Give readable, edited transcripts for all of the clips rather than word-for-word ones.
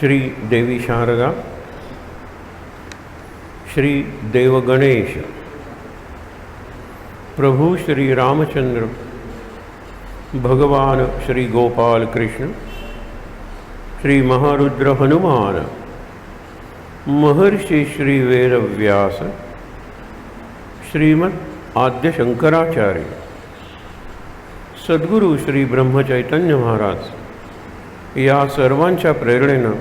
श्री देवी शारदा, श्री देव गणेश, प्रभु श्री रामचंद्र, भगवान श्री गोपाल कृष्ण, श्री महारुद्र हनुमान, महर्षि श्री वेद व्यास, श्रीमद आद्य शंकराचार्य, सद्गुरु श्री ब्रह्मचैतन्य महाराज या सर्वांच्या प्रेरणेनं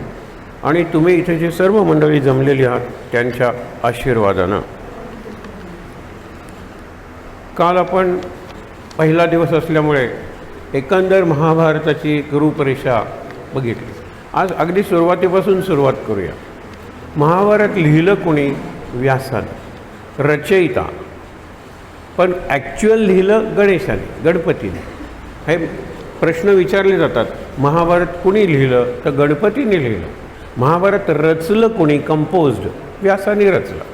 आणि तुम्ही इथे जे सर्व मंडळी जमलेली आहात त्यांच्या आशीर्वादानं काल आपण पहिला दिवस असल्यामुळे एकंदर महाभारताची एक रूपरेषा बघितली. आज अगदी सुरुवातीपासून सुरुवात करूया. महाभारत लिहिलं कोणी? व्यासाने, रचयिता. पण ॲक्च्युअल लिहिलं गणेशाने, गणपतीने. हे प्रश्न विचारले जातात. महाभारत कुणी लिहिलं? तर गणपतीने लिहिलं. महाभारत रचलं कोणी? कंपोज्ड, व्यासाने रचलं.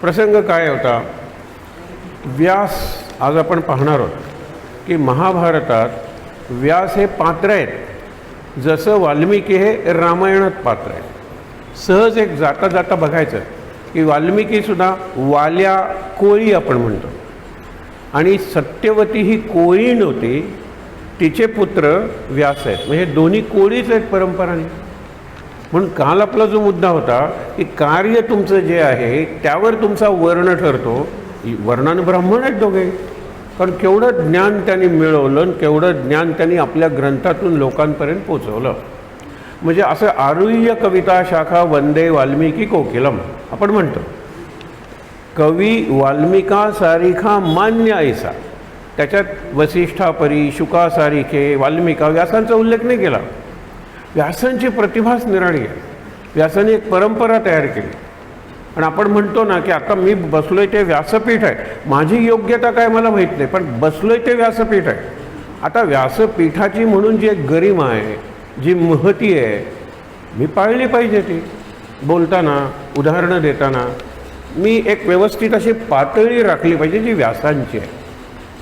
प्रसंग काय होता? व्यास. आज आपण पाहणार आहोत की महाभारतात व्यास हे पात्र आहेत, जसं वाल्मिकी हे रामायणात पात्र आहेत. सहज एक जाता जाता बघायचं की वाल्मिकीसुद्धा वाल्या कोळी आपण म्हणतो, आणि सत्यवती ही कोळी नव्हती, तिचे पुत्र व्यास आहेत. म्हणजे दोन्ही कोळीच आहेत परंपराने. म्हणून काल आपला जो मुद्दा होता की कार्य तुमचं जे आहे त्यावर तुमचा वर्ण ठरतो. वर्णानं ब्राह्मण आहेत दोघे, कारण केवढं ज्ञान त्यांनी मिळवलं आणि केवढं ज्ञान त्यांनी आपल्या ग्रंथातून लोकांपर्यंत पोचवलं. म्हणजे असं आरुह्य कविता शाखा वंदे वाल्मिकी कोकिलम आपण म्हणतो. कवी वाल्मिका सारिखा मान्य ऐसा. त्याच्यात वसिष्ठापरी, शुकासारिखे, वाल्मिका, व्यासांचा उल्लेख नाही केला. व्यासांची प्रतिभाच निराळी आहे. व्यासाने एक परंपरा तयार केली. आणि आपण म्हणतो ना की आता मी बसलोय ते व्यासपीठ आहे, माझी योग्यता काय मला माहीत नाही, पण बसलोय ते व्यासपीठ आहे. आता व्यासपीठाची म्हणून जी एक गरिमा आहे, जी महती आहे, मी पाळली पाहिजे. ती बोलताना, उदाहरणं देताना मी एक व्यवस्थित अशी पातळी राखली पाहिजे जी व्यासांची आहे.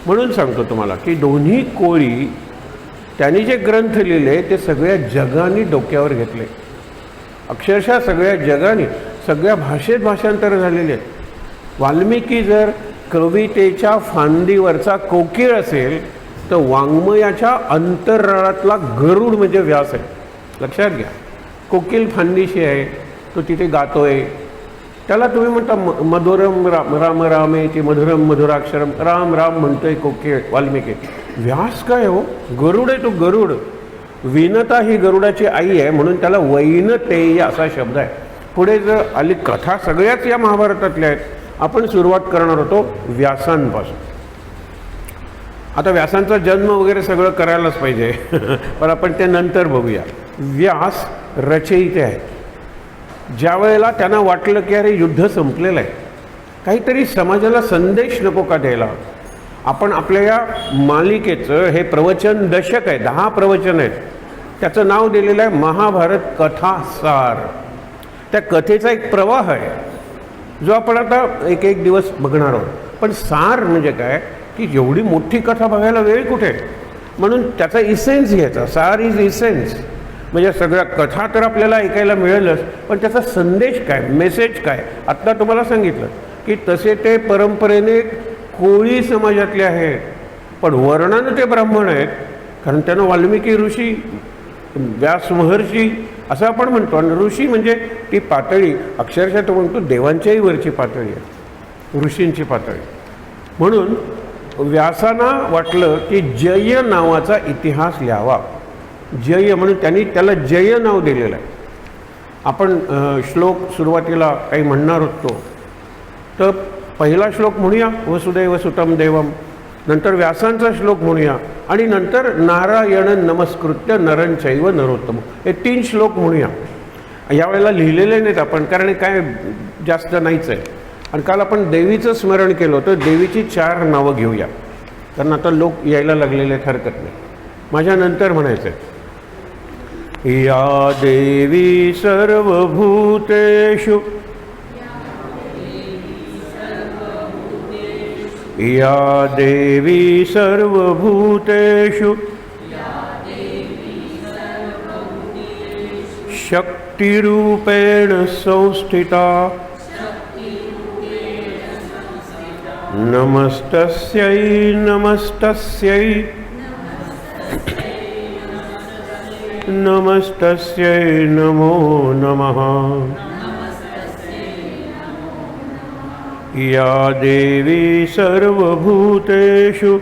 म्हणून सांगतो तुम्हाला की दोन्ही कोळी त्यांनी जे ग्रंथ लिहिले ते सगळ्या जगाने डोक्यावर घेतले. अक्षरशः सगळ्या जगाने, सगळ्या भाषेत भाषांतर झालेले आहेत. वाल्मिकी जर कवितेच्या फांदीवरचा कोकिळ असेल तर वाङ्मयाच्या अंतराळातला गरुड म्हणजे व्यास आहे. लक्षात घ्या. कोकिल फांदीशी आहे, तो तिथे गातोय, त्याला तुम्ही म्हणता मधुरम राम रामे ते मधुरम मधुराक्षरम, राम राम म्हणतोय कोकिळ वाल्मिकी. व्यास काय हो? गरुड आहे तो, गरुड. विनता ही गरुडाची आई आहे, म्हणून त्याला वैनतेय असा शब्द आहे. पुढे जर आली कथा सगळ्याच या महाभारतातल्या आहेत. आपण सुरुवात करणार होतो व्यासांपासून. आता व्यासांचा जन्म वगैरे सगळं करायलाच पाहिजे पण आपण ते नंतर बघूया. व्यास रचयिते आहेत. ज्या वेळेला त्यांना वाटलं की अरे युद्ध संपलेलं आहे, काहीतरी समाजाला संदेश नको का द्यायला, आपण आपल्या या मालिकेचं हे प्रवचन दशक आहे, 10 प्रवचन आहेत, त्याचं नाव दिलेलं आहे महाभारत कथासार. त्या कथेचा एक प्रवाह आहे जो आपण आता एक एक दिवस बघणार आहोत. पण सार म्हणजे काय की एवढी मोठी कथा बघायला वेळ कुठे, म्हणून त्याचा इसेन्स घ्यायचा. सार इज इसेन्स. म्हणजे सगळ्या कथा तर आपल्याला ऐकायला मिळेलच, पण त्याचा संदेश काय, मेसेज काय. आत्ता तुम्हाला सांगितलं की तसे ते परंपरेने कोळी समाजातले आहेत, पण वर्णानं ते ब्राह्मण आहेत, कारण त्यांना वाल्मिकी ऋषी, व्यास महर्षी असं आपण म्हणतो. आणि ऋषी म्हणजे ती पातळी अक्षरशः तो म्हणतो देवांच्याही वरची पातळी आहे, ऋषींची पातळी. म्हणून व्यासांना वाटलं की जय नावाचा इतिहास लिहावा. जय म्हणून त्यांनी त्याला जय नाव दिलेलं आहे. आपण श्लोक सुरुवातीला काही म्हणणार होतो, तर पहिला श्लोक म्हणूया वसुदेव सुतम देवम, नंतर व्यासांचा श्लोक म्हणूया, आणि नंतर नारायण नमस्कृत्य नरं चैव नरोत्तम, हे 3 श्लोक म्हणूया. यावेळेला लिहिलेले नाहीत आपण, कारण काय जास्त नाहीच आहे. आणि काल आपण देवीचं स्मरण केलं होतं. देवीची 4 नावं घेऊया, कारण आता लोक यायला लागलेले आहेत, हरकत नाही. माझ्यानंतर म्हणायचं आहे, या देवी सर्वभूतेषु, या देवी सर्वभूतेषु शक्तिरूपेण संस्थिता. नमस्तस्यै नमस्तस्यै नमस्तस्यै नमो नमः. या देवी सर्वभूतेषु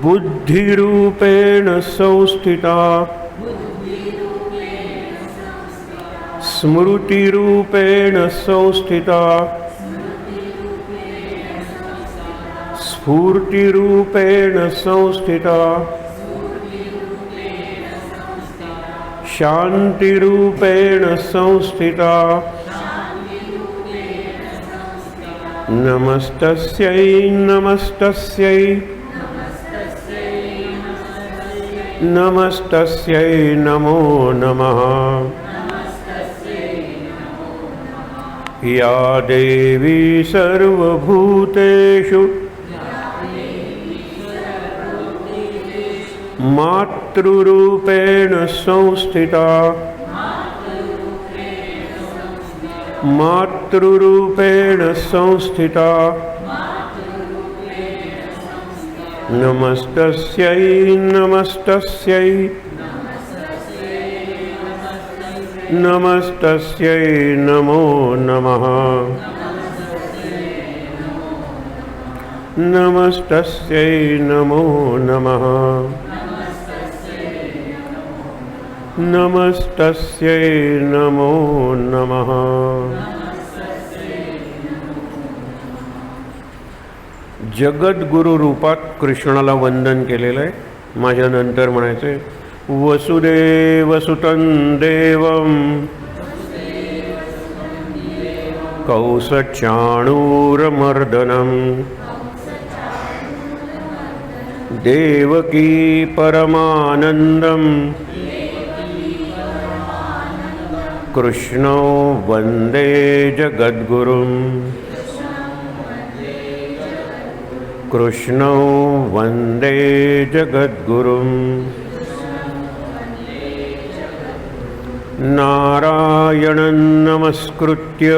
बुद्धिरूपेण संस्थिता. स्मृतिरूपेण संस्थिता. स्फूर्तिरूपेण संस्थिता. शान्तिरूपेण संस्थिता. नमस्तस्यै नमस्तस्यै नमस्तस्यै नमो नमः. या देवी सर्वभूतेषु मातृरूपेण संस्थिता. मातृरूपेण संस्थिता. नमस्तस्यै नमस्तस्यै नमस्तस्यै नमो नमः. नमस्तस्यै नमो नमः. नमस्तस्यै नमो नमः. जगद्गुरु रूपात कृष्णाला वंदन केलेलं आहे. माझ्यानंतर म्हणायचं आहे, वसुदेवसुतं देवं कौसचाणूरमर्दनं देवकी परमानन्दं कृष्णो वन्दे जगद्गुरुं. कृष्णो वन्दे जगद्गुरुं. नारायणं नमस्कृत्य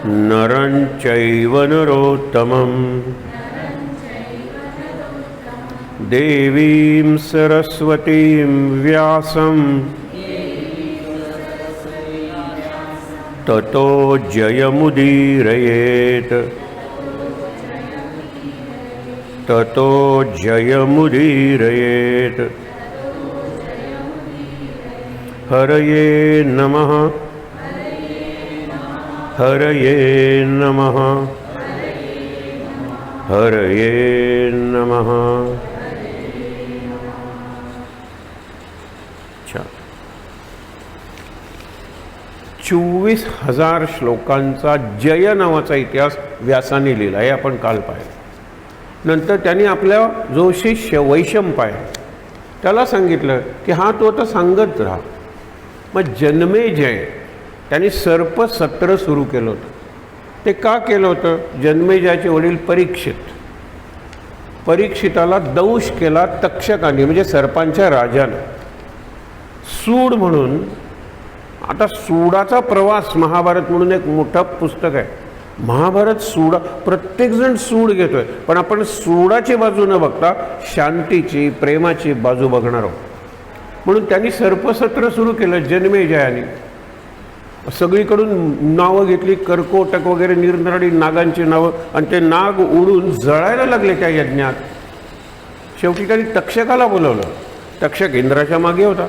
नरं चैव नरोत्तमं देवीं सरस्वतीं व्यासं ततो जयमुदीरयेत्. ततो जयमुदीरयेत्. हरये नमः. हरये नमः. हरये नमः. 24,000 श्लोकांचा जय नावाचा इतिहास व्यासाने लिहिला आहे, आपण काल पाहिलं. नंतर त्यांनी आपल्या जो शिष्य वैशंपाय त्याला सांगितलं की हा तो आता सांगत राहा. मग जन्मेजय त्यांनी सर्पसत्र सुरू केलं होतं. ते का केलं होतं? जन्मेजयाचे वडील परीक्षिताला दंश केला तक्षकाने, म्हणजे सर्पांच्या राजानं. सूड म्हणून, आता सूडाचा प्रवास महाभारत म्हणून एक मोठं पुस्तक आहे. महाभारत सूड, प्रत्येकजण सूड घेतोय, पण आपण सूडाची बाजू न बघता शांतीची, प्रेमाची बाजू बघणार आहोत. म्हणून त्यांनी सर्पसत्र सुरू केलं जन्मेजयाने. सगळीकडून नावं घेतली, कर्कोटक वगैरे निरनिराळी नागांची नावं, आणि ते नाग उडून जळायला लागले त्या यज्ञात. शेवटी त्यांनी तक्षकाला बोलवलं. तक्षक इंद्राच्या मागे होता.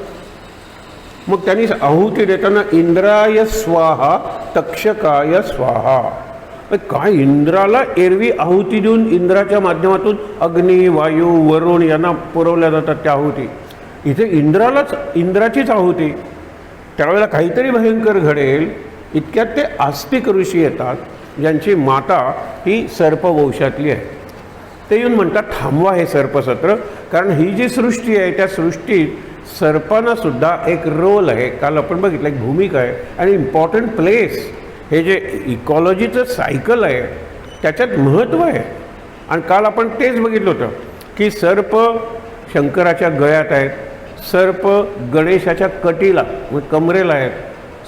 मग त्यांनी आहुती देताना इंद्राय स्वाहा तक्षकाय स्वाहा, काय इंद्राला एरवी आहुती देऊन इंद्राच्या माध्यमातून अग्नी, वायू, वरुण यांना पुरवल्या जातात त्या आहुती. इथे इंद्राचीच आहुती. त्यावेळेला काहीतरी भयंकर घडेल इतक्यात ते आस्तिक ऋषी येतात, ज्यांची माता ही सर्पवंशातली आहे. ते येऊन म्हणतात थांबवा हे सर्पसत्र, कारण ही जी सृष्टी आहे त्या सृष्टीत सर्पांना सुद्धा एक रोल आहे. काल आपण बघितलं एक भूमिका आहे आणि इम्पॉर्टंट प्लेस. हे जे इकॉलॉजीचं सायकल आहे त्याच्यात महत्त्व आहे. आणि काल आपण तेच बघितलं होतं की सर्प शंकराच्या गळ्यात आहेत, सर्प गणेशाच्या कटीला कमरेला आहेत,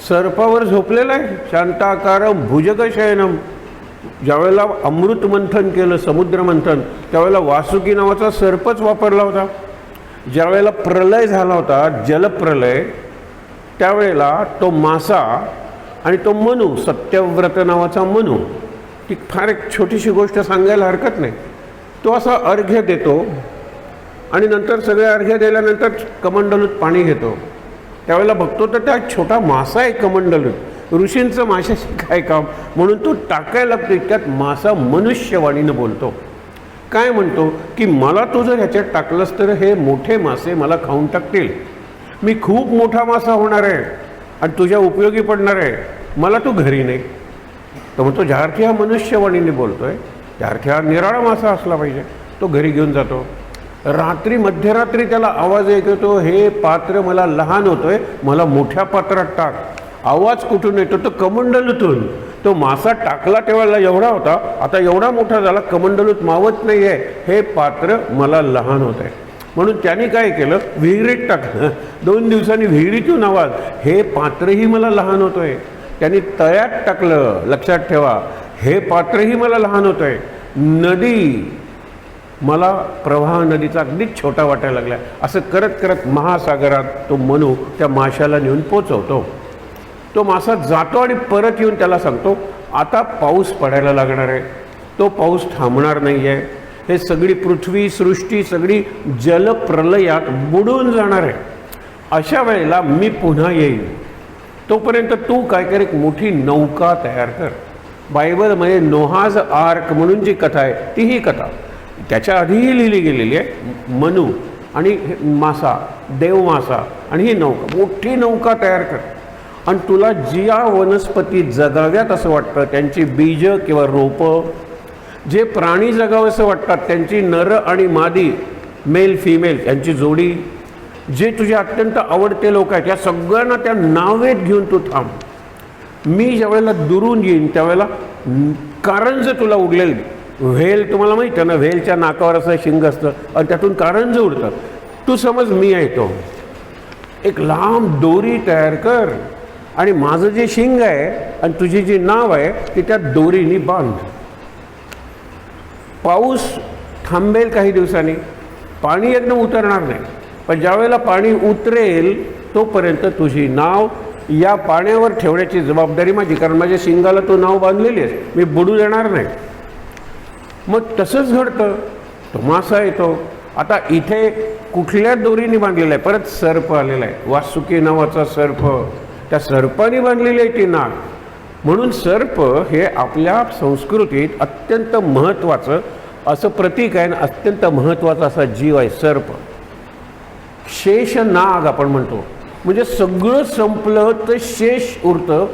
सर्पावर झोपलेला आहे शांताकारम भुजगशयनम. ज्यावेळेला अमृत मंथन केलं, समुद्र मंथन, त्यावेळेला वासुकी नावाचा सर्पच वापरला होता. ज्यावेळेला प्रलय झाला होता, जलप्रलय, त्यावेळेला तो मासा आणि तो मनू, सत्यव्रत नावाचा मनू, ती फार एक छोटीशी गोष्ट सांगायला हरकत नाही. तो असा अर्घ्य देतो आणि नंतर सगळे अर्घ्य दिल्यानंतर कमंडलूत पाणी घेतो. त्यावेळेला बघतो तर त्या छोटा मासा आहे कमंडलूत. ऋषींचं माशाशी काय काम, म्हणून तो टाकायला लागतो. इतक्यात मासा मनुष्यवाणीनं बोलतो. काय म्हणतो की मला तू जर ह्याच्यात टाकलंस तर हे मोठे मासे मला खाऊन टाकतील. मी खूप मोठा मासा होणार आहे आणि तुझ्या उपयोगी पडणार आहे, मला तू घरी नाही. तर म्हणतो ज्यार्थी हा मनुष्यवाणीने बोलतोय, ज्यार्थी हा निराळा मासा असला पाहिजे. तो घरी घेऊन जातो. रात्री मध्यरात्री त्याला आवाज येतो, हे पात्र मला लहान होतोय, मला मोठ्या पात्रात टाक. आवाज कुठून येतो? तो कमंडलूतून. तो मासा टाकला तेव्हा एवढा होता, आता एवढा मोठा झाला, कमंडलूत मावत नाही आहे, हे पात्र मला लहान होत आहे. म्हणून त्याने काय केलं, विहिरीत टाकलं. 2 दिवसांनी विहिरीतून आवाज, हे पात्रही मला लहान होतोय. त्यांनी तळ्यात टाकलं. लक्षात ठेवा, हे पात्रही मला लहान होतोय. नदी, मला प्रवाह नदीचा अगदीच छोटा वाटायला लागला. असं करत करत महासागरात तो मनू त्या माशाला नेऊन पोचवतो. तो मासा जातो आणि परत येऊन त्याला सांगतो आता पाऊस पडायला लागणार आहे, तो पाऊस थांबणार नाही आहे, हे सगळी पृथ्वी सृष्टी सगळी जलप्रलयात बुडून जाणार आहे. अशा वेळेला मी पुन्हा येईन, तोपर्यंत तू काय कर, एक मोठी नौका तयार कर. बायबलमध्ये नोहाज आर्क म्हणून जी कथा आहे ती ही कथा त्याच्या आधीही लिहिली गेलेली आहे. मनू आणि मासा, देवमासा आणि ही नौका, मोठी नौका तयार कर. आणि तुला ज्या वनस्पती जगाव्यात असं वाटतं त्यांची बीज किंवा रोपं, जे प्राणी जगावं असं वाटतात त्यांची नर आणि मादी, मेल फिमेल यांची जोडी, जे तुझे अत्यंत आवडते लोक आहेत या सगळ्यांना त्या नावेत घेऊन तू थांब. मी ज्यावेळेला दुरून येईन त्यावेळेला कारंज तुला उडलेल. व्हेल तुम्हाला माहिती आहे ना, व्हेलच्या नाकावर असं शिंग असतं आणि त्यातून कारंज उडतं. तू समज मी आहे तो, एक लांब दोरी तयार कर आणि माझं जे शिंग आहे आणि तुझी जी नाव आहे ती त्या दोरीनी बांध. पाऊस थांबेल काही दिवसांनी, पाणी एकदम उतरणार नाही, पण ज्यावेळेला पाणी उतरेल तोपर्यंत तुझी नाव या पाण्यावर ठेवण्याची जबाबदारी माझी, कारण माझ्या शिंगाला तो नाव बांधलेली आहे, मी बुडू देणार नाही. मग तसंच घडतं. तो मासा येतो. आता इथे कुठल्या दोरीने बांधलेला आहे, परत सर्प आलेला आहे, वासुकी नावाचा सर्प. त्या सर्पाने बांधलेली आहे ती नाग. म्हणून सर्प हे आपल्या संस्कृतीत अत्यंत महत्त्वाचं असं प्रतीक आहे, अत्यंत महत्त्वाचा असा जीव आहे सर्प. शेष नाग आपण म्हणतो, म्हणजे सगळं संपलं तर शेष उरतं,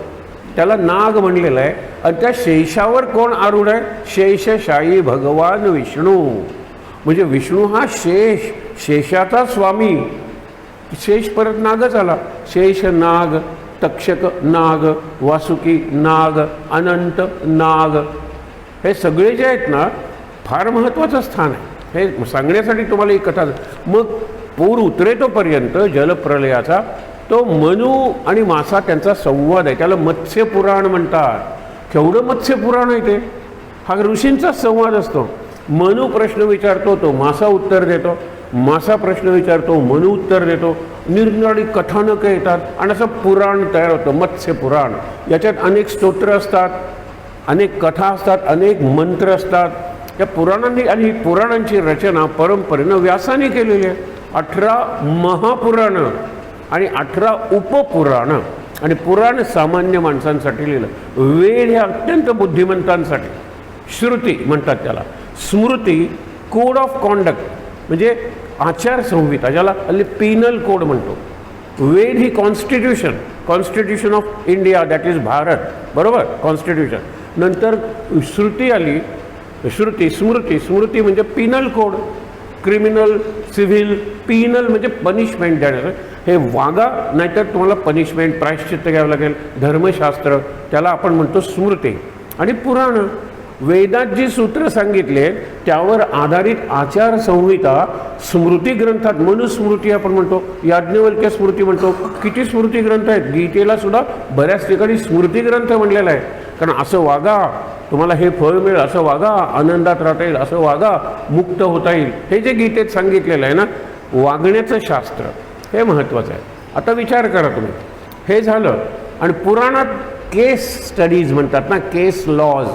त्याला नाग म्हणलेलं आहे. आणि त्या शेषावर कोण आरूढ आहे? शेषशायी भगवान विष्णू. म्हणजे विष्णू हा शेष, शेषाचा स्वामी. शेष परत नागच आला. शेष नाग, तक्षक नाग, वासुकी नाग, अनंत नाग, हे सगळे जे आहेत ना फार महत्त्वाचं स्थान आहे. हे सांगण्यासाठी तुम्हाला ही कथा. मग पूर उतरेतोपर्यंत जलप्रलयाचा तो मनू आणि मासा त्यांचा संवाद आहे, त्याला मत्स्यपुराण म्हणतात. केवढं मत्स्यपुराण आहे ते, हा ऋषींचा संवाद असतो. मनू प्रश्न विचारतो, तो मासा उत्तर देतो, मासा प्रश्न विचारतो, मनू उत्तर देतो. निरनिराळी कथानकं येतात आणि असं पुराण तयार होतं, मत्स्यपुराण. याच्यात अनेक स्तोत्र असतात, अनेक कथा असतात, अनेक मंत्र असतात. या पुराणांनी आणि पुराणांची रचना परंपरेनं व्यासाने केलेली आहे. 18 महापुराणं आणि 18 उपपुराणं आणि पुराण सामान्य माणसांसाठी लिहिलं. वेद हे अत्यंत बुद्धिमंतांसाठी. श्रुती म्हणतात त्याला. स्मृती कोड ऑफ कॉन्डक्ट म्हणजे आचारसंहिता, ज्याला हल्ली पिनल कोड म्हणतो. वेद ही constitution of India, that is Bharat, बरोबर, कॉन्स्टिट्यूशन. नंतर श्रुती आली, स्मृती म्हणजे penal code, criminal, civil. Penal म्हणजे पनिशमेंट देण्याचं. हे वागा नाहीतर तुम्हाला पनिशमेंट, प्रायश्चित्त घ्यावं लागेल. धर्मशास्त्र त्याला आपण म्हणतो स्मृती. आणि पुराण, वेदात जी सूत्र सांगितले त्यावर आधारित आचारसंहिता स्मृती ग्रंथात. मनुस्मृती आपण म्हणतो, याज्ञवल्क्य स्मृती म्हणतो. किती स्मृती ग्रंथ आहेत. गीतेला सुद्धा बऱ्याच ठिकाणी स्मृती ग्रंथ म्हणलेला आहे. कारण असं वागा, तुम्हाला हे फळ मिळेल, असं वागा, आनंदात राहता येईल, असं वागा, मुक्त होता येईल. हे जे गीतेत सांगितलेलं आहे ना, वागण्याचं शास्त्र, हे महत्त्वाचं आहे. आता विचार करा तुम्ही, हे झालं. आणि पुराणात केस स्टडीज म्हणतात ना, केस लॉज,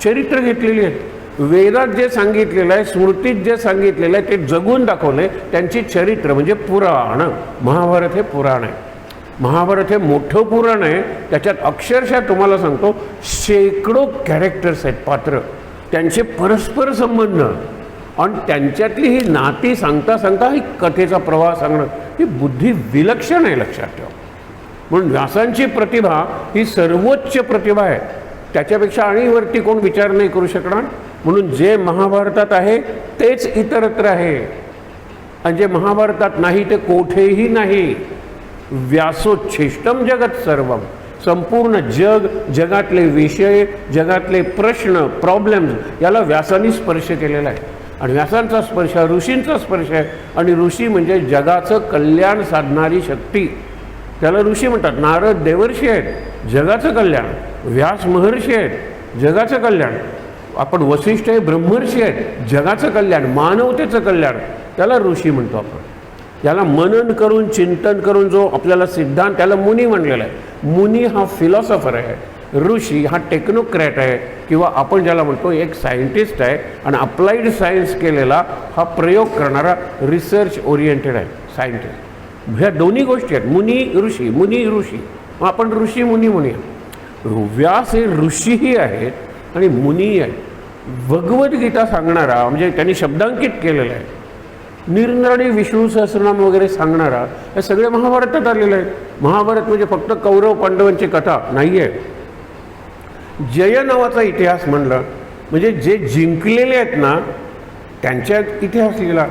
चरित्र घेतलेली आहेत. वेदात जे सांगितलेलं आहे, स्मृतीत जे सांगितलेलं आहे ते जगून दाखवले, त्यांची चरित्र म्हणजे पुराण. महाभारत हे पुराण आहे. महाभारत हे मोठं पुराण आहे. त्याच्यात अक्षरशः तुम्हाला सांगतो शेकडो कॅरेक्टर्स आहेत, पात्र, त्यांचे परस्पर संबंध आणि त्यांच्यातली ही नाती सांगता सांगता ही कथेचा प्रवाह सांगणं, ही बुद्धी विलक्षण आहे, लक्षात ठेवा. म्हणून व्यासांची प्रतिभा ही सर्वोच्च प्रतिभा आहे. त्याच्यापेक्षा आणि वरती कोण विचार नाही करू शकणार. म्हणून जे महाभारतात आहे तेच इतरत्र आहे, आणि जे महाभारतात नाही ते कोठेही नाही. व्यासोच्छिष्टम जगत सर्वम, संपूर्ण जग, जगातले विषय, जगातले प्रश्न, प्रॉब्लेम्स याला व्यासांनी स्पर्श केलेला आहे. आणि व्यासांचा स्पर्श ऋषींचा स्पर्श आहे. आणि ऋषी म्हणजे जगाचं कल्याण साधणारी शक्ती, त्याला ऋषी म्हणतात. नारद देवर्षी आहेत, जगाचं कल्याण. व्यास महर्षी आहेत, जगाचं कल्याण. आपण वसिष्ठ हे ब्रह्मर्षी आहेत, जगाचं कल्याण, मानवतेचं कल्याण, त्याला ऋषी म्हणतो आपण. याला मनन करून, चिंतन करून जो आपल्याला सिद्धांत, त्याला मुनी म्हणलेला आहे. मुनी हा फिलॉसॉफर आहे, ऋषी हा टेक्नोक्रॅट आहे, किंवा आपण ज्याला म्हणतो एक सायंटिस्ट आहे. आणि अप्लाइड सायन्स केलेला हा प्रयोग करणारा रिसर्च ओरिएंटेड आहे सायंटिस्ट. ह्या दोन्ही गोष्टी आहेत, मुनी ऋषी, मुनी ऋषी. मग आपण ऋषी मुनी म्हणूया. व्यास हे ऋषीही आहेत आणि मुनी आहेत. भगवद्गीता सांगणारा म्हणजे त्यांनी शब्दांकित केलेलं आहे. निरनिराळे विष्णू सहस्रनाम वगैरे सांगणारा, हे सगळे महाभारतात आलेले आहेत. महाभारत म्हणजे फक्त कौरव पांडवांची कथा नाही आहे. जय नावाचा इतिहास म्हणलं म्हणजे जे जिंकलेले आहेत ना त्यांच्यात इतिहास लिहिला.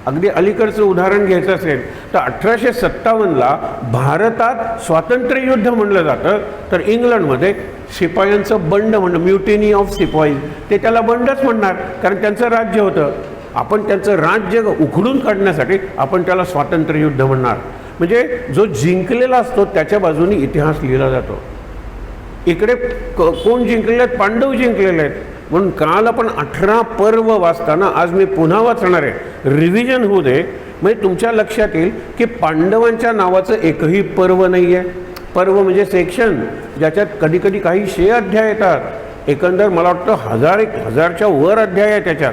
अगदी अलीकडचं उदाहरण घ्यायचं असेल तर 1857ला भारतात स्वातंत्र्ययुद्ध म्हणलं जातं, तर इंग्लंडमध्ये शिपायांचं बंड म्हणणं, म्युटिनी ऑफ सिपाई, ते त्याला बंडच म्हणणार, कारण त्यांचं राज्य होतं. आपण त्यांचं राज्य उखडून काढण्यासाठी आपण त्याला स्वातंत्र्ययुद्ध म्हणणार. म्हणजे जो जिंकलेला असतो त्याच्या बाजूने इतिहास लिहिला जातो. इकडे कोण जिंकलेले आहेत? पांडव जिंकलेले आहेत. म्हणून काल आपण 18 पर्व वाचताना आज मी पुन्हा वाचणार आहे, रिव्हिजन होऊ दे, म्हणजे तुमच्या लक्षात येईल की पांडवांच्या नावाचं एकही पर्व नाही आहे. पर्व म्हणजे सेक्शन, ज्याच्यात कधी कधी काही 100 अध्याय येतात. एकंदर मला वाटतं 1000च्या वर अध्याय आहे त्याच्यात.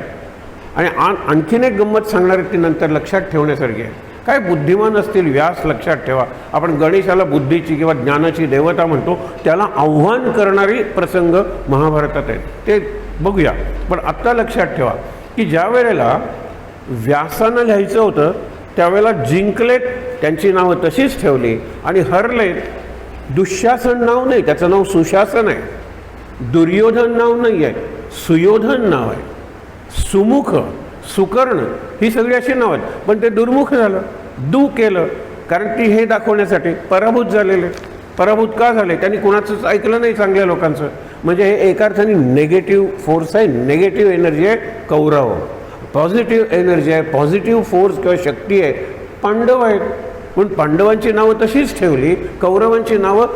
आणि आणखीन एक गंमत सांगणार आहे ती नंतर लक्षात ठेवण्यासारखी आहे. काय बुद्धिमान असतील व्यास, लक्षात ठेवा. आपण गणेशाला बुद्धीची किंवा ज्ञानाची देवता म्हणतो, त्याला आव्हान करणारी प्रसंग महाभारतात आहेत, ते बघूया. पण आत्ता लक्षात ठेवा की ज्या वेळेला व्यासानं लिहायचं होतं त्यावेळेला जिंकलेत, त्यांची नावं तशीच ठेवली. आणि हरलेत, दुःशासन नाव नाही, त्याचं नाव सुशासन आहे. दुर्योधन नाव नाही आहे, सुयोधन नाव आहे. सुमुख, सुकर्ण ही सगळी अशी नाव आहेत. पण ते दुर्मुख झालं, दू केलं, कारण ती हे दाखवण्यासाठी पराभूत झालेले. पराभूत का झाले? त्यांनी कुणाचंच ऐकलं नाही चांगल्या लोकांचं. म्हणजे हे एका अर्थाने नेगेटिव्ह फोर्स आहे, नेगेटिव्ह एनर्जी आहे कौरव. पॉझिटिव्ह एनर्जी आहे, पॉझिटिव्ह फोर्स किंवा शक्ती आहे पांडव आहेत. म्हणून पांडवांची नावं तशीच ठेवली, कौरवांची नावं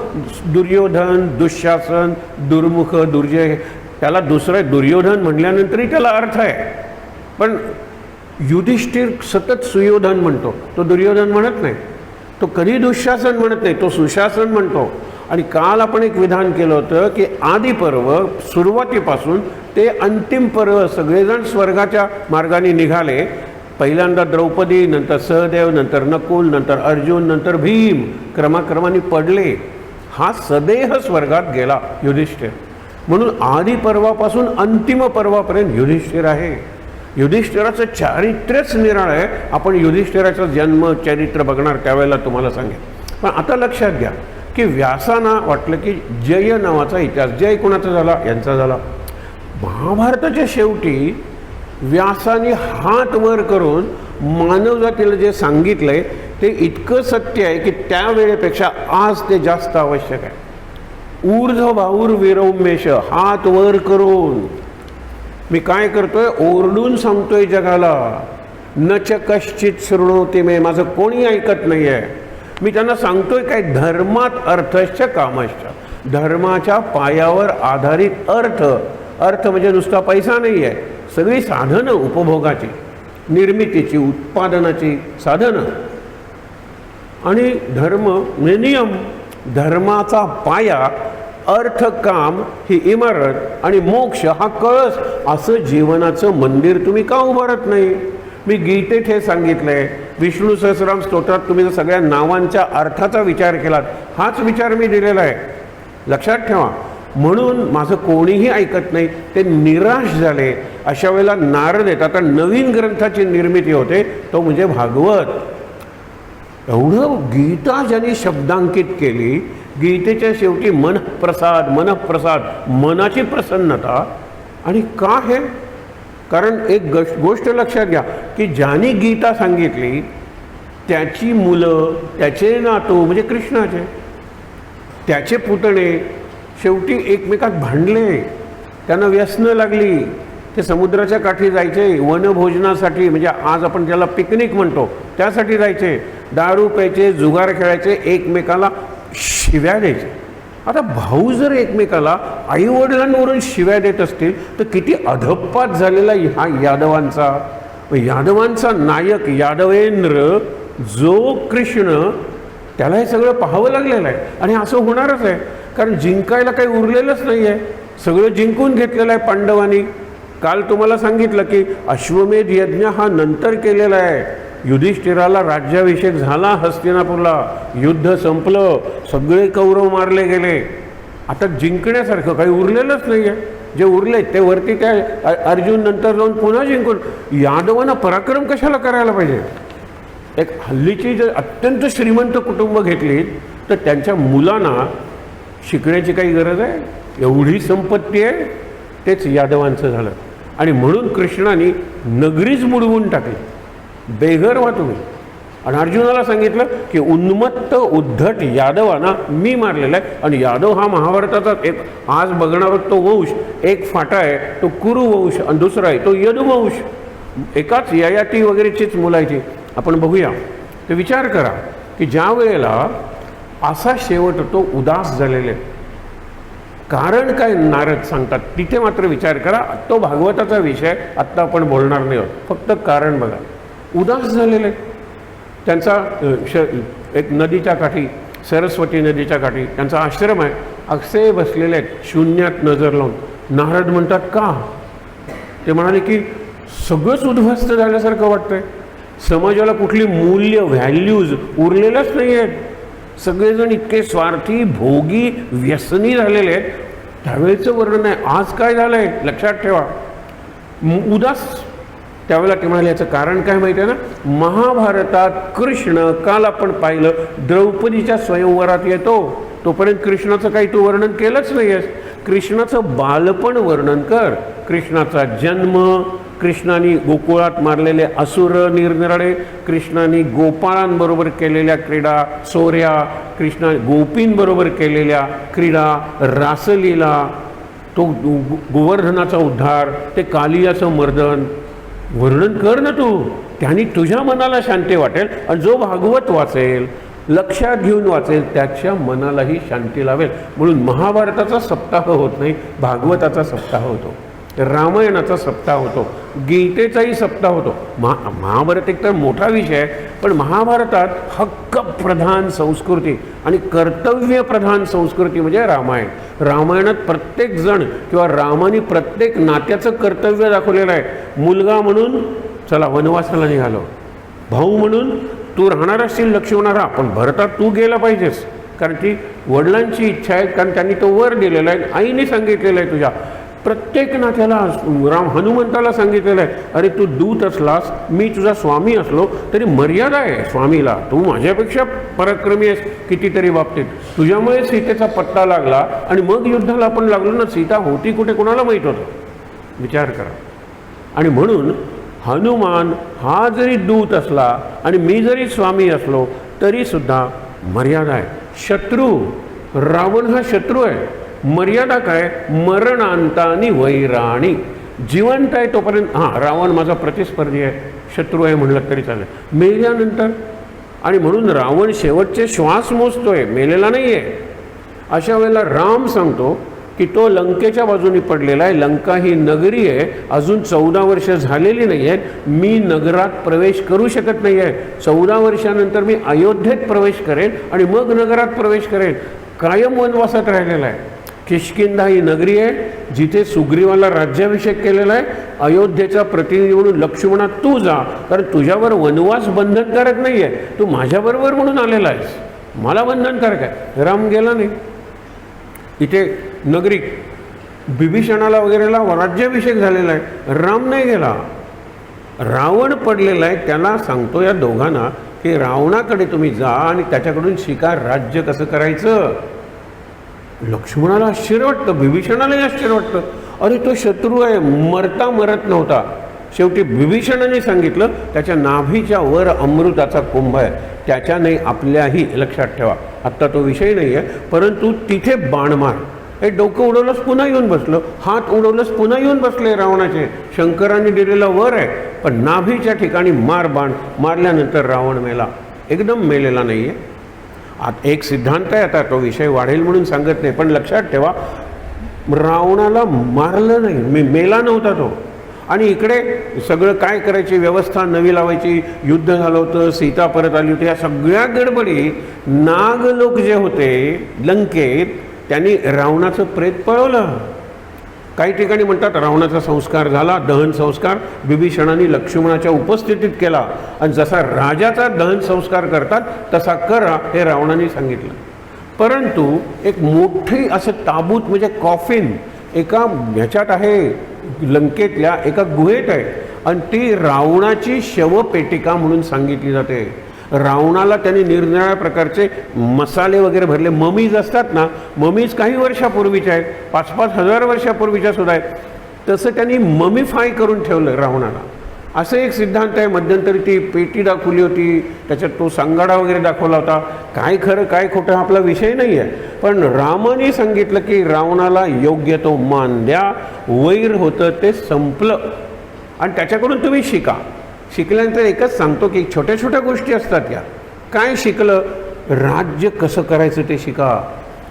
दुर्योधन, दुःशासन, दुर्मुख, दुर्जय. त्याला दुसरं दुर्योधन म्हटल्यानंतरही त्याला अर्थ आहे. पण युधिष्ठिर सतत सुयोधन म्हणतो, तो दुर्योधन म्हणत नाही. तो कधी दुःशासन म्हणत नाही, तो सुशासन म्हणतो. आणि काल आपण एक विधान केलं होतं की आदी पर्व सुरुवातीपासून ते अंतिम पर्व सगळेजण स्वर्गाच्या मार्गाने निघाले. पहिल्यांदा द्रौपदी, नंतर सहदेव, नंतर नकुल, नंतर अर्जुन, नंतर भीम क्रमाक्रमाने पडले. हा सदेह स्वर्गात गेला युधिष्ठिर. म्हणून आदी पर्वापासून अंतिम पर्वापर्यंत युधिष्ठिर आहे. युधिष्ठिराचं चारित्र्यच निराळं आहे. आपण युधिष्ठिराचं जन्म चरित्र बघणार त्यावेळेला तुम्हाला सांगेन. पण आता लक्षात घ्या की व्यासांना वाटलं की जय नावाचा इतिहास, जय कोणाचा झाला, यांचा झाला. महाभारताच्या शेवटी व्यासाने हात वर करून मानवजातीला जे सांगितलंय ते इतकं सत्य आहे की त्यावेळेपेक्षा आज ते जास्त आवश्यक आहे. ऊर्ध्व भाऊर विरौमेश, हात वर करून मी काय करतोय, ओरडून सांगतोय जगाला, न च कश्चित शृणोति मे, माझं कोणी ऐकत नाही आहे. मी त्यांना सांगतोय काय, धर्मात अर्थश्च कामश्च, धर्माच्या पायावर आधारित अर्थ. अर्थ म्हणजे नुसता पैसा नाही आहे, सगळी साधनं उपभोगाची, निर्मितीची, उत्पादनाची साधनं. आणि धर्म म्हणजे नियम, धर्माचा पाया, अर्थ काम ही इमारत आणि मोक्ष हा कळस, असं जीवनाचं मंदिर तुम्ही का उभारत नाही. मी गीतेत हे सांगितलंय. विष्णू सहस्रनाम स्तोत्रात तुम्ही जर सगळ्या नावांच्या अर्थाचा विचार केलात, हाच विचार मी दिलेला आहे, लक्षात ठेवा. म्हणून माझं कोणीही ऐकत नाही, ते निराश झाले. अशा वेळेला नारद येतात. आता नवीन ग्रंथाची निर्मिती होते, तो म्हणजे भागवत. एवढं गीता ज्यांनी शब्दांकित केली, गीतेच्या शेवटी मनप्रसाद, मनप्रसाद, मनाची प्रसन्नता. आणि का हे, कारण एक गोष्ट लक्षात घ्या की ज्यांनी गीता सांगितली त्याची मुलं, त्याचे नातू म्हणजे कृष्णाचे, त्याचे पुतणे शेवटी एकमेकात भांडले, त्यांना व्यसनं लागली. ते समुद्राच्या काठी जायचे वनभोजनासाठी, म्हणजे आज आपण ज्याला पिकनिक म्हणतो त्यासाठी जायचे, दारू प्यायचे, जुगार खेळायचे, एकमेकाला शिव्या द्यायचे. आता भाऊ जर एकमेकाला आईवडिलांवरून शिव्या देत असतील तर किती अधप्पात झालेला हा यादवांचा. यादवांचा नायक यादवेंद्र जो कृष्ण, त्याला हे सगळं पाहावं लागलेलं आहे. आणि असं होणारच आहे, कारण जिंकायला काही उरलेलंच नाही आहे, सगळं जिंकून घेतलेलं आहे पांडवांनी. काल तुम्हाला सांगितलं की अश्वमेध यज्ञ हा नंतर केलेला आहे. युधिष्ठिराला राज्याभिषेक झाला हस्तिनापूरला, युद्ध संपलं, सगळे कौरव मारले गेले. आता जिंकण्यासारखं काही उरलेलंच नाही आहे. जे उरले ते वरती काय अर्जुन नंतर जाऊन पुन्हा जिंकून. यादवांना पराक्रम कशाला करायला पाहिजे. एक हल्लीची जर अत्यंत श्रीमंत कुटुंब घेतली तर त्यांच्या मुलांना शिकण्याची काही गरज आहे, एवढी संपत्ती आहे. तेच यादवांचं झालं. आणि म्हणून कृष्णाने नगरीच बुडवून टाकली, बेघर व्हा तुम्ही. आणि अर्जुनाला सांगितलं की उन्मत्त उद्धट यादवांना मी मारलेला आहे. आणि यादव हा महाभारताचा एक आज बघणार आहोत तो वंश. एक फाटा आहे तो कुरु वंश आणि दुसरा आहे तो यदुवंश. एकाच ययाती वगैरेचीच मुलायची. आपण बघूया. तर विचार करा की ज्या वेळेला असा शेवट तो उदास झालेले, कारण काय नारद सांगतात तिथे मात्र विचार करा. तो भागवताचा विषय आत्ता आपण बोलणार नाही आहोत, फक्त कारण बघा. उदास झालेले त्यांचा एक नदीच्या काठी, सरस्वती नदीच्या काठी त्यांचा आश्रम आहे. अक्षय बसलेले आहेत शून्यात नजर लावून. नारद म्हणतात का. ते म्हणाले की सगळंच उद्ध्वस्त झाल्यासारखं वाटतंय, समाजाला कुठली मूल्य व्हॅल्यूज उरलेलंच नाही आहेत, सगळेजण इतके स्वार्थी भोगी व्यसनी झालेले आहेत. त्यावेळेचं वर्णन आहे. आज काय झालं आहे लक्षात ठेवा, उदास. त्यावेळेला ते म्हणाले याचं कारण काय माहिती आहे ना. महाभारतात कृष्ण, काल आपण पाहिलं द्रौपदीच्या स्वयंवरात येतो, तोपर्यंत कृष्णाचं काही तू वर्णन केलंच नाही आहेस. कृष्णाचं बालपण वर्णन कर, कृष्णाचा जन्म, कृष्णाने गोकुळात मारलेले असुर निरनिराळे, कृष्णाने गोपाळांबरोबर केलेल्या क्रीडा, चोऱ्या, कृष्णा गोपींबरोबर केलेल्या क्रीडा, रासलीला, तो गोवर्धनाचा उद्धार, ते कालियाचं मर्दन वर्णन कर ना तू. त्याने तुझ्या मनाला शांती वाटेल. आणि जो भागवत वाचेल, लक्षात घेऊन वाचेल, त्याच्या मनालाही शांती लावेल. म्हणून महाभारताचा सप्ताह होत नाही, भागवताचा सप्ताह होतो, रामायणाचा सप्ताह होतो, गीतेचाही सप्ताह होतो. महाभारत एक तर मोठा विषय आहे, पण महाभारतात हक्क प्रधान संस्कृती आणि कर्तव्य प्रधान संस्कृती म्हणजे रामायण. रामायणात प्रत्येक जण किंवा रामाने प्रत्येक नात्याचं कर्तव्य दाखवलेलं आहे. मुलगा म्हणून चला वनवासाला निघालो, भाऊ म्हणून तू राहणार असशील लक्ष्मणाला, पण भरतात तू गेला पाहिजेस. कारण ती वडिलांची इच्छा आहे, कारण त्यांनी तो वर दिलेला आहे, आईने सांगितलेलं आहे तुझ्या प्रत्येक नात्याला. हनुमंताला सांगितलेलं आहे, अरे तू दूत असलास, मी तुझा स्वामी असलो तरी मर्यादा आहे स्वामीला. तू माझ्यापेक्षा पराक्रमी आहेस कितीतरी बाबतीत. तुझ्यामुळे सीतेचा पत्ता लागला आणि मग युद्धाला आपण लागलो ना. सीता होती कुठे कोणाला माहीत होतं? विचार करा. आणि म्हणून हनुमान हा जरी दूत असला आणि मी जरी स्वामी असलो तरीसुद्धा मर्यादा आहे. शत्रू रावण हा शत्रू आहे. मर्यादा काय? मरणांतानी वैराणी. जिवंत आहे तोपर्यंत हां रावण माझा प्रतिस्पर्धी आहे, शत्रू आहे म्हणलं तरी चालेल. मेल्यानंतर आणि म्हणून रावण शेवटचे श्वास मोजतोय, मेलेला नाही आहे. अशा वेळेला राम सांगतो की तो लंकेच्या बाजूनी पडलेला आहे. लंका ही नगरी आहे, अजून 14 वर्ष झालेली नाही आहेत. मी नगरात प्रवेश करू शकत नाही आहे. 14 वर्षानंतर मी अयोध्येत प्रवेश करेन आणि मग नगरात प्रवेश करेन. कायम वनवासात राहिलेला आहे. किष्किंधा ही नगरी आहे जिथे सुग्रीवाला राज्याभिषेक केलेला आहे. अयोध्येचा प्रतिनिधी म्हणून लक्ष्मणा तू जा, कारण तुझ्यावर वनवास बंधनकारक नाही आहे. तू माझ्याबरोबर म्हणून आलेला आहेस, मला बंधनकारक आहे. राम गेला नाही. इथे नगरी बिभीषणाला वगैरेला राज्याभिषेक झालेला आहे, राम नाही गेला. रावण पडलेला आहे. त्याला सांगतो या दोघांना की रावणाकडे तुम्ही जा आणि त्याच्याकडून शिका राज्य कसं करायचं. लक्ष्मणाला आश्चर्य वाटतं, बिभीषणालाही आश्चर्य वाटतं. अरे तो शत्रू आहे, मरता मरत नव्हता. शेवटी बिभीषणाने सांगितलं त्याच्या नाभीच्या वर अमृताचा कुंभ आहे, त्याच्याने आपल्याही लक्षात ठेवा. आत्ता तो विषय नाही आहे, परंतु तिथे बाण मार. हे डोकं उडवलंच पुन्हा येऊन बसलं, हात उडवलंच पुन्हा येऊन बसले रावणाचे. शंकराने दिलेला वर आहे, पण नाभीच्या ठिकाणी मार. बाण मारल्यानंतर रावण मेला, एकदम मेलेला नाही आहे. आता एक सिद्धांत आहे, आता तो विषय वाढेल म्हणून सांगत नाही, पण लक्षात ठेवा रावणाला मारलं नाही, मेला नव्हता तो. आणि इकडे सगळं काय करायची व्यवस्था नवी लावायची. युद्ध झालं होतं, सीता परत आली होती. या सगळ्या गडबडी नागलोक जे होते लंकेत त्यांनी रावणाचं प्रेत पळवलं. काही ठिकाणी म्हणतात रावणाचा संस्कार झाला, दहन संस्कार बिभीषणाने लक्ष्मणाच्या उपस्थितीत केला. आणि जसा राजाचा दहन संस्कार करतात तसा करा हे रावणाने सांगितलं. परंतु एक मोठी असं ताबूत म्हणजे कॉफिन एका ह्याच्यात आहे, लंकेतल्या एका गुहेत आहे, आणि ती रावणाची शवपेटिका म्हणून सांगितली जाते. रावणाला त्यांनी निरनिराळ्या प्रकारचे मसाले वगैरे भरले. ममीज असतात ना, ममीज काही वर्षापूर्वीच्या आहेत, 5-5 हजार वर्षापूर्वीच्या सुद्धा आहेत. तसं त्यांनी ममीफाय करून ठेवलं रावणाला. असं एक सिद्धांत आहे. मध्यंतरी ती पेटी दाखवली होती, त्याच्यात तो सांगाडा वगैरे दाखवला होता. काय खरं काय खोटं हा आपला विषय नाही आहे, पण रामाने सांगितलं की रावणाला योग्य तो मान द्या. वैर होतं ते संपलं आणि त्याच्याकडून तुम्ही शिका. शिकल्यानंतर एकच सांगतो की छोट्या छोट्या गोष्टी असतात या. काय शिकलं? राज्य कसं करायचं ते शिका.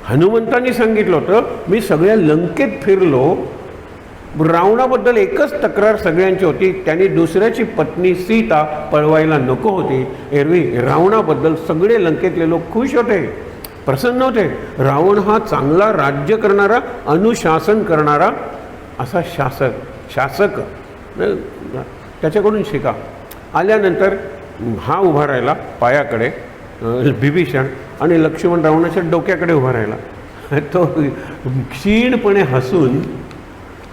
हनुमंतांनी सांगितलं होतं मी सगळ्या लंकेत फिरलो, रावणाबद्दल एकच तक्रार सगळ्यांची होती, त्यांनी दुसऱ्याची पत्नी सीता पळवायला नको होती. एरवी रावणाबद्दल सगळे लंकेतले लोक खुश होते, प्रसन्न होते. रावण हा चांगला राज्य करणारा, अनुशासन करणारा असा शासक त्याच्याकडून शिका. आल्यानंतर हा उभा राहिला पायाकडे बिभीषण, आणि लक्ष्मण रावणाच्या डोक्याकडे उभा राहिला. तो क्षीणपणे हसून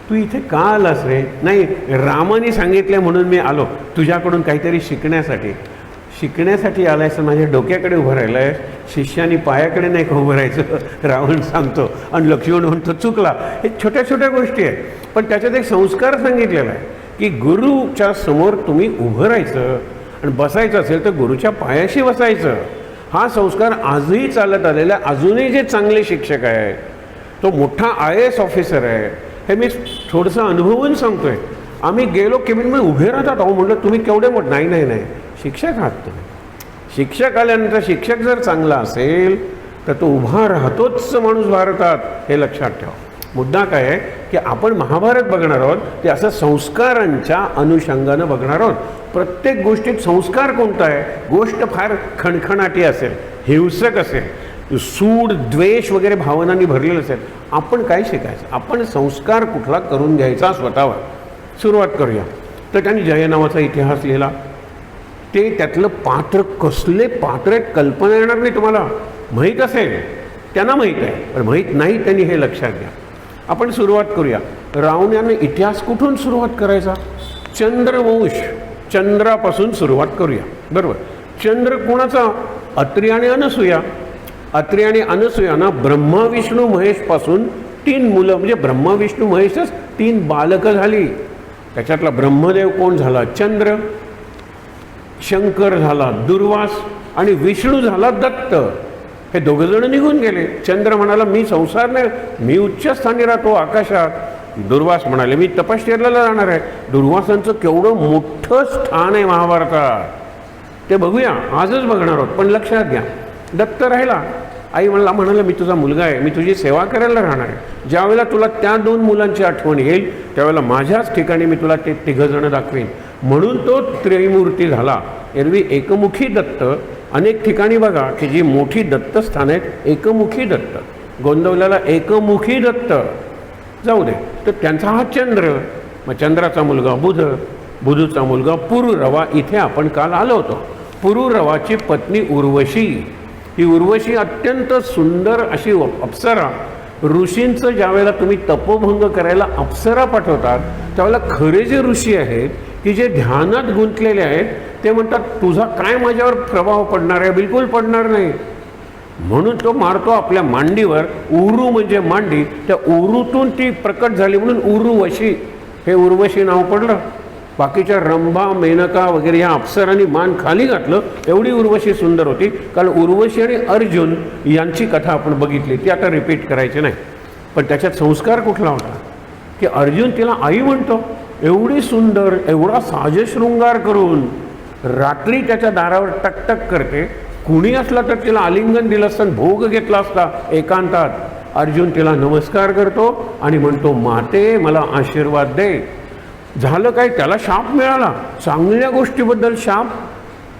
तू इथे का आलास रे? नाही, रामाने सांगितले म्हणून मी आलो, तुझ्याकडून काहीतरी शिकण्यासाठी आलायस. माझ्या डोक्याकडे उभं राहिलं आहे, शिष्यानी पायाकडे नाही का उभं राहायचं रावण सांगतो. आणि लक्ष्मण म्हणतो चुकला. हे छोट्या छोट्या गोष्टी आहेत, पण त्याच्यात एक संस्कार सांगितलेला आहे की गुरुच्या समोर तुम्ही उभं राहायचं आणि बसायचं असेल तर गुरुच्या पायाशी बसायचं. हा संस्कार आजही चालत आलेला आहे. अजूनही जे चांगले शिक्षक आहे, तो मोठा IAS ऑफिसर आहे, हे मी थोडंसं अनुभवून सांगतोय. आम्ही गेलो केबिनमध्ये उभे राहतात. अहो म्हटलं तुम्ही केवढे मोठे? नाही, शिक्षक आहात तुम्ही. शिक्षक आल्यानंतर शिक्षक जर चांगला असेल तर तो उभा राहतोच माणूस भारतात, हे लक्षात ठेवा. मुद्दा काय आहे की आपण महाभारत बघणार आहोत ते असं संस्कारांच्या अनुषंगानं बघणार आहोत. प्रत्येक गोष्टीत संस्कार कोणता आहे? गोष्ट फार खणखणाटी असेल, हिंसक असेल, सूड द्वेष वगैरे भावनांनी भरलेलं असेल, आपण काय शिकायचं? आपण संस्कार कुठला करून घ्यायचा स्वतःवर. सुरुवात करूया. तर त्यांनी जय नावाचा इतिहास लिहिला. ते त्यातलं पात्र, कसले पात्र आहेत कल्पना येणार नाही तुम्हाला. माहीत असेल त्यांना माहीत आहे, पण माहीत नाही त्यांनी हे लक्षात घ्या. आपण सुरुवात करूया. रावणाने इतिहास कुठून सुरुवात करायचा? चंद्रवंश, चंद्रापासून सुरुवात करूया. बरोबर. चंद्र कोणाचा? अत्री आणि अनसूया. अत्री आणि अनसूयाना ब्रह्मा विष्णू महेशपासून 3 मुलं, म्हणजे ब्रह्मा विष्णू महेशच 3 बालकं झाली. त्याच्यातला ब्रह्मदेव कोण झाला? चंद्र. शंकर झाला दुर्वास आणि विष्णू झाला दत्त. हे दोघंजण निघून गेले. चंद्र म्हणाला मी संसार नाही, मी उच्च स्थानी राहतो आकाशात. दुर्वास म्हणाले मी तपश्चर्याला जाणार आहे. दुर्वासांचं केवढं मोठं स्थान आहे महाभारतात, ते बघूया, आजच बघणार आहोत. पण लक्षात घ्या, दत्त राहिला. आई म्हणाला मी तुझा मुलगा आहे, मी तुझी सेवा करायला राहणार आहे. ज्यावेळेला तुला त्या 2 मुलांची आठवण येईल त्यावेळेला माझ्याच ठिकाणी मी तुला ते 3 जण दाखवेन. म्हणून तो त्रयमूर्ती झाला. एरवी एकमुखी दत्त, अनेक ठिकाणी बघा की जी मोठी दत्तस्थान आहेत, एकमुखी दत्त. गोंदवल्याला एकमुखी दत्त जाऊ दे, तर त्यांचा हा चंद्र. मग चंद्राचा मुलगा बुध, बुधचा मुलगा पुरुरवा. इथे आपण काल आलो होतो. पुरुरवाची पत्नी उर्वशी. ही उर्वशी अत्यंत सुंदर अशी अप्सरा. ऋषींचं ज्यावेळेला तुम्ही तपोभंग करायला अप्सरा पाठवतात त्यावेळेला खरे जे ऋषी आहेत की जे ध्यानात गुंतलेले आहेत ते म्हणतात तुझा काय माझ्यावर प्रभाव पडणार आहे? बिलकुल पडणार नाही. म्हणून तो मारतो आपल्या मांडीवर. उरू म्हणजे मांडी, त्या उरूतून ती प्रकट झाली म्हणून उर्वशी, हे उर्वशी नाव पडलं. बाकीच्या रंभा मेनका वगैरे या अप्सरांनी मान खाली घातलं, एवढी उर्वशी सुंदर होती. कारण उर्वशी आणि अर्जुन यांची कथा आपण बघितली, ती आता रिपीट करायची नाही. पण त्याच्यात संस्कार कुठला होता की अर्जुन तिला आई म्हणतो. एवढी सुंदर, एवढा साजशृंगार करून रात्री त्याच्या दारावर टकटक करते. कुणी असला तर तिला आलिंगन दिलं असतं, भोग घेतला असता एकांतात. अर्जुन तिला नमस्कार करतो आणि म्हणतो माते मला आशीर्वाद दे. झालं काय? त्याला शाप मिळाला, चांगल्या गोष्टीबद्दल शाप.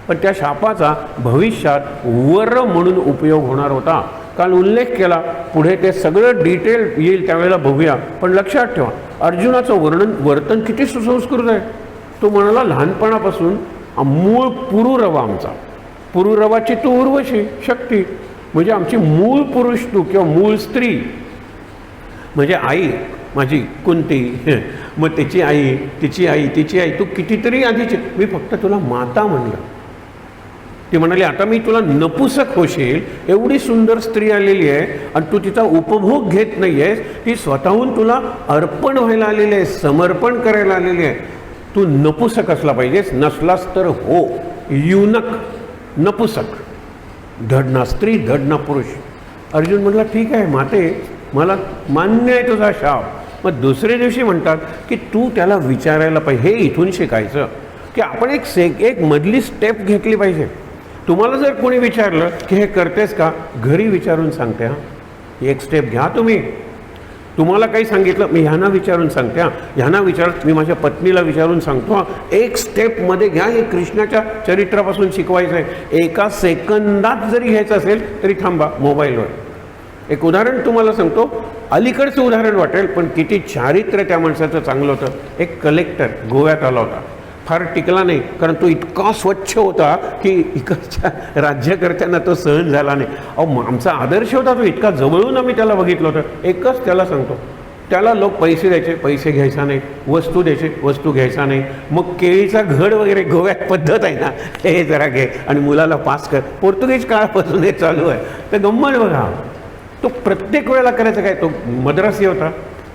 पण त्या शापाचा भविष्यात वर म्हणून उपयोग होणार होता. काल उल्लेख केला, पुढे ते सगळं डिटेल येईल त्यावेळेला बघूया. पण लक्षात ठेवा अर्जुनाचं वर्तन किती सुसंस्कृत आहे. तो म्हणाला लहानपणापासून मूळ पुरुरवा आमचा, पुरुरवाची तू उर्वशी शक्ती, म्हणजे आमची मूळ पुरुष तू किंवा मूळ स्त्री. म्हणजे आई माझी कुंती, मग तिची आई, तिची आई, तिची आई, तू कितीतरी आधीची. मी फक्त तुला माता म्हणलं. ती म्हणाली आता मी तुला नपुसक होशील. एवढी सुंदर स्त्री आलेली आहे आणि तू तिचा उपभोग घेत नाही आहेस. ती स्वतःहून तुला अर्पण व्हायला आलेली आहे, समर्पण करायला आलेली आहे. तू नपुसक असला पाहिजेस, नसलास तर हो युनक, नपुसक. धड स्त्री, धड पुरुष. अर्जुन म्हटला ठीक आहे माते, मला मान्य आहे तुझा शाप. मग दुसऱ्या दिवशी म्हणतात की तू त्याला विचारायला पाहिजे. हे इथून शिकायचं की आपण एक मधली स्टेप घेतली पाहिजे. तुम्हाला जर कोणी विचारलं की हे करतेस का, घरी विचारून सांगते. हां एक स्टेप घ्या तुम्ही. तुम्हाला काही सांगितलं मी ह्यांना विचारून सांगते, ह्यांना विचार, मी माझ्या पत्नीला विचारून सांगतो. एक स्टेपमध्ये घ्या. हे कृष्णाच्या चरित्रापासून शिकवायचं आहे. एका सेकंदात जरी घ्यायचं असेल तरी थांबा मोबाईलवर. एक उदाहरण तुम्हाला सांगतो, अलीकडचं उदाहरण वाटेल पण किती चारित्र्य त्या माणसाचं चांगलं होतं. एक कलेक्टर गोव्यात आला होता. फार टिकला नाही कारण तो इतका स्वच्छ होता की इकडच्या राज्यकर्त्यांना तो सहन झाला नाही. अहो आमचा आदर्श होता तो, इतका जवळून आम्ही त्याला बघितलं होतं. एकच त्याला सांगतो, त्याला लोक पैसे द्यायचे, पैसे घ्यायचा नाही. वस्तू द्यायचे, वस्तू घ्यायचा नाही. मग केळीचा घड वगैरे गोव्यात पद्धत आहे ना, हे जरा घे आणि मुलाला पास कर. पोर्तुगीज काळापासून हे चालू आहे. तर गंमत बघा, तो प्रत्येक वेळेला करायचा काय, तो मद्रासी होता.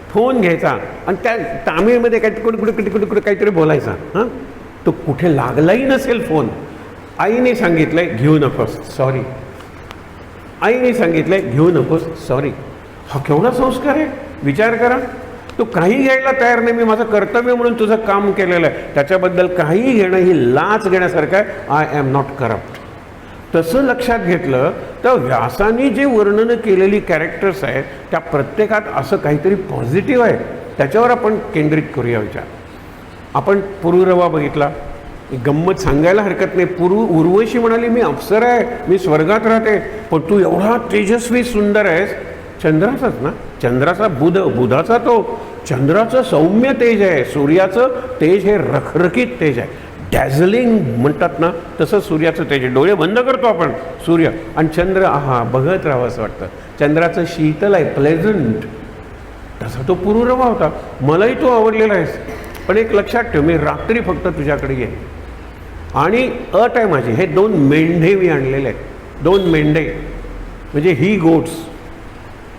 फोन घ्यायचा आणि त्या तामिळमध्ये काय कुठे काहीतरी बोलायचा. हां तो कुठे लागलाही नसेल फोन. आईने सांगितलंय घेऊ नकोस, सॉरी. आईने सांगितलंय घेऊ नकोस, सॉरी. हा केवढा संस्कार आहे विचार करा. तो काही घ्यायला तयार नाही. मी माझं कर्तव्य म्हणून तुझं काम केलेलं आहे, त्याच्याबद्दल काहीही घेणं ही लाच घेण्यासारखं आहे. I am not corrupt. तसं लक्षात घेतलं तर व्यासानी जे वर्णन केलेली कॅरेक्टर्स आहेत त्या प्रत्येकात असं काहीतरी पॉझिटिव्ह आहे. त्याच्यावर आपण केंद्रित करूया विचार. आपण पुरुरवा बघितला. गंमत सांगायला हरकत नाही. उर्वशी म्हणाली मी अप्सरा आहे, मी स्वर्गात राहते, पण तू एवढा तेजस्वी सुंदर आहेस. चंद्राचाच ना, चंद्राचा बुधाचा तो चंद्राचं सौम्य तेज आहे, सूर्याचं तेज हे रखरखीत तेज आहे. डॅझलिंग म्हणतात ना, तसं सूर्याचं तेज. डोळे बंद करतो आपण सूर्य आणि चंद्र, आहा बघत राहावं असं वाटतं. चंद्राचं शीतल आहे, प्लेझंट. तसा तो पुरुरवा होता. मलाही तो आवडलेला आहेस. पण एक लक्षात ठेव, मी रात्री फक्त तुझ्याकडे येईन. आणि अट आहे माझी, हे 2 मेंढे मी आणलेले आहेत. 2 मेंढे म्हणजे ही गोट्स,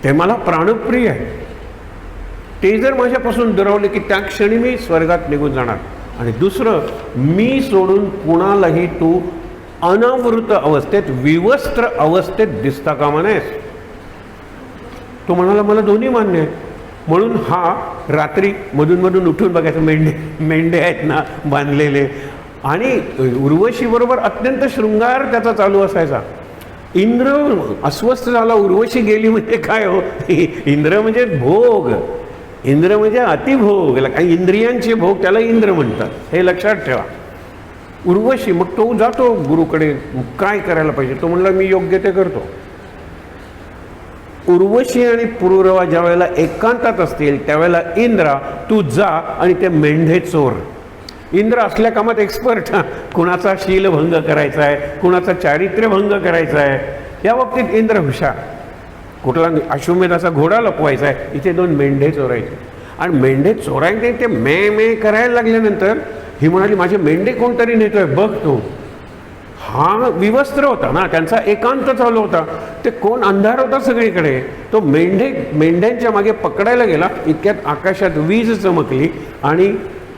ते मला प्राणप्रिय आहे. ते जर माझ्यापासून दुरावले की त्या क्षणी मी स्वर्गात निघून जाणार. आणि दुसरं, मी सोडून कुणालाही तू अनावृत अवस्थेत, विवस्त्र अवस्थेत दिसता कामा नयेस. तो म्हणाला मला दोन्ही मान्य आहे. म्हणून हा रात्री मधून उठून बघायचं, मेंढे आहेत ना बांधलेले. आणि उर्वशीबरोबर अत्यंत शृंगार त्याचा चालू असायचा. इंद्र अस्वस्थ झाला, उर्वशी गेली म्हणजे काय हो, इंद्र म्हणजे भोग, इंद्र म्हणजे अतिभोग, इंद्रियांचे भोग, त्याला इंद्र म्हणतात, हे लक्षात ठेवा. उर्वशी, मग तो जातो गुरुकडे, काय करायला पाहिजे. तो म्हणला मी योग्य ते करतो. उर्वशी आणि पुरुरवा ज्या वेळेला एकांतात असतील त्यावेळेला इंद्रा तू जा आणि ते मेंढे चोर. इंद्र असल्या कामात एक्सपर्ट. कुणाचा शीलभंग करायचा आहे, कुणाचा चारित्र्यभंग करायचा आहे, या बाबतीत इंद्र हुशार. कुठला अश्वमेधाचा घोडा लपवायचा आहे, इथे 2 मेंढे चोरायचे. आणि मेंढे चोरायचे ते मे करायला लागल्यानंतर ही म्हणाली माझे मेंढे कोणतरी नेतोय बघ तो. हा विवस्त्र होता ना, त्यांचा एकांत चालू होता. ते कोण, अंधार होता सगळीकडे. तो मेंढ्यांच्या मागे पकडायला गेला. इतक्यात आकाशात वीज चमकली आणि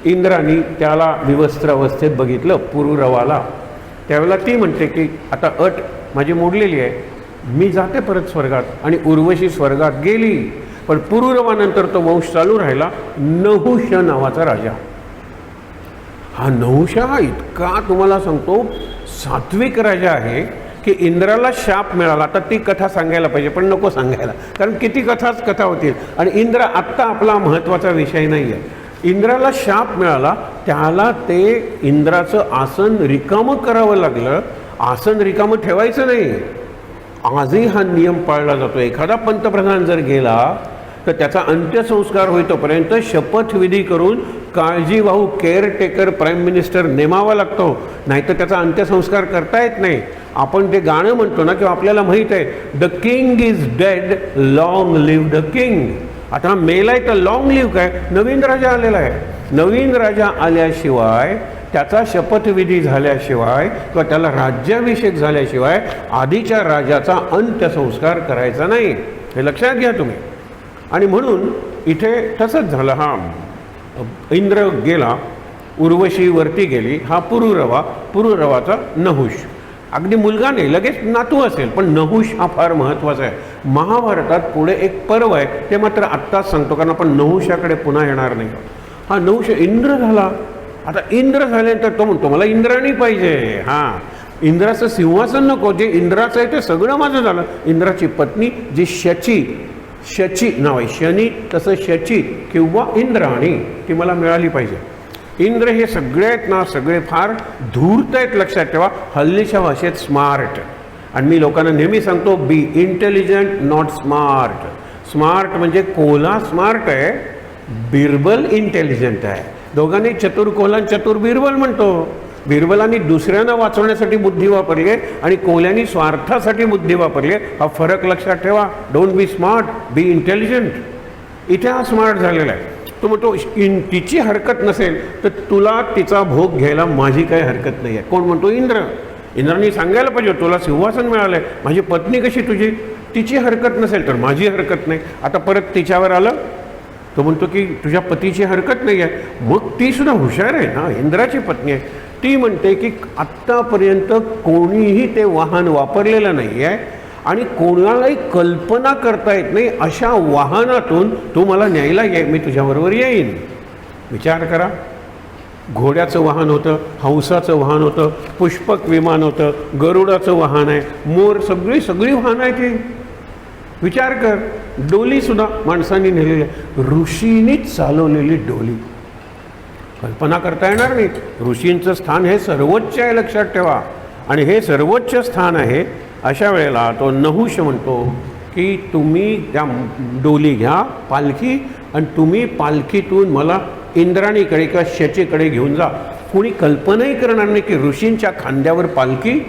इंद्राने त्याला विवस्त्र अवस्थेत बघितलं, पुरुरवाला. त्यावेळेला ती म्हणते की आता अट माझी मोडलेली आहे, मी जाते परत स्वर्गात. आणि उर्वशी स्वर्गात गेली. पण पुरुरवानंतर तो वंश चालू राहिला. नहुष नावाचा राजा. हा नहुष हा इतका तुम्हाला सांगतो सात्विक राजा आहे की इंद्राला शाप मिळाला. आता ती कथा सांगायला पाहिजे पण नको सांगायला, कारण किती कथा होतील. आणि इंद्र आत्ता आपला महत्त्वाचा विषय नाही आहे. इंद्राला शाप मिळाला, त्याला ते इंद्राचं आसन रिकामं करावं लागलं. आसन रिकामं ठेवायचं नाही. आजही हा नियम पाळला जातो. एखादा पंतप्रधान जर गेला तर त्याचा अंत्यसंस्कार होईतोपर्यंत शपथविधी करून काळजीवाहू केअरटेकर प्राईम मिनिस्टर नेमावा लागतो, नाहीतर त्याचा अंत्यसंस्कार करता येत नाही. आपण ते गाणं म्हणतो ना, किंवा आपल्याला माहीत आहे, the king is dead, long live the king. आता मेलाय तर लॉंग लिव्ह काय, नवीन राजा आलेला आहे. नवीन राजा आल्याशिवाय, त्याचा शपथविधी झाल्याशिवाय किंवा त्याला राज्याभिषेक झाल्याशिवाय आधीच्या राजाचा अंत्यसंस्कार करायचा नाही, हे लक्षात घ्या तुम्ही. आणि म्हणून इथे तसंच झालं. हा इंद्र गेला, उर्वशी वरती गेली, हा पुरुरवाचा नहुष. अगदी मुलगा नाही, लगेच नातू असेल, पण नहुष हा फार महत्त्वाचा आहे. महाभारतात पुढे एक पर्व आहे, ते मात्र आत्ताच सांगतो कारण आपण नहुषाकडे पुन्हा येणार नाही. हा नहुष इंद्र झाला. आता इंद्र झाल्यानंतर तो म्हणतो मला इंद्राणी पाहिजे. हां, इंद्राचं सिंहासन नको, जे इंद्राचं आहे ते सगळं माझं झालं. इंद्राची पत्नी जी शची नाव आहे, शनी तसं शची किंवा इंद्राणी, ती मला मिळाली पाहिजे. इंद्र हे सगळे आहेत ना, सगळे फार धूर्त आहेत, लक्षात ठेवा. हल्लीच्या भाषेत स्मार्ट. आणि मी लोकांना नेहमी सांगतो, बी इंटेलिजंट नॉट स्मार्ट. स्मार्ट म्हणजे कोल्हा स्मार्ट आहे, बिरबल इंटेलिजंट आहे. दोघांनी चतुर कोल्हा चतुर बिरबल म्हणतो. बिरबलांनी दुसऱ्यांना वाचवण्यासाठी बुद्धी वापरली आहे आणि कोल्ह्यांनी स्वार्थासाठी बुद्धी वापरली आहे. हा फरक लक्षात ठेवा. Don't be smart, be intelligent. इथे हा स्मार्ट झालेला आहे. तो म्हणतो तिची हरकत नसेल तर तुला तिचा भोग घ्यायला माझी काही हरकत नाही आहे. कोण म्हणतो? इंद्र. इंद्रांनी सांगायला पाहिजे तुला सिंहासन मिळालं आहे, माझी पत्नी कशी तुझी? तिची हरकत नसेल तर माझी हरकत नाही. आता परत तिच्यावर आलं. तो म्हणतो की तुझ्या पतीची हरकत नाही आहे. मग ती सुद्धा हुशार आहे ना, इंद्राची पत्नी आहे. ती म्हणते की आत्तापर्यंत कोणीही ते वाहन वापरलेलं नाही आहे आणि कोणालाही कल्पना करता येत नाही अशा वाहनातून तू मला न्यायला ये, मी तुझ्याबरोबर येईन. विचार करा. घोड्याचं वाहन होतं, हंसाचं वाहन होतं, पुष्पक विमान होतं, गरुडाचं वाहन आहे, मोर, सगळी वाहनं आहे ती. विचार कर. डोलीसुद्धा माणसांनी नेलेली आहे, ऋषींनीच चालवलेली डोली. कल्पना करता येणार नाही. ऋषींचं स्थान हे सर्वोच्च आहे, लक्षात ठेवा. आणि हे सर्वोच्च स्थान आहे. अशा वेळेला तो नहुष म्हणतो की तुम्ही त्या डोली घ्या, पालखी, आणि तुम्ही पालखीतून मला इंद्राणीकडे किंवा शचीकडे घेऊन जा. कोणी कल्पनाही करणार नाही की ऋषींच्या खांद्यावर पालखी.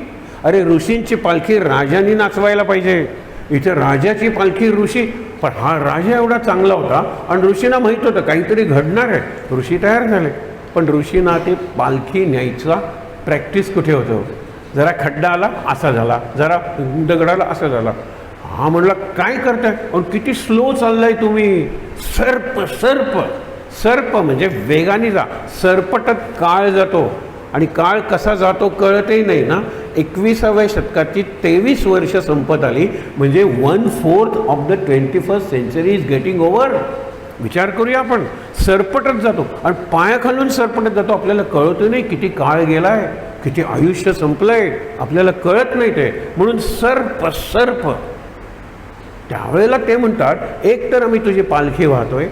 अरे ऋषींची पालखी राजांनी नाचवायला पाहिजे. इथे राजाची पालखी ऋषी, पण हा राजा एवढा चांगला होता आणि ऋषींना माहीत होतं काहीतरी घडणार आहे. ऋषी तयार झाले, पण ऋषींना ते पालखी न्यायचा प्रॅक्टिस कुठे होतं. जरा खड्डा आला असा झाला, जरा दगडाला असा झाला. हा म्हणला काय करताय आणि किती स्लो चाललाय तुम्ही. सर्प सर्प सर्प म्हणजे वेगाने जा. सरपटत काळ जातो आणि काळ कसा जातो कळतही नाही ना. 21व्या शतकाची 23 वर्ष संपत आली म्हणजे 1/4 of the 21st century is getting over. विचार करूया आपण. सरपटत जातो आणि पायाखालून सरपटत जातो. आपल्याला कळतं नाही किती काळ गेलाय, किती आयुष्य संपलंय, आपल्याला कळत नाही ते. म्हणून सर्प सर्प. त्यावेळेला ते म्हणतात एक तर आम्ही तुझी पालखी वाहतोय,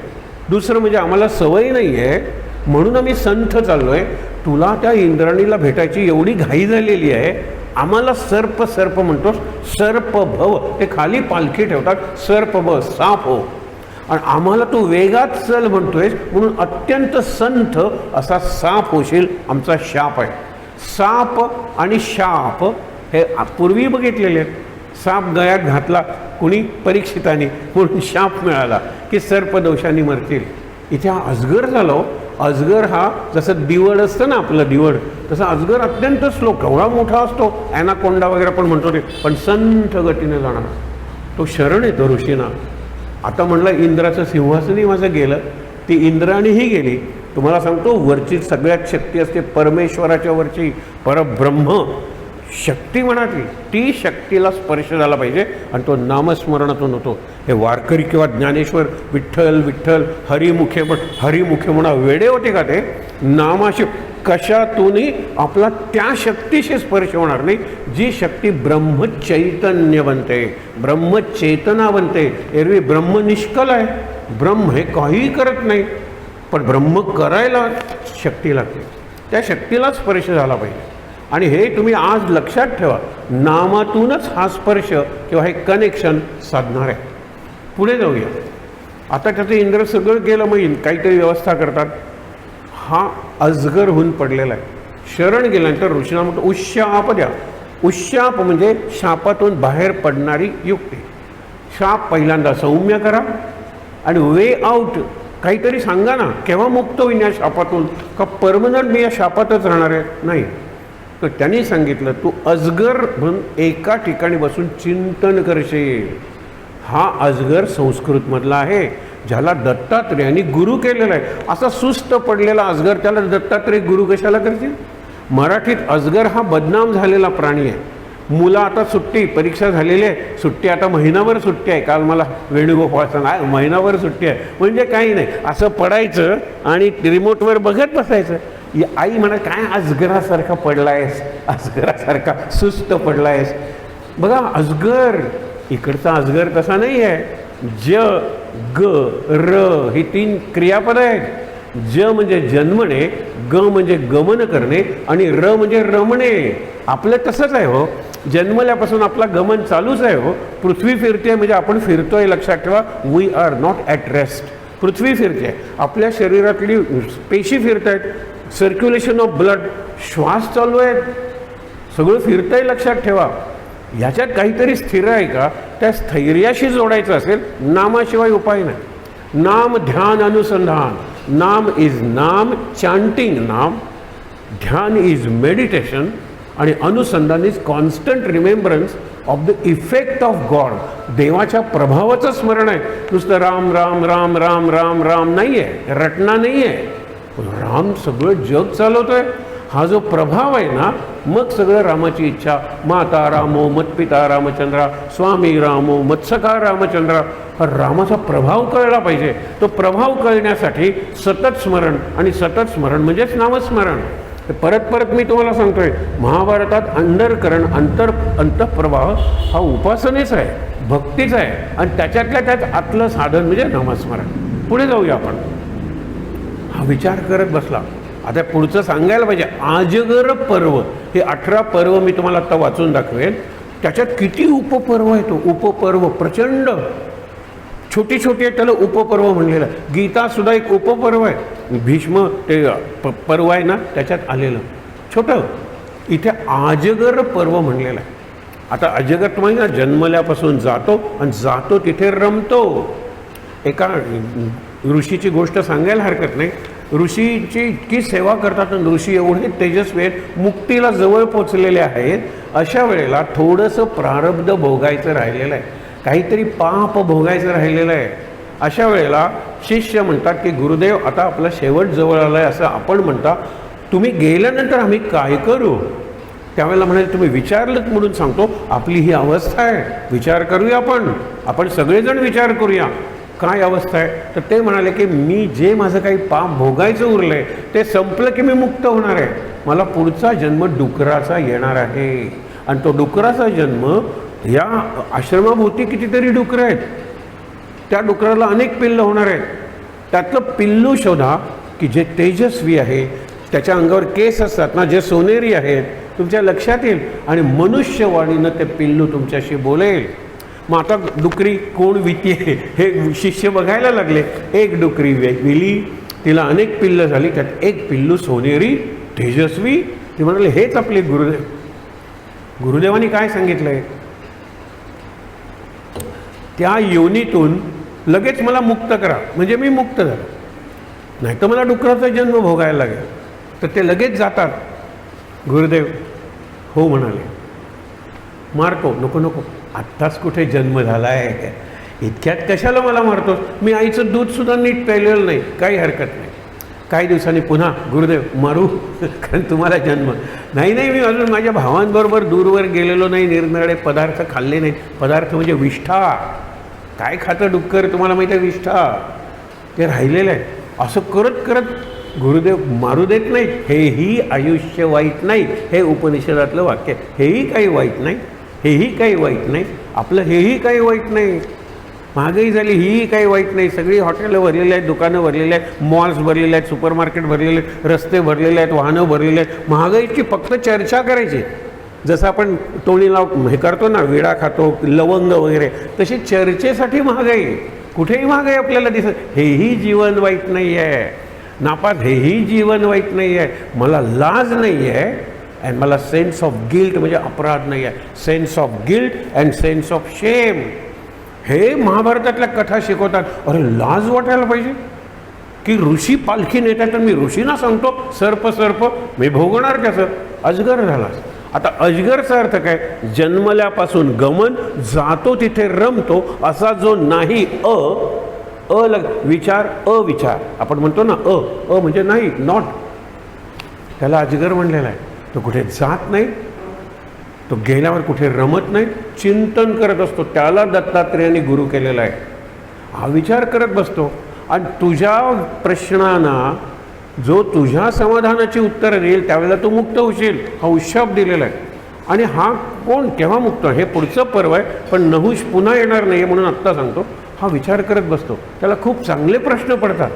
दुसरं म्हणजे आम्हाला सवय नाही आहे म्हणून आम्ही संथ चाललो आहे. तुला त्या इंद्राणीला भेटायची एवढी घाई झालेली आहे, आम्हाला सर्प सर्प म्हणतोस. सर्प भव, ते खाली पालखी ठेवतात. सर्प भव साप हो. आणि आम्हाला तू वेगात चल म्हणतोयस म्हणून अत्यंत संथ असा साप होशील, आमचा शाप आहे. साप आणि शाप हे पूर्वी बघितलेले आहेत. साप गळ्यात घातला कुणी परीक्षितांनी म्हणून शाप मिळाला की सर्पदोषांनी मरतील. इथे हा अजगर झालो. अजगर हा जसं दिवड असतं ना आपलं दिवड, तसा अजगर अत्यंत स्लो, केवढा मोठा असतो, ॲनाकोंडा वगैरे पण म्हणतो ते, पण संथ गतीने जाणार. तो शरण येतो ऋषींना. आता म्हणलं इंद्राचं सिंहासनही माझं गेलं, ती इंद्राणीही गेली. तुम्हाला सांगतो वरची सगळ्यात शक्ती असते परमेश्वराच्या वरची, परब्रह्म शक्ती म्हणाली. ती शक्तीला स्पर्श झाला पाहिजे आणि तो नामस्मरणातून होतो. हे वारकरी किंवा ज्ञानेश्वर विठ्ठल विठ्ठल हरिमुखे, पण हरिमुखे म्हणा वेडे होते का ते. नामाशी कशातूनही आपला त्या शक्तीशी स्पर्श होणार नाही जी शक्ती ब्रह्मचैतन्य बनते, ब्रह्मचेतना बनते. एरवी ब्रह्म निष्कल आहे, ब्रह्म हे काहीही करत नाही, पण ब्रह्म करायला शक्ती लागते. त्या शक्तीला स्पर्श झाला पाहिजे. आणि हे तुम्ही आज लक्षात ठेवा, नामातूनच हा स्पर्श किंवा हे कनेक्शन साधणार आहे. पुढे जाऊया. आता त्याचं इंद्र सगळं गेलं, मग काहीतरी व्यवस्था करतात. हा अजगर होऊन पडलेला आहे. शरण गेल्यानंतर ऋषींना म्हणतो उश्शाप द्या. उश्शाप म्हणजे शापातून बाहेर पडणारी युक्ती. शाप पहिल्यांदा सौम्य करा आणि वे आउट काहीतरी सांगा ना. केव्हा मुक्त होईन या शापातून, का परमनंट मी या शापातच राहणार आहे. नाही, तर त्यांनी सांगितलं तू अजगर म्हणून एका ठिकाणी बसून चिंतन करशील. हा अजगर संस्कृतमधला आहे, ज्याला दत्तात्रेयांनी गुरु केलेला आहे. असा सुस्त पडलेला अजगर, त्याला दत्तात्रेय गुरु कशाला करतील. मराठीत अजगर हा बदनाम झालेला प्राणी आहे. मुलं आता सुट्टी, परीक्षा झालेली आहे, सुट्टी आता महिनाभर सुट्टी आहे. काल मला वेणुगोपाळ सांगा महिनाभर सुट्टी आहे म्हणजे काही नाही, असं पडायचं आणि रिमोटवर बघत बसायचं. आई म्हणा काय अजगरासारखा पडला आहेस, अजगरासारखा सुस्त पडला आहेस. बघा अजगर, इकडचा अजगर तसा नाही आहे. ज ग र ही 3 क्रियापद आहेत. ज म्हणजे जन्मणे, ग म्हणजे गमन करणे आणि र म्हणजे रमणे. आपलं तसंच आहे हो, जन्मल्यापासून आपला गमन चालूच आहे हो. पृथ्वी फिरते म्हणजे आपण फिरतोय, लक्षात ठेवा. We are not at rest. पृथ्वी फिरते, आपल्या शरीरातली पेशी फिरत आहेत, सर्क्युलेशन ऑफ ब्लड, श्वास चालू आहे, सगळं फिरतंय, लक्षात ठेवा. ह्याच्यात काहीतरी स्थिर आहे का, त्या स्थैर्याशी जोडायचं असेल, नामाशिवाय उपाय नाही. नाम ध्यान अनुसंधान. नाम इज नाम, चॅन्टिंग नाम. ध्यान इज मेडिटेशन आणि अनुसंधान is constant remembrance of the effect of God. देवाच्या प्रभावाचं स्मरण आहे. नुसतं राम राम राम राम राम राम नाही आहे, रटना नाही आहे. राम सगळं जग चालवतोय. हा जो प्रभाव आहे ना, मग सगळं रामाची इच्छा. माता रामो मत्पिता रामचंद्रा, स्वामी रामो मत्सखा रामचंद्रा. हा रामाचा प्रभाव कळला पाहिजे. तो प्रभाव कळण्यासाठी सतत स्मरण, आणि सतत स्मरण म्हणजेच नामस्मरण. परत परत मी तुम्हाला सांगतोय, महाभारतात अंतरकरण अंतःप्रवाह हा उपासनेच आहे, भक्तीच आहे, आणि त्याच्यातल्या त्यात आतलं साधन म्हणजे नामस्मरण. पुढे जाऊया आपण. हा विचार करत बसला. आता पुढचं सांगायला पाहिजे. आजगर पर्व, हे 18 पर्व मी तुम्हाला आता वाचून दाखवेन. त्याच्यात किती उपपर्व आहे. तो उपपर्व प्रचंड छोटी छोटी आहे, त्याला उपपर्व म्हणलेलं. गीता सुद्धा एक उपपर्व आहे. भीष्म ते पर्व आहे ना त्याच्यात आलेलं छोटं. इथे अजगर पर्व म्हणलेलं आहे. आता अजगर तुम्हाला जन्मल्यापासून जातो आणि जातो तिथे रमतो. एका ऋषीची गोष्ट सांगायला हरकत नाही. ऋषीची इतकी सेवा करतात आणि ऋषी एवढे तेजस्वी आहेत, मुक्तीला जवळ पोचलेले आहेत. अशा वेळेला थोडंसं प्रारब्ध भोगायचं राहिलेलं आहे, काहीतरी पाप भोगायचं राहिलेलं आहे. अशा वेळेला शिष्य म्हणतात की गुरुदेव आता आपला शेवट जवळ आला आहे असं आपण म्हणता, तुम्ही गेल्यानंतर आम्ही काय करू? त्यावेळेला म्हणाले तुम्ही विचारलंच म्हणून सांगतो, आपली ही अवस्था आहे, विचार करूया आपण सगळेजण विचार करूया काय अवस्था आहे. तर ते म्हणाले की मी जे माझं काही पाप भोगायचं उरलं आहे ते संपलं की मी मुक्त होणार आहे. मला पुढचा जन्म डुकराचा येणार आहे आणि तो डुकराचा जन्म, या आश्रमाभोवती कितीतरी डुकरं आहेत, त्या डुकराला अनेक पिल्लं होणार आहेत. त्यातलं पिल्लू शोधा की जे तेजस्वी आहे, त्याच्या अंगावर केस असतात ना जे सोनेरी आहेत, तुमच्या लक्षात येईल आणि मनुष्यवाणीनं ते पिल्लू तुमच्याशी बोलेल. मग आता डुकरी कोण विती हे शिष्य बघायला लागले. एक डुकरी विली, तिला अनेक पिल्लं झाली, त्यात एक पिल्लू सोनेरी तेजस्वी. ते म्हणाले हेच आपले गुरुदेव. गुरुदेवांनी काय सांगितलंय? त्या योनीतून लगेच मला मुक्त करा, म्हणजे मी मुक्त झालो, नाही तर मला डुकराचा जन्म भोगायला लागेल. तर ते लगेच जातात. गुरुदेव हो म्हणाले. मारतो? नको, आत्ताच कुठे जन्म झाला आहे, इतक्यात कशाला मला मारतोस? मी आईचं दूधसुद्धा नीट प्यायलेलं नाही, काही हरकत नाही. काही दिवसांनी पुन्हा गुरुदेव मारू, कारण तुम्हाला जन्म नाही. मी अजून माझ्या भावांबरोबर दूरवर गेलेलो नाही, निरनिराळे पदार्थ खाल्ले नाहीत. पदार्थ म्हणजे विष्ठा. काय खातं डुक्कर तुम्हाला माहिती आहे? विष्ठा. ते राहिलेलं आहे. असं करत करत गुरुदेव मारू देत नाहीत. हेही आयुष्य वाईट नाही, हे उपनिषदातलं वाक्य. हेही काही वाईट नाही, हेही काही वाईट नाही, आपलं हेही काही वाईट नाही. महागाई झाली हीही काही वाईट नाही. सगळी हॉटेलं भरलेली आहेत, दुकानं भरलेली आहेत, मॉल्स भरलेले आहेत, सुपरमार्केट भरलेले आहेत, रस्ते भरलेले आहेत, वाहनं भरलेले आहेत. महागाईची फक्त चर्चा करायची. जसं आपण तोडीला हे करतो ना, विडा खातो, लवंग वगैरे, तशी चर्चेसाठी महागाई. कुठेही महागाई आपल्याला दिसत. हेही जीवन वाईट नाही आहे, नापास हेही जीवन वाईट नाही आहे. मला लाज नाही आहे अँड मला सेन्स ऑफ गिल्ट म्हणजे अपराध नाही आहे. Sense of guilt and sense of shame हे महाभारतातल्या कथा शिकवतात. अरे लाज वाटायला पाहिजे की ऋषी पालखी नेतात तर मी ऋषींना सांगतो सर्प मी भोगणार कसं? अजगर झालास. आता अजगरचा अर्थ काय? जन्मल्यापासून गमन, जातो तिथे रमतो, असा जो नाही विचार अविचार आपण म्हणतो ना, म्हणजे नाही, नॉट, त्याला अजगर म्हणलेला आहे. तो कुठे जात नाही, तो गेल्यावर कुठे रमत नाही, चिंतन करत असतो. त्याला दत्तात्रेयांनी गुरु केलेला आहे. हा विचार करत बसतो आणि तुझ्या प्रश्नांना जो तुझ्या समाधानाची उत्तर देईल त्यावेळेला तू मुक्त होशील. हा उत्शाप दिलेला आहे. आणि हा कोण केव्हा मुक्त? हे पुढचं पर्व आहे, पण नहुष पुन्हा येणार नाही म्हणून आत्ता सांगतो. हा विचार करत बसतो, त्याला खूप चांगले प्रश्न पडतात.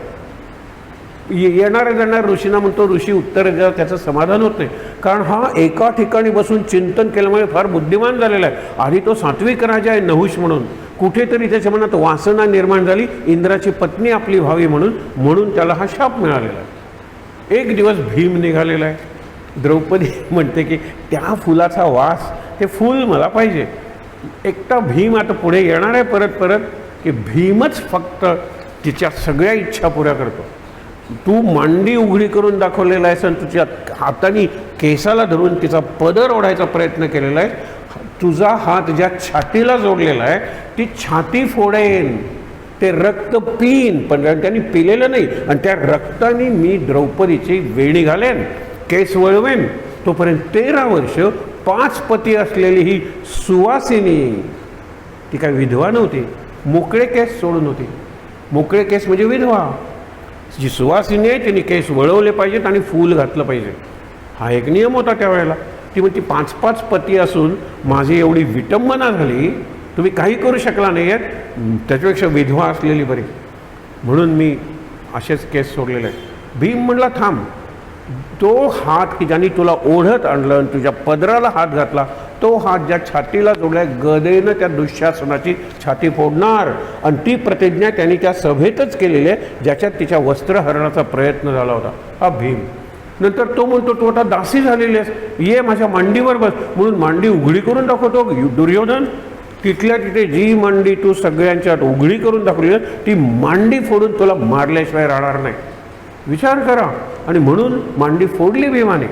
येणाऱ्या ऋषींना म्हणतो, ऋषी उत्तर द्या, त्याचं समाधान होत नाही. कारण हा एका ठिकाणी बसून चिंतन केल्यामुळे फार बुद्धिमान झालेला आहे. आधी तो सात्विक राजा आहे नहुष म्हणून, कुठेतरी त्याच्या मनात वासना निर्माण झाली, इंद्राची पत्नी आपली व्हावी म्हणून त्याला हा शाप मिळालेला आहे. एक दिवस भीम निघालेला आहे. द्रौपदी म्हणते की त्या फुलाचा वास, ते फूल मला पाहिजे. एकटा भीम आता पुढे येणार आहे परत की भीमच फक्त तिच्या सगळ्या इच्छा पुऱ्या करतो. तू मांडी उघडी करून दाखवलेला आहेस आणि तुझ्या हाताने केसाला धरून तिचा पदर ओढायचा प्रयत्न केलेला आहे. तुझा हात ज्या छातीला जोडलेला आहे ती छाती फोडेन, ते रक्त पिन, पण त्यांनी पिलेलं नाही, आणि त्या रक्ताने मी द्रौपदीची वेणी घालेन, केस वळवेन. तोपर्यंत 13 वर्ष 5 पती असलेली ही सुवासिनी, ती काय विधवा नव्हती, मोकळे केस सोडून होती. मोकळे केस म्हणजे विधवा. जी सुवासिनी आहे तिने केस वळवले पाहिजेत आणि फूल घातलं पाहिजे. हा एक नियम होता त्यावेळेला. ती म्हणती 5-5 पती असून माझी एवढी विटंबना झाली, तुम्ही काही करू शकला नाही आहेत, त्याच्यापेक्षा विधवा असलेली बरी, म्हणून मी असेच केस सोडलेले आहेत. भीम म्हणला थांब. तो हात की ज्याने तुला ओढत आणलं आणि तुझ्या पदराला हात घातला, तो हात ज्या छातीला जोडलाय गदेनं त्या दुःशासनाची छाती फोडणार. आणि ती प्रतिज्ञा त्यांनी त्या सभेतच केलेली आहे ज्याच्यात तिच्या वस्त्रहरणाचा प्रयत्न झाला होता. हा भीम. नंतर तो म्हणतो तू आता दासी झालेली आहेस, ये माझ्या मांडीवर बस, म्हणून मांडी उघडी करून दाखवतो दुर्योधन. तिथल्या तिथे जी मांडी तू सगळ्यांच्यात उघडी करून दाखवली ती मांडी फोडून तुला मारल्याशिवाय राहणार नाही. विचार करा. आणि म्हणून मांडी फोडली भीमाने.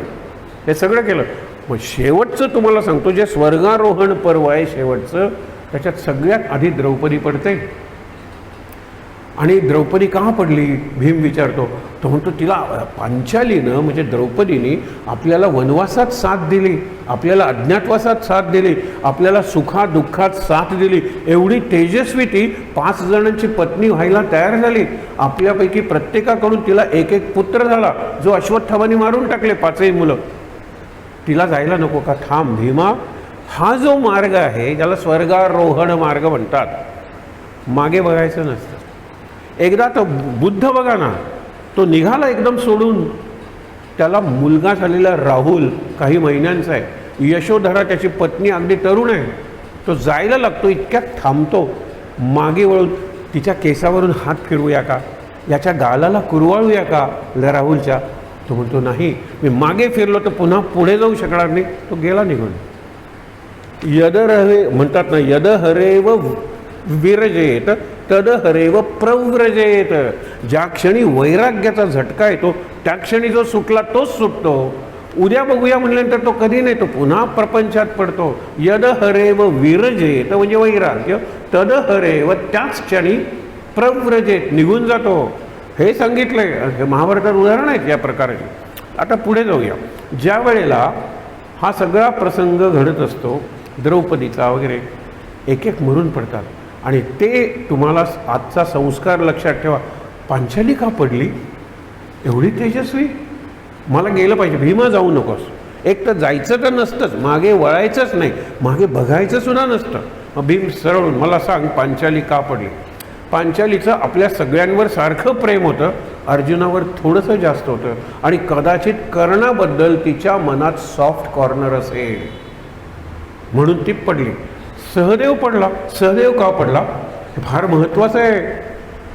हे सगळं केलं. मग शेवटचं तुम्हाला सांगतो, जे स्वर्गारोहण पर्व आहे शेवटचं, त्याच्यात सगळ्यात आधी द्रौपदी पडते. आणि द्रौपदी का पडली भीम विचारतो. तो म्हणतो तिला पांचालीनं म्हणजे द्रौपदीने आपल्याला वनवासात साथ दिली, आपल्याला अज्ञातवासात साथ दिली, आपल्याला सुखादुःखात साथ दिली. एवढी तेजस्वी ती 5 जणांची पत्नी व्हायला तयार झाली. आपल्यापैकी प्रत्येकाकडून तिला एक एक पुत्र झाला, जो अश्वत्थामाने मारून टाकले 5ही मुलं. तिला जायला नको का? थांब भीमा, हा जो मार्ग आहे ज्याला स्वर्गारोहण मार्ग म्हणतात, मागे बघायचं नसतं. एकदा तो बुद्ध बघा ना, तो निघाला एकदम सोडून. त्याला मुलगा झालेला राहुल काही महिन्यांचा आहे, यशोधरा त्याची पत्नी अगदी तरुण आहे. तो जायला लागतो, इतक्यात थांबतो. मागे वळून तिच्या केसावरून हात फिरवूया का, याच्या गालाला कुरवाळूया का राहुलच्या. तो म्हणतो नाही, मी मागे फिरलो तर पुन्हा पुढे जाऊ शकणार नाही. तो गेला निघून. यदहरे म्हणतात ना, यदहरेव विरजेत तदहरेव प्रव्रजेत. ज्या क्षणी वैराग्याचा झटका येतो त्या क्षणी जो सुटला तोच सुटतो. उद्या बघूया म्हणल्यानंतर तो कधी नाही, तो पुन्हा प्रपंचात पडतो. यदहरेव विरजेत म्हणजे वैराग्य, तदहरेव त्याच क्षणी प्रव्रजेत निघून जातो. हे सांगितलंय. हे महाभारतात उदाहरण आहेत या प्रकारचे. आता पुढे जाऊया. ज्या वेळेला हा सगळा प्रसंग घडत असतो द्रौपदीचा वगैरे, एक एक मरून पडतात. आणि ते तुम्हाला आजचा संस्कार लक्षात ठेवा. पांचाली का पडली एवढी तेजस्वी? मला गेलं पाहिजे. भीमा जाऊ नकोस. एक तर जायचं तर नसतंच, मागे वळायचंच नाही, मागे बघायचं सुद्धा नसतं. मग भीम सरळून मला सांग पांचाली का पडली? पांचालीचं आपल्या सगळ्यांवर सारखं प्रेम होतं, अर्जुनावर थोडंसं जास्त होतं. आणि कदाचित कर्णाबद्दल तिच्या मनात सॉफ्ट कॉर्नर असेल म्हणून ती पडली. सहदेव पडला. सहदेव का पडला हे फार महत्त्वाचं आहे.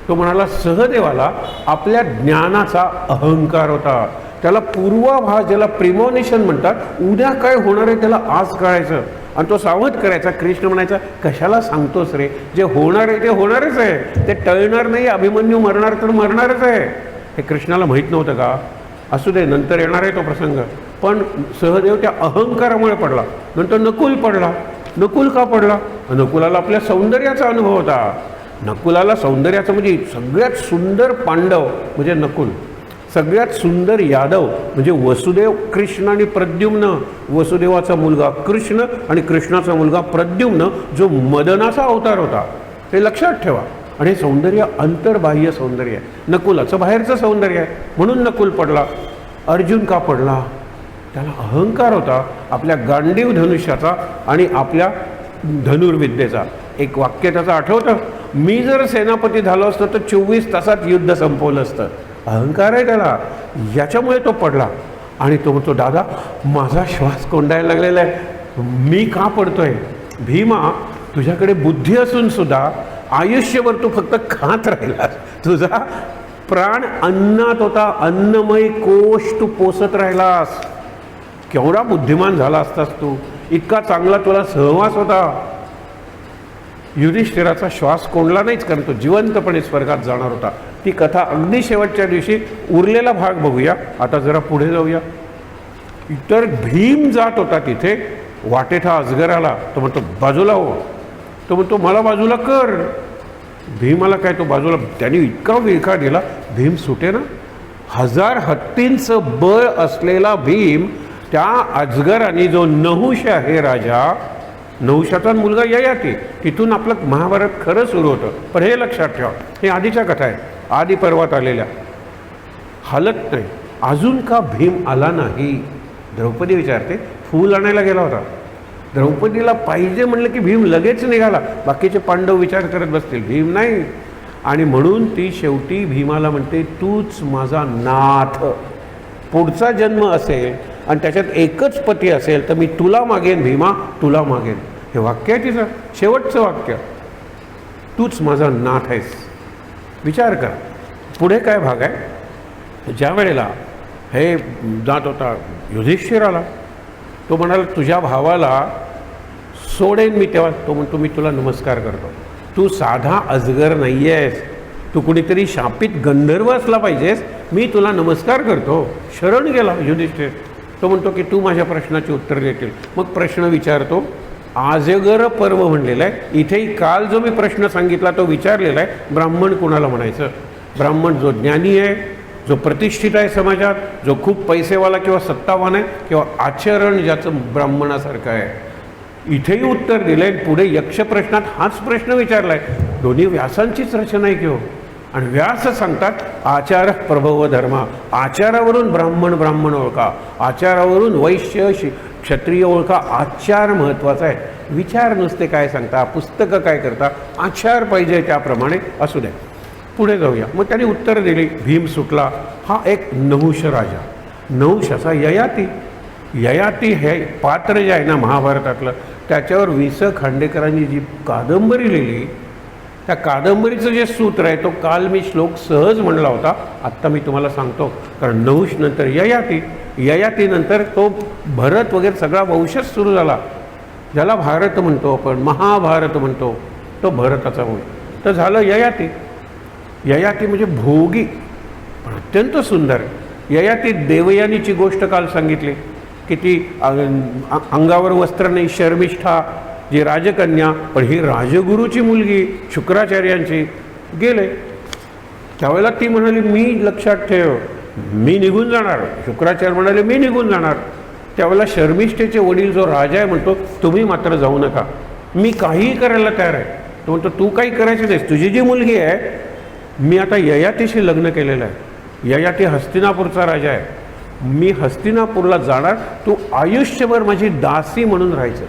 तो म्हणाला सहदेवाला आपल्या ज्ञानाचा अहंकार होता. त्याला पूर्वाभास, ज्याला प्रिमॉनिशन म्हणतात, उद्या काय होणार आहे त्याला आज कळायचं आणि तो सावध करायचा. कृष्ण म्हणायचा कशाला सांगतोस रे, जे होणार आहे ते होणारच आहे, ते टळणार नाही. अभिमन्यू मरणार तर मरणारच आहे. हे कृष्णाला माहीत नव्हतं का? असू दे, नंतर येणार आहे तो प्रसंग. पण सहदेव त्या अहंकारामुळे पडला. नंतर नकुल पडला. नकुल का पडला? नकुलाला आपल्या सौंदर्याचा अनुभव होता. नकुलाला सौंदर्याचं म्हणजे सगळ्यात सुंदर पांडव म्हणजे नकुल, सगळ्यात सुंदर यादव म्हणजे वसुदेव, कृष्ण आणि प्रद्युम्न. वसुदेवाचा मुलगा कृष्ण आणि कृष्णाचा मुलगा प्रद्युम्न, जो मदनाचा अवतार होता. हे लक्षात ठेवा. आणि हे सौंदर्य अंतर्बाह्य सौंदर्य आहे, नकुलाचं बाहेरचं सौंदर्य आहे. म्हणून नकुल पडला. अर्जुन का पडला? त्याला अहंकार होता आपल्या गांडीव धनुष्याचा आणि आपल्या धनुर्विद्येचा. एक वाक्य त्याचं आठवतं, मी जर सेनापती झालो असतो तर 24 तासात युद्ध संपवलं असतं. अहंकार आहे त्याला, याच्यामुळे तो पडला. आणि तो म्हणतो दादा माझा श्वास कोंडायला लागलेला आहे, मी का पडतोय? भीमा, तुझ्याकडे बुद्धी असून सुद्धा आयुष्यभर तू फक्त खात राहिलास. तुझा प्राण अन्नात होता, अन्नमय कोश तू पोसत राहिलास. केवढा बुद्धिमान झाला असतास तू, इतका चांगला तुला सहवास होता. युधिष्ठिराचा श्वास कोंडला नाहीच, कारण तो जिवंतपणे स्वर्गात जाणार होता. ती कथा अगदी शेवटच्या दिवशी. उरलेला भाग बघूया. आता जरा पुढे जाऊया. तर भीम जात होता तिथे, वाटेत हा अजगर आला. तो म्हणतो बाजूला हो. तो म्हणतो मला बाजूला कर. भीमाला काय, तो बाजूला, त्याने इतका विळखा दिला, भीम सुटे ना. 1000 हत्तींचं बळ असलेला भीम, त्या अजगराने जो नहुष आहे राजा, नहुषाचा मुलगा ययाती, तिथून आपलं महाभारत खरं सुरू होतं. पण हे लक्षात ठेवा, हे आधीच्या कथा आहेत, आधी पर्वात आलेल्या. हालत नाही. अजून का भीम आला नाही? द्रौपदी विचारते. फूल आणायला गेला होता. द्रौपदीला पाहिजे म्हणलं की भीम लगेच निघाला. बाकीचे पांडव विचार करत बसतील, भीम नाही. आणि म्हणून ती शेवटी भीमाला म्हणते तूच माझा नाथ. पुढचा जन्म असेल आणि त्याच्यात एकच पती असेल तर मी तुला मागेन भीमा, तुला मागेन. हे वाक्य आहे तिचं शेवटचं वाक्य. तूच माझा नाथ आहेस. विचार कर पुढे काय भाग आहे. ज्या वेळेला हे जात होता युधिष्ठिराला, तो म्हणाला तुझ्या भावाला सोडेन मी, तेव्हा तो म्हणतो मी तुला नमस्कार करतो. तू साधा अजगर नाही आहेस, तू कुणीतरी शापित गंधर्व असला पाहिजेस, मी तुला नमस्कार करतो. शरण गेला युधिष्ठिर. तो म्हणतो की तू माझ्या प्रश्नाची उत्तर देतील. मग प्रश्न विचारतो. आजगर पर्व म्हणलेलं आहे. इथेही काल जो मी प्रश्न सांगितला तो विचारलेला आहे. ब्राह्मण कोणाला म्हणायचं? ब्राह्मण जो ज्ञानी आहे, जो प्रतिष्ठित आहे समाजात, जो खूप पैसेवाला किंवा सत्तावान आहे, किंवा आचरण ज्याचं ब्राह्मणासारखं आहे. इथेही उत्तर दिलं आहे. पुढे यक्ष प्रश्नात हाच प्रश्न विचारला आहे. दोन्ही व्यासांचीच रचना आहे किंवा. आणि व्यास सांगतात आचार प्रभव धर्मा. आचारावरून ब्राह्मण ओळखा, आचारावरून वैश्य क्षत्रिय ओळखा. आचार महत्त्वाचा आहे. विचार नुसते काय सांगता, पुस्तकं काय करता, आचार पाहिजे त्याप्रमाणे असू द्या. पुढे जाऊया. मग त्याने उत्तर दिली. भीम सुटला. हा एक नहुष राजा. नहुष असा ययाती. ययाती हे पात्र जे आहे ना महाभारतातलं, त्याच्यावर वि स खांडेकरांनी जी कादंबरी लिहिली, त्या कादंबरीचं जे सूत्र आहे तो काल मी श्लोक सहज म्हणला होता. आत्ता मी तुम्हाला सांगतो. कारण नहुष नंतर ययाती, ययातीनंतर तो भरत वगैरे सगळा वंशच सुरू झाला. ज्याला भारत म्हणतो आपण, महाभारत म्हणतो, तो भरताचा वंश. तर झालं ययाती. ययाती म्हणजे भोगी, पण अत्यंत सुंदर. ययाती देवयानीची गोष्ट काल सांगितली की ती अंगावर वस्त्र नाही, शर्मिष्ठा जी राजकन्या, पण ही राजगुरूची मुलगी शुक्राचार्यांची. गेले त्यावेळेला ती म्हणाली मी लक्षात ठेव, मी निघून जाणार. शुक्राचार्य म्हणाले मी निघून जाणार. त्यावेळेला शर्मिष्ठेचे वडील जो राजा आहे म्हणतो तुम्ही मात्र जाऊ नका, मी काहीही करायला तयार आहे. तो म्हणतो तू काही करायचं नाहीस, तुझी जी मुलगी आहे, मी आता ययातीशी लग्न केलेलं आहे. ययाती हस्तिनापूरचा राजा आहे. मी हस्तिनापूरला जाणार, तू आयुष्यभर माझी दासी म्हणून राहायचं.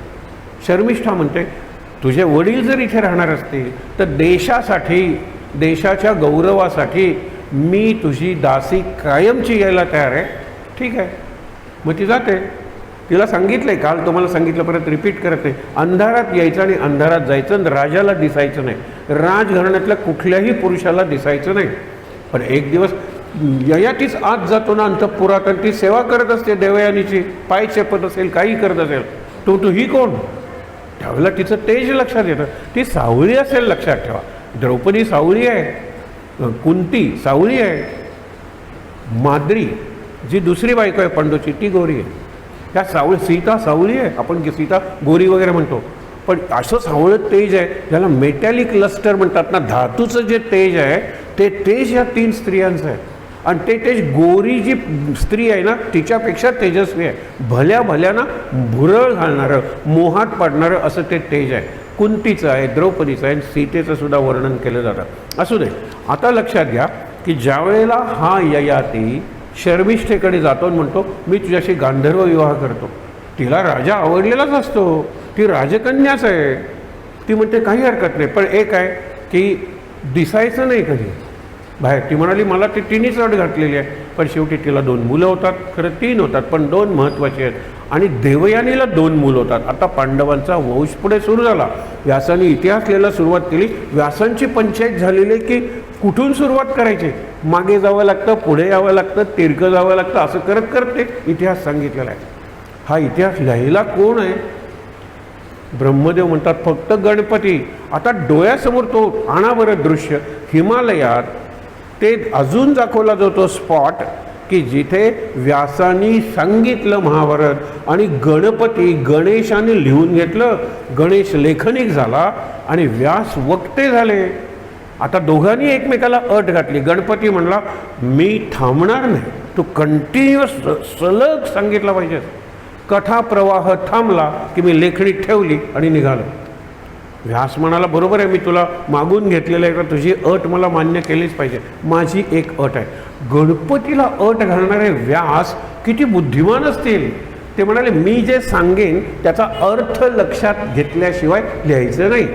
शर्मिष्ठा म्हणते तुझे वडील जर इथे राहणार असतील तर देशासाठी, देशाच्या गौरवासाठी मी तुझी दासी कायमची यायला तयार आहे. ठीक आहे. मग ती जाते. तिला सांगितलं आहे काल, तुम्हाला सांगितलं, परत रिपीट करत नाही. अंधारात यायचं आणि अंधारात जायचं आणि राजाला दिसायचं नाही. राजघराण्यातल्या कुठल्याही पुरुषाला दिसायचं नाही. पण एक दिवस ययातीच आत जातो ना अंतःपुरात, ती सेवा करत असते देवयानीची, पाय चेपत असेल, काही करत असेल. तू ही कोण? त्यावेळेला तिचं तेज लक्षात येतं. ती सावळी असेल, लक्षात ठेवा. द्रौपदी सावळी आहे, कुंती सावळी आहे, माद्री जी दुसरी बायको आहे पंडूची ती गोरी आहे. त्या सीता सावळी आहे. आपण सीता गोरी वगैरे म्हणतो, पण असं सावळं तेज आहे ज्याला मेटॅलिक लस्टर म्हणतात ना, धातूचं जे तेज आहे ते तेज या 3 स्त्रियांचं आहे. आणि ते तेज गोरी जी स्त्री आहे ना तिच्यापेक्षा तेजस्वी आहे. भल्या भल्याना भुरळ घालणारं, मोहात पाडणारं असं ते तेज आहे. कुंतीचं आहे, द्रौपदीचं आहे, सीतेचं सुद्धा वर्णन केलं जातं. असू दे. आता लक्षात घ्या की ज्या वेळेला हा ययाती शर्मिष्ठेकडे जातो आणि म्हणतो मी तुझ्याशी गांधर्व विवाह करतो, तिला राजा आवडलेलाच असतो, ती राजकन्याच आहे. ती म्हणते काही हरकत नाही, पण एक आहे की दिसायचं नाही कधी बाहेर. ती म्हणाली मला ती तिन्हीच अट घातलेली आहे. पण शेवटी तिला 2 मुलं होतात. खरं 3 होतात, पण 2 महत्त्वाचे आहेत. आणि देवयानीला 2 मुलं होतात. आता पांडवांचा वंश पुढे सुरू झाला. व्यासाने इतिहास लिहायला सुरुवात केली. व्यासांची पंचायत झालेली आहे की कुठून सुरुवात करायची, मागे जावं लागतं, पुढे यावं लागतं, तिरकं जावं लागतं, असं करत करत ते इतिहास सांगितलेला आहे. हा इतिहास लिहायला कोण आहे? ब्रह्मदेव म्हणतात फक्त गणपती. आता डोळ्यासमोर तो आणा बरं दृश्य. हिमालयात ते अजून दाखवला जातो स्पॉट की जिथे व्यासानी सांगितलं महाभारत आणि गणपती गणेशाने लिहून घेतलं. गणेश लेखनिक झाला आणि व्यास वक्ते झाले. आता दोघांनी एकमेकाला अट घातली. गणपती म्हणला मी थांबणार नाही, तू कंटिन्युअस सलग सांगितलं पाहिजे. कथा प्रवाह थांबला की मी लेखणी ठेवली आणि निघालो. व्यास म्हणाला बरोबर आहे, मी तुला मागून घेतलेलं आहे, तर तुझी अट मला मान्य केलीच पाहिजे. माझी एक अट आहे. गणपतीला अट घालणारे व्यास किती बुद्धिमान असतील. ते म्हणाले मी जे सांगेन त्याचा अर्थ लक्षात घेतल्याशिवाय लिहायचं नाही.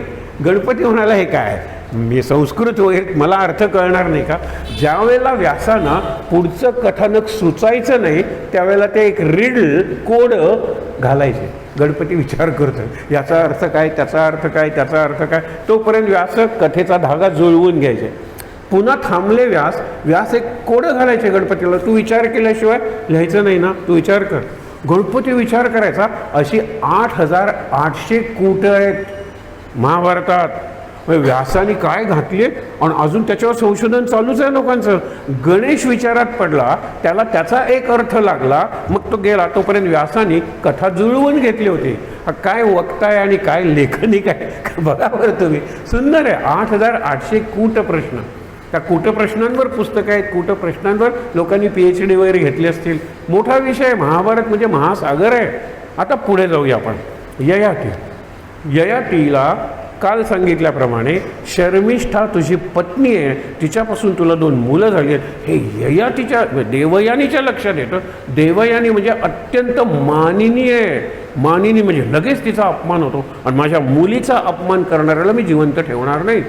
गणपती म्हणाला हे काय, मी संस्कृत वगैरे मला अर्थ कळणार नाही का? ज्या वेळेला व्यासांना पुढचं कथानक सुचायचं नाही त्यावेळेला ते एक रिडल कोड घालायचे. गणपती विचार करतो याचा अर्थ काय, त्याचा अर्थ काय, त्याचा अर्थ काय, तोपर्यंत व्यास कथेचा धागा जुळवून घ्यायचे. पुन्हा थांबले व्यास एक कोड घालायचे गणपतीला, तू विचार केल्याशिवाय लिहायचं नाही ना, तू विचार कर. गणपती विचार करायचा. अशी 8800 कूट आहेत महाभारतात. व्यासाने काय घातले आणि अजून त्याच्यावर संशोधन चालूच आहे लोकांचं. गणेश विचारात पडला, त्याला त्याचा एक अर्थ लागला, मग तो गेला. तोपर्यंत व्यासाने कथा जुळवून घेतली होती. काय वक्ताय आणि काय लेखनी काय बघा बरं तुम्ही. सुंदर आहे. 8800 कूट प्रश्न. त्या कूटप्रश्नांवर पुस्तकं आहेत, कूटप्रश्नांवर लोकांनी PhD वगैरे घेतली असतील. मोठा विषय. महाभारत म्हणजे महासागर आहे. आता पुढे जाऊया आपण. ययातीला काल सांगितल्याप्रमाणे शर्मिष्ठा तुझी पत्नी आहे, तिच्यापासून तुला 2 मुलं झाली आहेत. हे ययातीच्या देवयानीच्या लक्षात येतं. देवयानी म्हणजे अत्यंत मानिनी आहे. मानिनी म्हणजे लगेच तिचा अपमान होतो. आणि माझ्या मुलीचा अपमान करणाऱ्याला मी जिवंत ठेवणार नाही.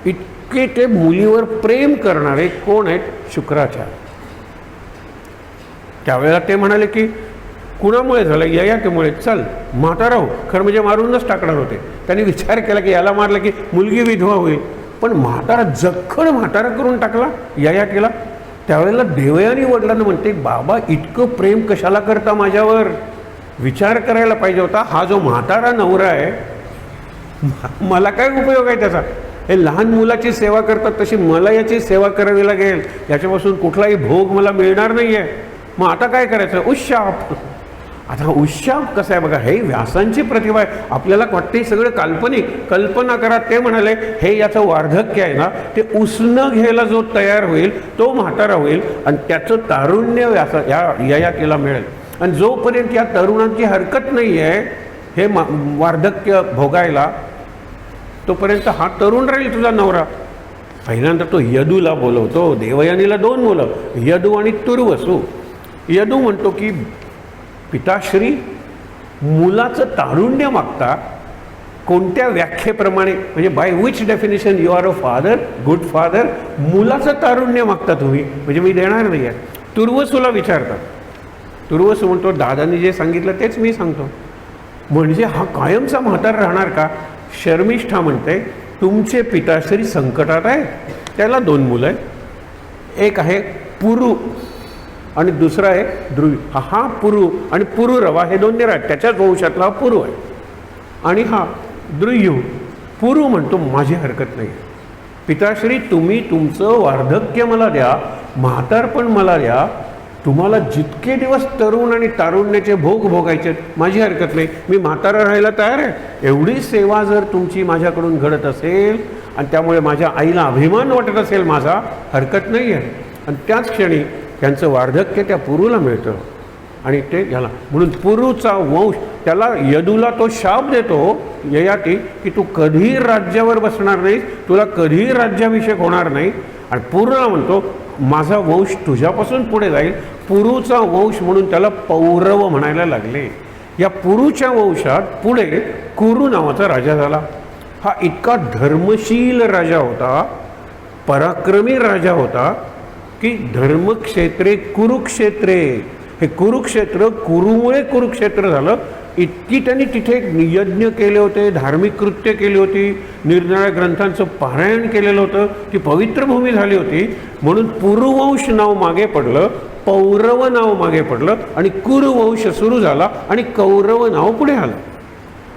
इतके ते मुलीवर प्रेम करणारे कोण आहेत? शुक्राचार्य. त्यावेळेला ते म्हणाले की कुणामुळे झालं? ययातीमुळे. चल म्हातारा हो. खरं म्हणजे मारूनच टाकणार होते. त्यांनी विचार केला की याला मारलं की मुलगी विधवा होईल. पण म्हातारा जखड म्हातारा करून टाकला ययातीला. त्यावेळेला देवयानी वडिलांना म्हणते, बाबा इतकं प्रेम कशाला करता माझ्यावर? विचार करायला पाहिजे होता. हा जो म्हातारा नवरा आहे मला काय उपयोग आहे त्याचा? हे लहान मुलाची सेवा करतात तशी मला याची सेवा करावी लागेल. याच्यापासून कुठलाही भोग मला मिळणार नाही आहे. मग आता काय करायचं? उशाप. आता उशाप कसं आहे बघा. हे व्यासांची प्रतिभा आहे. आपल्याला वाटते सगळं काल्पनिक. कल्पना करा. ते म्हणाले हे याचं वार्धक्य आहे ना, ते उसणं घ्यायला जो तयार होईल तो म्हातारा होईल आणि त्याचं तारुण्य या ययातीला मिळेल. आणि जोपर्यंत या तरुणांची हरकत नाही आहे हे वार्धक्य भोगायला, तोपर्यंत हा तरुण राहील तुझा नवरा. पहिल्यांदा तो यदूला बोलवतो. देवयानीला 2 मुलं, यदू आणि तुर्वसू. यदू म्हणतो की पिताश्री, मुलाचं तारुण्य मागता कोणत्या व्याख्येप्रमाणे, म्हणजे by which definition you are a father, good father? मुलाचं तारुण्य मागता तुम्ही, म्हणजे मी देणार नाही आहे. तुर्वसूला विचारतात. तुर्वसू म्हणतो दादानी जे सांगितलं तेच मी सांगतो. म्हणजे हा कायमचा म्हातारा राहणार का? शर्मिष्ठा म्हणते तुमचे पिताश्री संकटात आहे. त्याला 2 मुलं आहे. एक आहे पुरु आणि दुसरा आहे ध्रुवी. हा पुरु आणि पुरुरवा हे 2 निराट, त्याच्याच वंशातला हा पुरु आहे. आणि हा द्रुयू. पुरु म्हणतो माझी हरकत नाही, पिताश्री तुम्ही तुमचं वार्धक्य मला द्या, म्हातारपण मला द्या. तुम्हाला जितके दिवस तरुण आणि तारुण्याचे भोग भोगायचे माझी हरकत नाही, मी म्हातारा राहायला तयार आहे. एवढी सेवा जर तुमची माझ्याकडून घडत असेल आणि त्यामुळे माझ्या आईला अभिमान वाटत असेल माझा, हरकत नाही आहे. आणि त्याच क्षणी त्यांचं वार्धक्य त्या पुरूला मिळतं. आणि ते याला म्हणून पुरूचा वंश, त्याला यदूला तो शाप देतो ययाती की तू कधीही राज्यावर बसणार नाहीस, तुला कधीही राज्याभिषेक होणार नाही. आणि पुरूला म्हणतो माझा वंश तुझ्यापासून पुढे जाईल. पुरूचा वंश म्हणून त्याला पौरव म्हणायला लागले. या पुरूच्या वंशात पुढे कुरु नावाचा राजा झाला. हा इतका धर्मशील राजा होता, पराक्रमी राजा होता की धर्मक्षेत्रे कुरुक्षेत्रे, हे कुरुक्षेत्र कुरुमुळे कुरुक्षेत्र झालं. इतकी त्यांनी तिथे यज्ञ केले होते, धार्मिक कृत्य केली होती, निरनिराळ्या ग्रंथांचं पारायण केलेलं होतं, ती पवित्र भूमी झाली होती. म्हणून पुरुवंश नाव मागे पडलं, पौरव नाव मागे पडलं आणि कुरुवंश सुरू झाला आणि कौरव नाव पुढे आलं.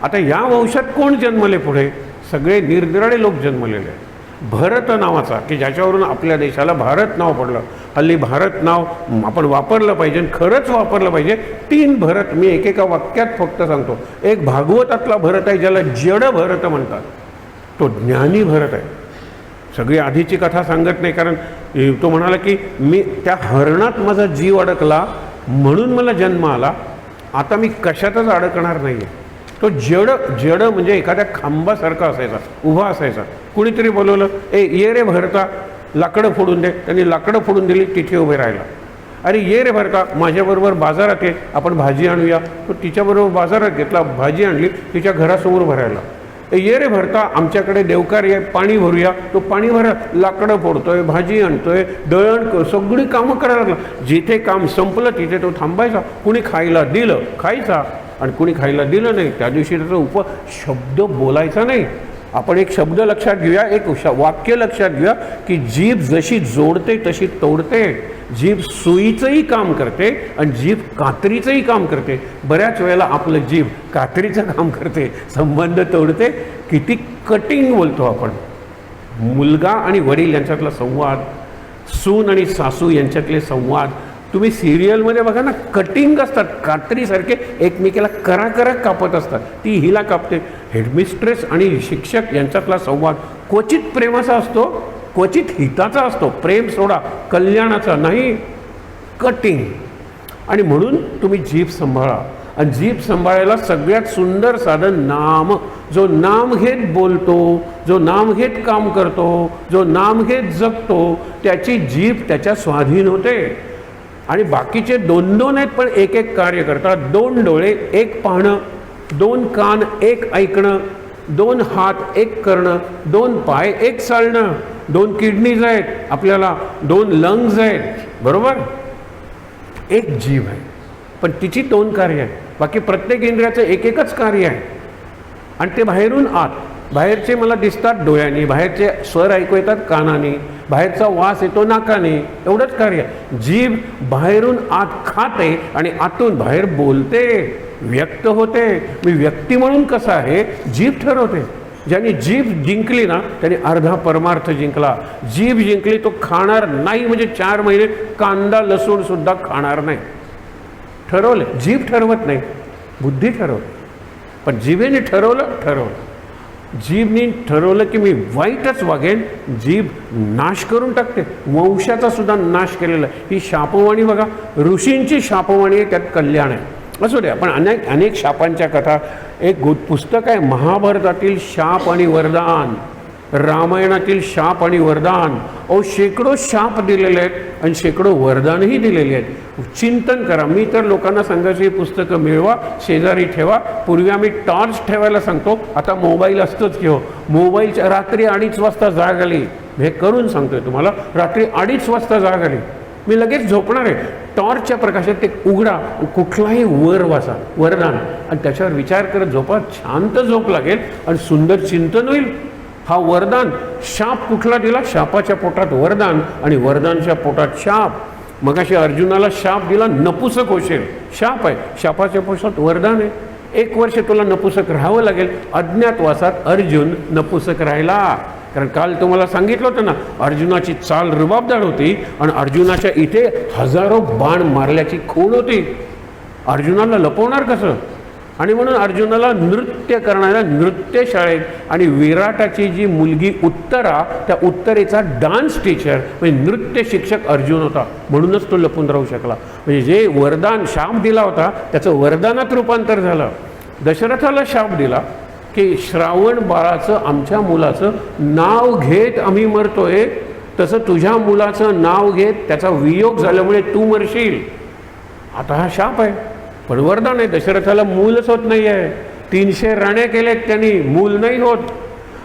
आता या वंशात कोण जन्मले पुढे? सगळे निरनिराळे लोक जन्मलेले आहेत. भरत नावाचा, की ज्याच्यावरून आपल्या देशाला भारत नाव पडलं. हल्ली भारत नाव आपण वापरलं पाहिजे, खरंच वापरलं पाहिजे. 3 भरत मी एकेका वाक्यात फक्त सांगतो. एक भागवतातला भरत आहे ज्याला जड भरत म्हणतात, तो ज्ञानी भरत आहे. सगळी आधीची कथा सांगत नाही, कारण तो म्हणाला की मी त्या हरणात माझा जीव अडकला म्हणून मला जन्म आला, आता मी कशातच अडकणार नाही आहे. तो जड म्हणजे एखाद्या खांबासारखा असायचा, उभा असायचा. कुणीतरी बोलवलं, ये रे भरता लाकडं फोडून दे. त्यांनी लाकडं फोडून दिली, तिथे उभे राहिला. अरे ये रे भरता माझ्याबरोबर बाजारात ये, आपण भाजी आणूया. तो तिच्याबरोबर बाजारात घेतला, भाजी आणली, तिच्या घरासमोर उभा राहिला. ये रे भरता, आमच्याकडे देवकार्य आहे, पाणी भरूया. तो पाणी भरा, लाकडं फोडतोय, भाजी आणतोय, दळण सगळी कामं करायला लागला. जिथे काम संपलं तिथे तो थांबायचा. कुणी खायला दिलं खायचा, आणि कुणी खायला दिलं नाही त्या दिवशी त्याचा शब्द बोलायचा नाही. आपण एक शब्द लक्षात घेऊया, एक वाक्य लक्षात घेऊया की जीभ जशी जोडते तशी तोडते. जीभ सुईचंही काम करते आणि जीभ कात्रीचंही काम करते. बऱ्याच वेळेला आपलं जीभ कात्रीचं काम करते, संबंध तोडते. किती कटिंग बोलतो आपण. मुलगा आणि वडील यांच्यातला संवाद, सून आणि सासू यांच्यातले संवाद तुम्ही सिरियलमध्ये बघा ना, कटिंग असतात, कात्रीसारखे एकमेकीला करा कापत असतात. ती हिला कापते. हेडमिस्ट्रेस आणि शिक्षक यांच्यातला संवाद क्वचित प्रेमाचा असतो, क्वचित हिताचा असतो. प्रेम सोडा, कल्याणाचा नाही, कटिंग. आणि म्हणून तुम्ही जीभ सांभाळा. आणि जीभ सांभाळायला सगळ्यात सुंदर साधन नाम. जो नाम घेत बोलतो, जो नाम घेत काम करतो, जो नाम घेत जगतो, त्याची जीभ त्याच्या स्वाधीन होते. आणि बाकीचे 2-2 आहेत पण एक कार्य करतात. 2 डोळे 1 पाहणं, 2 कान 1 ऐकणं, 2 हात 1 करणं, 2 पाय 1 चालणं, 2 किडनीज आहेत आपल्याला, 2 लंग्स आहेत, बरोबर. 1 जीभ आहे पण तिची 2 कार्य आहेत. बाकी प्रत्येक इंद्रियाचं एकच कार्य आहे. आणि ते बाहेरून आत. बाहेरचे मला दिसतात डोळ्यांनी, बाहेरचे स्वर ऐकू येतात कानाने, बाहेरचा वास येतो नाकाने, एवढंच कार्य. जीभ बाहेरून आत खाते आणि आतून बाहेर बोलते, व्यक्त होते. मी व्यक्ती म्हणून कसा आहे जीभ ठरवते. ज्याने जीभ जिंकली ना त्याने अर्धा परमार्थ जिंकला. जीभ जिंकली तो खाणार नाही म्हणजे 4 महिने कांदा लसूण सुद्धा खाणार नाही. ठरवलं. जीभ ठरवत नाही, बुद्धी ठरवते. पण जिभेने ठरवलं. जीभने ठरवलं की मी वाईटच वागेन, जीभ नाश करून टाकते. वंशाचा सुद्धा नाश केलेला. ही शापवाणी बघा, ऋषींची शापवाणी आहे, त्यात कल्याण आहे. असू द्या, पण अनेक शापांच्या कथा. एक पुस्तक आहे महाभारतातील शाप आणि वरदान, रामायणातील शाप आणि वरदान. शेकडो शाप दिलेले आहेत आणि शेकडो वरदानही दिलेली आहेत. चिंतन करा. मी तर लोकांना सांगायचं ही पुस्तकं मिळवा, शेजारी ठेवा. पूर्वी आम्ही टॉर्च ठेवायला सांगतो, आता मोबाईल असतोच की हो. मोबाईलच्या रात्री 2:30 वाजता जाग आली, हे करून सांगतोय तुम्हाला, रात्री 2:30 वाजता जाग आली, मी लगेच झोपणार आहे. टॉर्चच्या प्रकाशात ते उघडा, कुठलाही वर वाचा, वरदान, आणि त्याच्यावर विचार करत झोपा. शांत झोप लागेल आणि सुंदर चिंतन होईल. हा वरदान. शाप कुठला दिला? शापाच्या पोटात वरदान आणि वरदानच्या पोटात शाप. मगाशी अर्जुनाला शाप दिला, नपुसक होशील, शाप आहे. शापाच्या पोटात वरदान आहे. 1 वर्ष तुला नपुसक राहावं लागेल. अज्ञातवासात अर्जुन नपुसक राहिला. कारण काल तुम्हाला सांगितलं होतं ना, अर्जुनाची चाल रुबाबदार होती आणि अर्जुनाच्या इथे हजारो बाण मारल्याची खूण होती. अर्जुनाला लपवणार कसं? आणि म्हणून अर्जुनाला नृत्य करणाऱ्या नृत्यशाळेत आणि विराटाची जी मुलगी उत्तरा, त्या उत्तरेचा डान्स टीचर म्हणजे नृत्य शिक्षक अर्जुन होता. म्हणूनच तो लपून राहू शकला. म्हणजे जे वरदान शाप दिला होता त्याचं वरदानात रूपांतर झालं. दशरथाला शाप दिला की श्रावण बाळाचं, आमच्या मुलाचं नाव घेत आम्ही मरतोय, तसं तुझ्या मुलाचं नाव घेत त्याचा वियोग झाल्यामुळे तू मरशील. आता हा शाप आहे पण वरदान आहे. दशरथाला मूलच होत नाही आहे. 300 राण्या केल्यात त्यांनी, मूल नाही होत.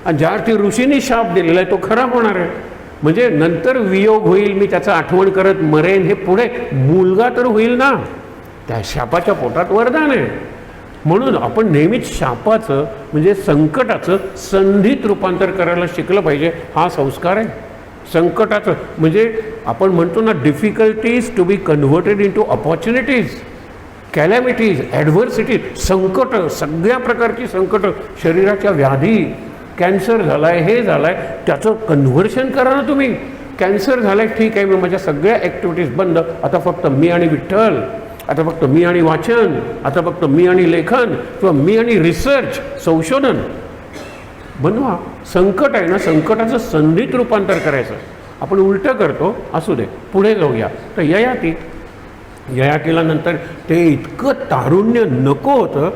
आणि ज्यार्थी ऋषींनी शाप दिलेला आहे तो खरा होणार आहे. म्हणजे नंतर वियोग होईल, मी त्याचं आठवण करत मरेन, हे पुढे मुलगा तर होईल ना. त्या शापाच्या पोटात वरदान आहे. म्हणून आपण नेहमीच शापाचं म्हणजे संकटाचं संधीत रूपांतर करायला शिकलं पाहिजे. हा संस्कार आहे. संकटाचं म्हणजे आपण म्हणतो ना, difficulties to be converted into opportunities, calamities, adversities, संकट, सगळ्या प्रकारची संकट, शरीराच्या व्याधी, कॅन्सर झाला आहे, हे झालं आहे, त्याचं कन्व्हर्शन करा ना तुम्ही. कॅन्सर झाला आहे, ठीक आहे, मी माझ्या सगळ्या ॲक्टिव्हिटीज बंद, आता फक्त मी आणि विठ्ठल, आता फक्त मी आणि वाचन, आता फक्त मी आणि लेखन, किंवा मी आणि रिसर्च, संशोधन बनवा. संकट आहे ना, संकटाचं संधीत रूपांतर करायचं. आपण उलटं करतो. असू दे, पुढे जाऊया. तर ययातीला नंतर ते इतकं तारुण्य नको होतं,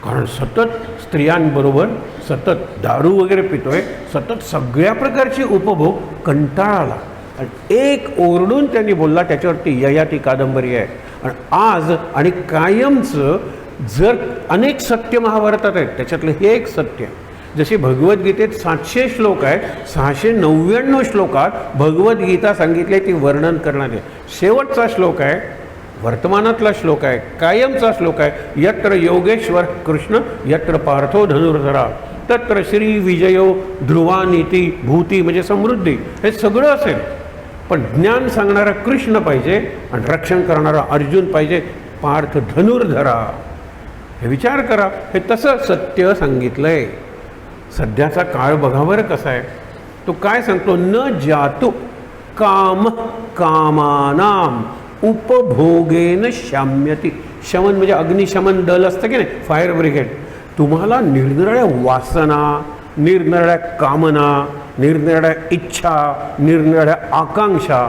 कारण सतत स्त्रियांबरोबर सतत दारू वगैरे पितोय, सतत सगळ्या प्रकारची उपभोग, कंटाळा आला. आणि एक ओरडून त्यांनी बोलला, त्याच्यावरती ययाती कादंबरी आहे. आणि आज आणि कायमचं जर अनेक सत्य महाभारतात आहेत, त्याच्यातलं हे एक सत्य जशी भगवद्गीतेत 700 श्लोक आहेत, 699 श्लोकात भगवद्गीता सांगितली ती वर्णन करणारे. शेवटचा श्लोक आहे, वर्तमानातला श्लोक आहे, कायमचा श्लोक आहे. यत्र योगेश्वर कृष्ण यत्र पार्थो धनुर्धरा तत्र श्री विजयो ध्रुवानीती भूती, म्हणजे समृद्धी. हे सगळं असेल, पण ज्ञान सांगणारा कृष्ण पाहिजे आणि रक्षण करणारा अर्जुन पाहिजे, पार्थ धनुर्धरा. हे विचार करा, हे तसं सत्य सांगितलंय. सध्याचा काळ बघा बरं कसा आहे. तो काय सांगतो, न जातु काम कामानाम उपभोगेन शाम्यती. शमन म्हणजे अग्निशमन दल असतं की नाही, फायर ब्रिगेड. तुम्हाला निरनिराळ्या वासना, निरनिराळ्या कामना, निरनिराळ्या इच्छा, निरनिराळ्या आकांक्षा,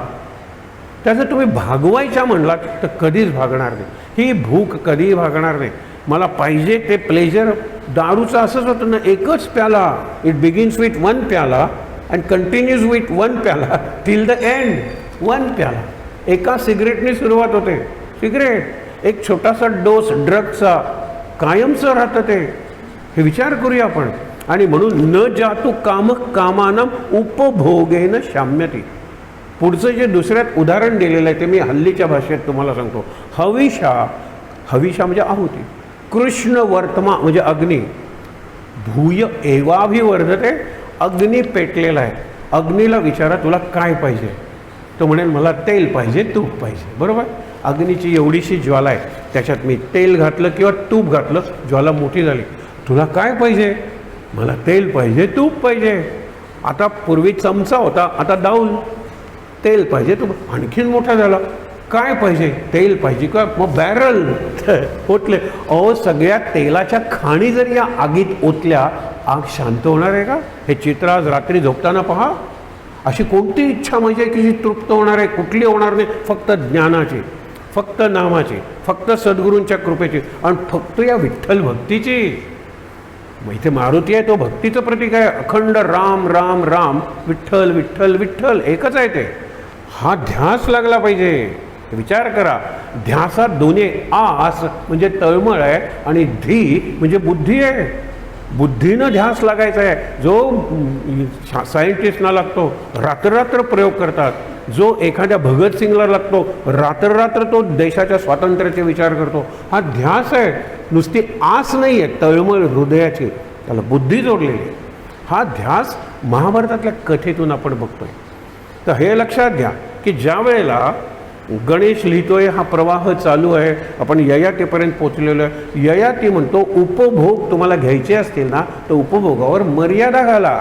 त्याचं तुम्ही भागवायच्या म्हणलात तर कधीच भागणार नाही. ही भूक कधीही भागणार नाही. मला पाहिजे ते प्लेजर. दारूचं असंच होतं ना, एकच प्याला. इट बिगिन्स विथ 1 प्याला अँड कंटिन्यूज विथ 1 प्याला टिल द एंड. 1 प्याला. एका सिगरेटने सुरुवात होते. सिगरेट एक छोटासा डोस ड्रगचा कायमचं राहतं ते. हे विचार करूया आपण. आणि म्हणून न जातु काम कामानम उपभोगेन शाम्यती. पुढचं जे दुसऱ्यात उदाहरण दिलेलं आहे ते मी हल्लीच्या भाषेत तुम्हाला सांगतो. हविषा, हविषा म्हणजे आहुती. कृष्ण वर्तमा म्हणजे अग्नी. भूय एवाभिवर्धते, अग्नी पेटलेला आहे. अग्नीला विचारा तुला काय पाहिजे, तो म्हणेल मला तेल पाहिजे, तूप पाहिजे. बरोबर. अग्नीची एवढीशी ज्वाला आहे, त्याच्यात मी तेल घातलं किंवा तूप घातलं, ज्वाला मोठी झाली. तुला काय पाहिजे, मला तेल पाहिजे, तूप पाहिजे. आता पूर्वी चमचा होता, आता दाऊल. तेल पाहिजे, तूप आणखीन मोठा झाला. काय पाहिजे, तेल पाहिजे का, मग बॅरल ओतले. अहो, सगळ्या तेलाच्या खाणी जर या आगीत ओतल्या, आग शांत होणार आहे का? हे चित्र आज रात्री झोपताना पहा. अशी कोणती इच्छा म्हणजे की जी तृप्त होणार आहे? कुठली होणार नाही. फक्त ज्ञानाची, फक्त नामाची, फक्त सद्गुरूंच्या कृपेची आणि फक्त या विठ्ठल भक्तीची. मग इथे मारुती आहे, तो भक्तीचं प्रतीक आहे. अखंड राम राम राम, विठ्ठल विठ्ठल विठ्ठल, एकच आहे ते. हा ध्यास लागला पाहिजे. विचार करा, ध्यासात दोन्ही आस म्हणजे तळमळ आहे आणि धी म्हणजे बुद्धी आहे. बुद्धीनं ध्यास लागायचा आहे. जो सायंटिस्टना लागतो, रात्र प्रयोग करतात. जो एखाद्या भगतसिंगला लागतो, रात्र तो देशाच्या स्वातंत्र्याचे विचार करतो. हा ध्यास आहे, नुसती आस नाही आहे, तळमळ हृदयाची, त्याला बुद्धी जोडलेली आहे. हा ध्यास महाभारतातल्या कथेतून आपण बघतोय. तर हे लक्षात घ्या की ज्या वेळेला गणेश लिहितोय, हा प्रवाह चालू आहे, आपण ययातीपर्यंत पोचलेलो आहे. ययाती म्हणतो उपभोग तुम्हाला घ्यायचे असतील ना, तर उपभोगावर मर्यादा घाला.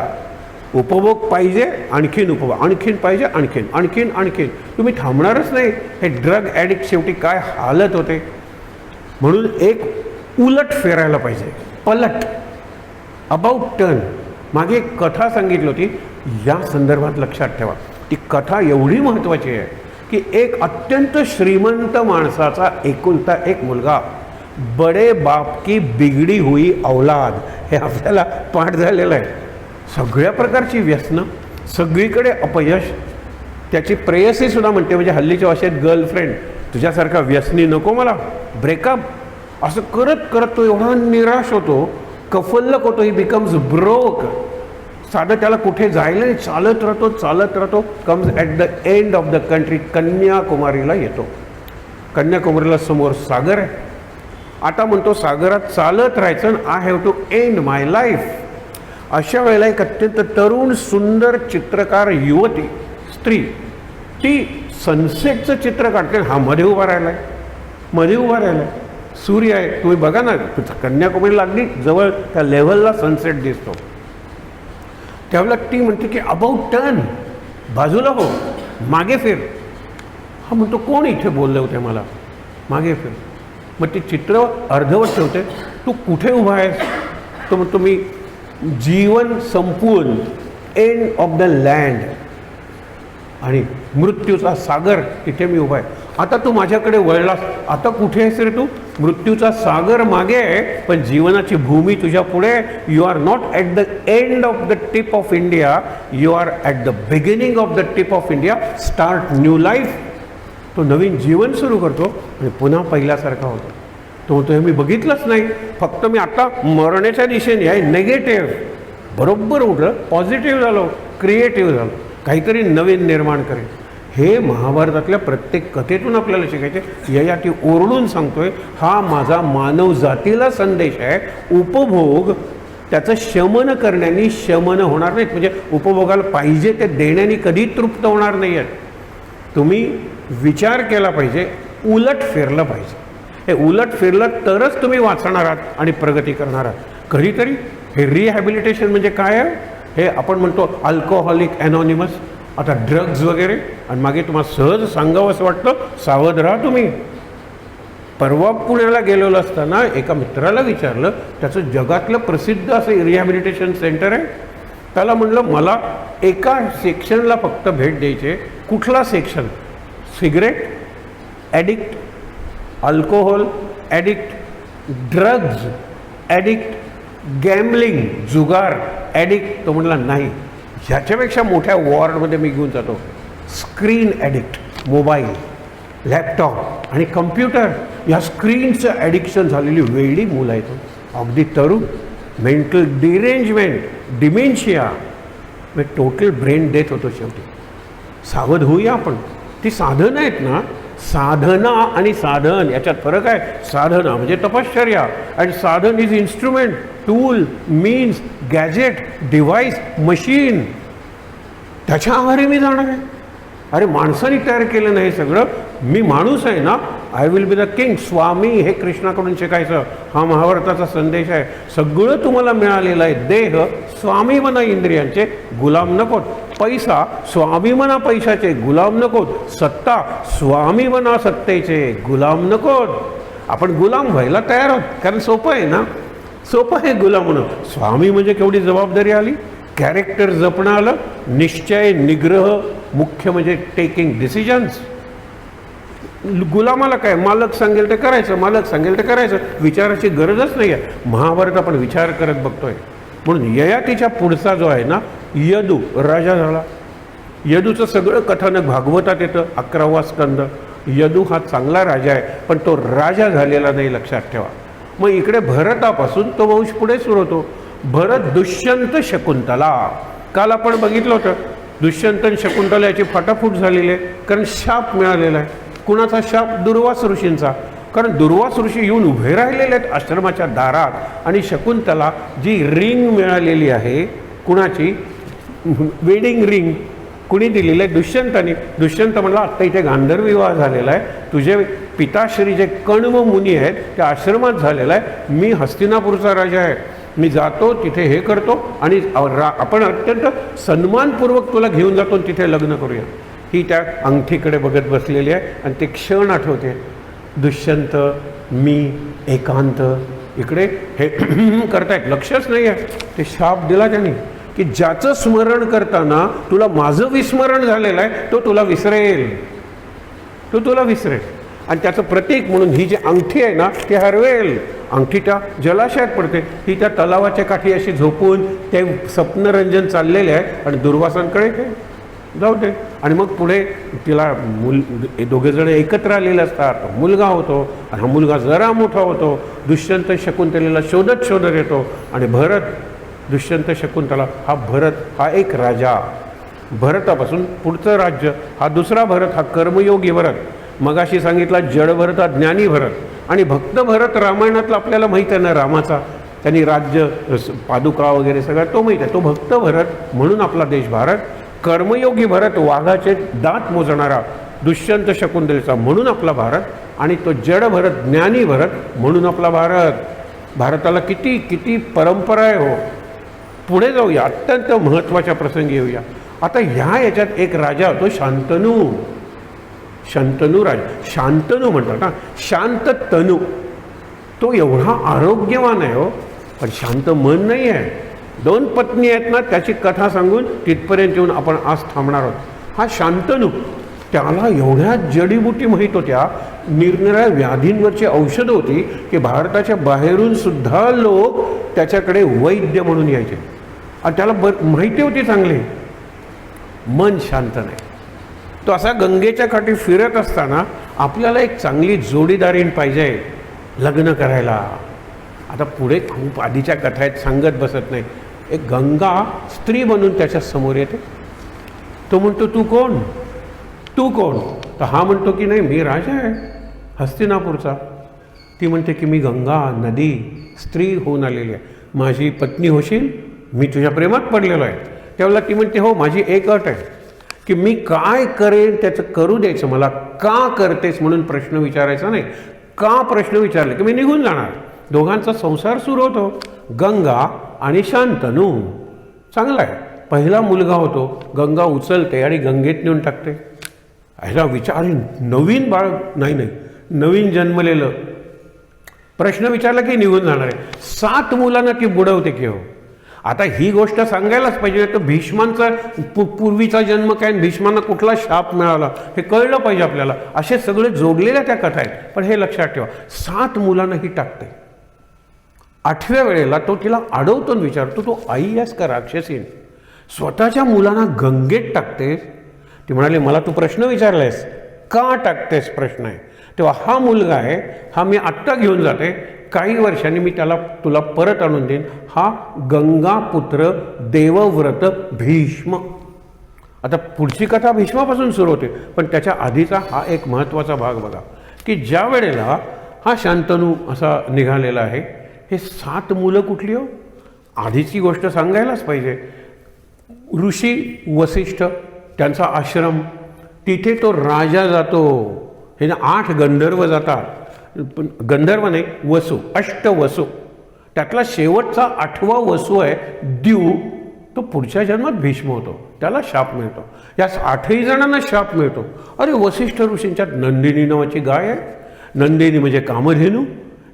उपभोग पाहिजे, आणखीन उपभोग, आणखीन पाहिजे, आणखीन आणखीन आणखीन. तुम्ही थांबणारच नाही. हे ड्रग ॲडिक्ट शेवटी काय हालत होते. म्हणून एक उलट फेरायला पाहिजे, पलट, अबाउट टर्न. मागे एक कथा सांगितली होती, या संदर्भात लक्षात ठेवा. ती कथा एवढी महत्त्वाची आहे की एक अत्यंत श्रीमंत माणसाचा एकुलता एक मुलगा, बडे बाप की बिगडी हुई औलाद, हे आपल्याला पाठ झालेलं आहे. सगळ्या प्रकारची व्यसनं, सगळीकडे अपयश. त्याची प्रेयसीसुद्धा म्हणते, म्हणजे हल्लीच्या भाषेत गर्लफ्रेंड, तुझ्यासारखा व्यसनी नको मला, ब्रेकअप. असं करत करत तो एवढा निराश होतो, कफल्लक होतो, ही बिकम्स ब्रोक. साधं त्याला कुठे जायला नाही, चालत राहतो. Comes at the end of the country, कन्याकुमारीला येतो. कन्याकुमारीला समोर सागर आहे. आता म्हणतो सागरात चालत राहायचं, I have to end my life. अशा वेळेला एक अत्यंत तरुण सुंदर चित्रकार युवती, स्त्री, ती सनसेटचं चित्र काढते. हा मध्ये उभा राहिलाय, सूर्य आहे. तुम्ही बघा ना, कन्याकुमारीला अगदी जवळ त्या लेव्हलला सनसेट दिसतो. त्यावेळेला ती म्हणते की अबाउट टर्न, बाजूला हो, मागे फिर. हा म्हणतो कोण इथे बोलले होते मला, मागे फिर. मग ते चित्र अर्धवट ठेवते. तू कुठे उभा आहेस? तो म्हणतो मी जीवन संपवून, एंड ऑफ द लँड आणि मृत्यूचा सागर, तिथे मी उभा आहे. आता तू माझ्याकडे वळलास, आता कुठे आहेस रे तू? मृत्यूचा सागर मागे आहे, पण जीवनाची भूमी तुझ्या पुढे. You are not at the end of the tip of India, you are at the beginning of the tip of India. Start new life. तो नवीन जीवन सुरू करतो आणि पुन्हा पहिल्यासारखा होतो. तो म्हणतो हे मी बघितलंच नाही, फक्त मी आता मरण्याच्या दिशेने आहे. नेगेटिव्ह. बरोबर उठलं, पॉझिटिव्ह झालो, क्रिएटिव्ह झालो, काहीतरी नवीन निर्माण करेल. हे महाभारतातल्या प्रत्येक कथेतून आपल्याला शिकायचे. ययाती ओरडून सांगतोय, हा माझा मानव जातीला संदेश आहे. उपभोग त्याचं शमन करण्याने शमन होणार नाहीत, म्हणजे उपभोगाला पाहिजे ते देण्याने कधी तृप्त होणार नाही आहेत. तुम्ही विचार केला पाहिजे, उलट फिरलं पाहिजे. हे उलट फिरलं तरच तुम्ही वाचणार आहात आणि प्रगती करणार आहात. कधीतरी हे रिहॅबिलिटेशन म्हणजे काय आहे, हे आपण म्हणतो अल्कोहॉलिक ॲनॉनिमस, आता ड्रग्ज वगैरे. आणि मागे तुम्हाला सहज सांगावं असं वाटतं, सावध राहा तुम्ही. परवा पुण्याला गेलेलो असताना एका मित्राला विचारलं, त्याचं जगातलं प्रसिद्ध असं रिहॅबिलिटेशन सेंटर आहे. त्याला म्हणलं मला एका सेक्शनला फक्त भेट द्यायची. कुठला section? Cigarette addict, alcohol addict, drugs addict, gambling जुगार ॲडिक्ट. तो म्हणला नाही, ह्याच्यापेक्षा मोठ्या वॉर्डमध्ये मी घेऊन जातो. स्क्रीन ॲडिक्ट, मोबाईल, लॅपटॉप आणि कम्प्युटर या स्क्रीनचं ॲडिक्शन झालेली वेगळी मुलं आहेत. अगदी तरुण, मेंटल डिरेंजमेंट, डिमेन्शिया, म्हणजे टोटल ब्रेन डेथ होतो शेवटी. सावध होऊया आपण. ती साधनं आहेत ना, साधना आणि साधन याच्यात फरक आहे. साधना म्हणजे तपश्चर्या, आणि साधन is instrument, tool, means, gadget, device, machine. त्याच्या आहारी मी जाणार आहे. अरे माणसाने तयार केलं नाही सगळं, मी माणूस आहे ना, I will be the king. Swami हे कृष्णाकडून शिकायचं, हा महाभारताचा संदेश आहे. सगळं तुम्हाला मिळालेलं आहे. देह स्वामी म्हणा इंद्रियांचे, गुलाम नकोत. पैसा स्वामी म्हणा पैशाचे, गुलाम नकोत. सत्ता स्वामी म्हणा सत्तेचे, गुलाम नकोत. आपण गुलाम व्हायला तयार आहोत, कारण सोपं आहे ना, सोपं आहे गुलाम म्हणून. स्वामी म्हणजे केवढी जबाबदारी आली, कॅरेक्टर जपणं आलं, निश्चय, निग्रह, मुख्य म्हणजे टेकिंग डिसिजन्स. गुलामाला काय, मालक सांगेल ते करायचं, मालक सांगेल ते करायचं, विचाराची गरजच नाही आहे. महाभारत आपण विचार करत बघतोय. म्हणून ययातीच्या पुढचा जो आहे ना, यदू राजा झाला. यदूचं सगळं कथानक भागवतात येतं, 11वा स्कंद. यदू हा चांगला राजा आहे, पण तो राजा झालेला नाही, लक्षात ठेवा. मग इकडे भरतापासून तो वंश पुढे सुरू होतो. भरत, दुष्यंत, शकुंतला. काल आपण बघितलं होतं, दुष्यंत आणि शकुंतला याची फाटाफूट झालेली आहे, कारण शाप मिळालेला आहे. कुणाचा शाप? दुर्वास ऋषींचा. कारण दुर्वास ऋषी येऊन उभे राहिलेले आहेत आश्रमाच्या दारात, आणि शकुंतला जी रिंग मिळालेली आहे, कुणाची? वेडिंग रिंग कुणी दिलेलं आहे? दुष्यंताने. दुष्यंत म्हणला, आत्ता इथे गांधर्व विवाह झालेला आहे, तुझे पिताश्री जे कण्व मुनी आहेत त्या आश्रमात झालेला आहे, मी हस्तिनापूरचा राजा आहे, मी जातो तिथे हे करतो आणि आपण अत्यंत सन्मानपूर्वक तुला घेऊन जातो, तिथे लग्न करूया. ही त्या अंगठीकडे बघत बसलेली आहे आणि ते क्षण आठवते. दुष्यंत, मी, एकांत, इकडे हे करतायत, लक्षच नाही आहे. ते शाप दिला त्यांनी की ज्याचं स्मरण करताना तुला माझं विस्मरण झालेलं आहे, तो तुला विसरेल, तो तुला विसरेल. आणि त्याचं प्रतीक म्हणून ही जी अंगठी आहे ना, ती हरवेल. अंगठी त्या जलाशयात पडते, ही त्या तलावाच्या काठी अशी झोपून ते स्वप्नरंजन चाललेले आहे. आणि दुर्वासांकडे हे जाऊ दे. आणि मग पुढे तिला दोघेजण एकत्र आलेले असतात, मुलगा होतो, आणि हा मुलगा जरा मोठा होतो. दुष्यंत शकुंतलेला शोधत शोधत येतो, आणि भरत, दुष्यंत शकुंतला, हा भरत हा एक राजा. भरतापासून पुढचं राज्य हा दुसरा भरत, हा कर्मयोगी भरत. मगाशी सांगितला जड भरत हा ज्ञानी भरत, आणि भक्त भरत रामायणातला आपल्याला माहीत आहे ना, रामाचा त्यांनी राज्य, पादुका वगैरे सगळं तो माहीत आहे, तो भक्त भरत म्हणून आपला देश भारत. कर्मयोगी भरत, वाघाचे दात मोजणारा दुष्यंत शकुंतलेचा म्हणून आपला भारत. आणि तो जड भरत, ज्ञानी भरत म्हणून आपला भारत. भारताला किती किती परंपरा आहे हो. पुढे जाऊया, अत्यंत महत्त्वाच्या प्रसंगी येऊया. आता ह्या याच्यात एक राजा होतो शांतनू. शंतनू राजा, शांतनू म्हणतात ना, शांत तनू. तो एवढा आरोग्यवान आहे हो, पण शांत मन नाही आहे. 2 पत्नी आहेत ना, त्याची कथा सांगून तिथपर्यंत येऊन आपण आज थांबणार आहोत. हा शांतनू, त्याला एवढ्या जडीबुटी माहीत होत्या, निरनिराळ्या व्याधींवरची औषधं होती की भारताच्या बाहेरून सुद्धा लोक त्याच्याकडे वैद्य म्हणून यायचे. आणि त्याला माहिती होती चांगली, मन शांत नाही. तो असा गंगेच्या काठी फिरत असताना आपल्याला एक चांगली जोडीदारीण पाहिजे लग्न करायला. आता पुढे खूप आधीच्या कथा आहेत, सांगत बसत नाही. एक गंगा स्त्री बनून त्याच्या समोर येते. तो म्हणतो तू कोण, तू कोण? तर हा म्हणतो की नाही मी राजा आहे हस्तिनापूरचा. ती म्हणते की मी गंगा नदी स्त्री होऊन आलेली आहे, माझी पत्नी होशील, मी तुझ्या प्रेमात पडलेलो आहे. त्यावेळेला ती म्हणते हो माझी एक अट आहे की मी काय करेन त्याचं करू द्यायचं, मला का करतेस म्हणून प्रश्न विचारायचा नाही. का प्रश्न विचारले की मी निघून जाणार. दोघांचा संसार सुरू होतो, गंगा आणि शांतनू. चांगला आहे. पहिला मुलगा होतो, गंगा उचलते आणि गंगेत नेऊन टाकते. ह्याला विचार नवीन बाळ नाही नवीन जन्मलेलं प्रश्न विचारला की निघून जाणार आहे. 7 मुलांना ती बुडवते की हो. आता ही गोष्ट सांगायलाच पाहिजे. तर भीष्मांचा पूर्वीचा जन्म काय, भीष्मांना कुठला शाप मिळाला हे कळलं पाहिजे आपल्याला. असे सगळे जोडलेल्या त्या कथा आहेत. पण हे लक्षात ठेवा, 7 मुलांना ही टाकते. 8व्या वेळेला तो तिला अडवतो विचारतो तू आई आहेस का राक्षसीन, स्वतःच्या मुलांना गंगेत टाकतेस. ती म्हणाली मला तू प्रश्न विचारलायस, का टाकतेस प्रश्न आहे. तेव्हा हा मुलगा आहे, हा मी आत्ता घेऊन जाते, काही वर्षांनी मी तुला परत आणून देईन. हा गंगापुत्र देवव्रत भीष्म. आता पुढची कथा भीष्मापासून सुरू होते, पण त्याच्या आधीचा हा एक महत्त्वाचा भाग बघा की ज्या वेळेला हा शांतनू असा निघालेला आहे, हे 7 मुलं कुठली हो. आधीची गोष्ट सांगायलाच पाहिजे. ऋषी वसिष्ठ त्यांचा आश्रम, तिथे तो राजा जातो. हे 8 गंधर्व जातात, पण गंधर्व नाही वसू, 8 वसू. त्यातला शेवटचा 8वा वसू आहे द्यू. तो पुढच्या जन्मात भीष्म होतो, त्याला शाप मिळतो. या 8ही जणांना शाप मिळतो. अरे वसिष्ठ ऋषींच्यात नंदिनी नावाची गाय आहे. नंदिनी म्हणजे कामधेनू.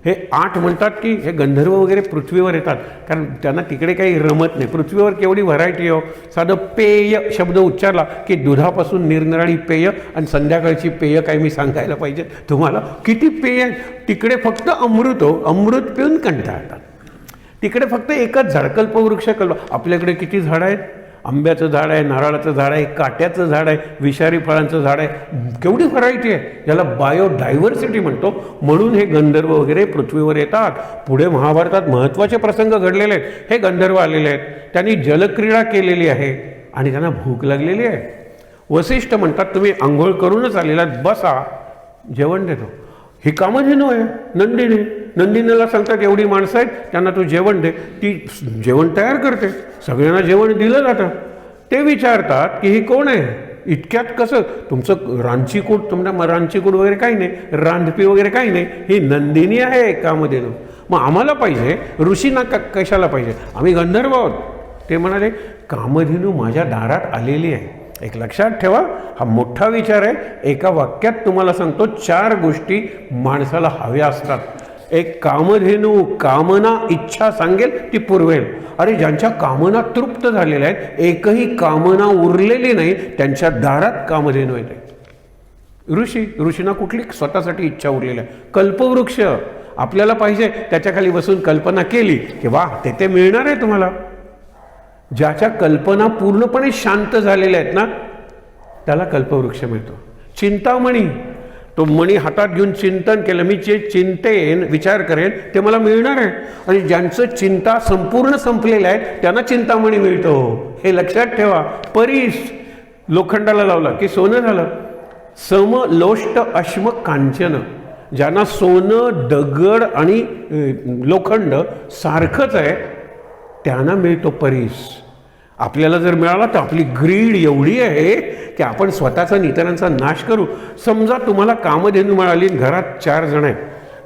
हे 8 म्हणतात की हे गंधर्व वगैरे पृथ्वीवर येतात, कारण त्यांना तिकडे काही रमत नाही. पृथ्वीवर केवढी व्हरायटी हो. साधं पेय शब्द उच्चारला की दुधापासून निरनिराळी पेय, आणि संध्याकाळची पेय काय मी सांगायला पाहिजे तुम्हाला, किती पेय. तिकडे फक्त अमृत हो, अमृत पिऊन कंटाळतात. तिकडे फक्त एकच झाड, कल्पवृक्ष आपल्याकडे किती झाडं आहेत. आंब्याचं झाड आहे, नारळाचं झाड आहे, काट्याचं झाड आहे, विषारी फळांचं झाड आहे, केवढी व्हरायटी आहे. ज्याला बायोडायव्हर्सिटी म्हणतो. म्हणून हे गंधर्व वगैरे पृथ्वीवर येतात. पुढे महाभारतात महत्त्वाचे प्रसंग घडलेले आहेत. हे गंधर्व आलेले आहेत, त्यांनी जलक्रीडा केलेली आहे आणि त्यांना भूक लागलेली आहे. वसिष्ठ म्हणतात तुम्ही आंघोळ करूनच आलेला, बसा जेवण देतो. ही कामधेनू आहे नंदिनी. नंदिनीला सांगतात एवढी माणसं आहेत त्यांना तू जेवण दे. ती जेवण तयार करते, सगळ्यांना जेवण दिलं जातं. ते विचारतात की ही कोण आहे, इतक्यात कसं तुमचं रांचीकूड, तुमच्या रांचीकूड वगैरे काही नाही, रांधपी वगैरे काही नाही, ही नंदिनी आहे कामधेनू. मग आम्हाला पाहिजे, ऋषींना कशाला पाहिजे, आम्ही गंधर्व आहोत. ते म्हणाले कामधेनू माझ्या दारात आलेली आहे. एक लक्षात ठेवा, हा मोठा विचार आहे. एका वाक्यात तुम्हाला सांगतो 4 गोष्टी माणसाला हव्या असतात. एक कामधेनू कामना इच्छा सांगेल ती पुरवेल. अरे ज्यांच्या कामना तृप्त झालेल्या आहेत, एकही कामना उरलेली नाही, त्यांच्या दारात कामधेनू येते. ऋषींना कुठली स्वतःसाठी इच्छा उरलेली आहे. कल्पवृक्ष आपल्याला पाहिजे, त्याच्या खाली बसून कल्पना केली की वा ते मिळणार आहे तुम्हाला. ज्याच्या कल्पना पूर्णपणे शांत झालेल्या आहेत ना, त्याला कल्पवृक्ष मिळतो. चिंतामणी, तो मणी हातात घेऊन चिंतन केलं, मी जे चिंतेन विचार करेन ते मला मिळणार आहे. आणि ज्यांचं चिंता संपूर्ण संपलेलं आहे त्यांना चिंतामणी मिळतो. हे लक्षात ठेवा. परीस लोखंडाला लावला की सोनं झालं. सम लोष्ट अश्म कांचन, ज्यांना सोनं दगड आणि लोखंड सारखंच आहे त्यांना मिळतो परीस. आपल्याला जर मिळाला तर आपली ग्रीड एवढी आहे की आपण स्वतःचा आणि इतरांचा नाश करू. समजा तुम्हाला कामधेनू मिळाली, घरात 4 जण आहेत,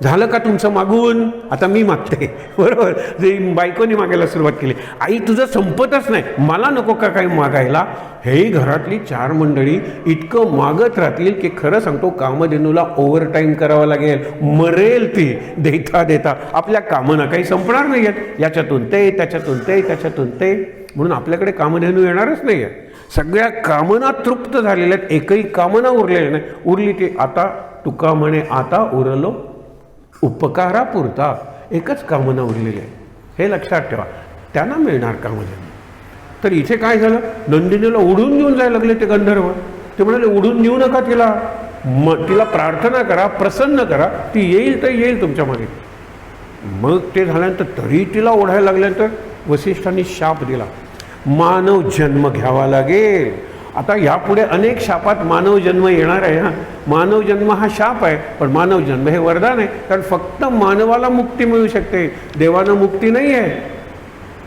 झालं का तुमचं मागून, आता मी मागते, बरोबर. जे बायकोनी मागायला सुरुवात केली, आई तुझं संपतच नाही, मला नको का काही मागायला. हेही घरातली 4 मंडळी इतकं मागत राहतील की खरं सांगतो कामधेनूला ओव्हरटाईम करावा लागेल, मरेल ती देता देता. आपल्या कामना काही संपणार नाही आहेत, याच्यातून ते, त्याच्यातून ते, त्याच्यातून ते. म्हणून आपल्याकडे कामधेनू येणारच नाही आहे. सगळ्या कामना तृप्त झालेल्या आहेत, एकही कामना उरलेली नाही. उरली ती आता तुका म्हणे आता उरलो उपकारापुरता, एकच कामना उरलेली आहे. हे लक्षात ठेवा, त्यांना मिळणार कामधेनू. तर इथे काय झालं, नंदिनीला उडून घेऊन जायला लागले ते गंधर्व. ते म्हणाले उडून नेऊ नका तिला, तिला प्रार्थना करा, प्रसन्न करा, ती येईल तर येईल तुमच्या मागे. मग ते झाल्यानंतर तरी तिला ओढायला लागल्यानंतर वसिष्ठांनी शाप दिला, मानव जन्म घ्यावा लागेल. आता यापुढे अनेक शापात मानव जन्म येणार आहे. मानव जन्म हा शाप आहे, पण मानव जन्म हे वरदान आहे. कारण फक्त मानवाला मुक्ती मिळू शकते, देवानं मुक्ती नाही आहे.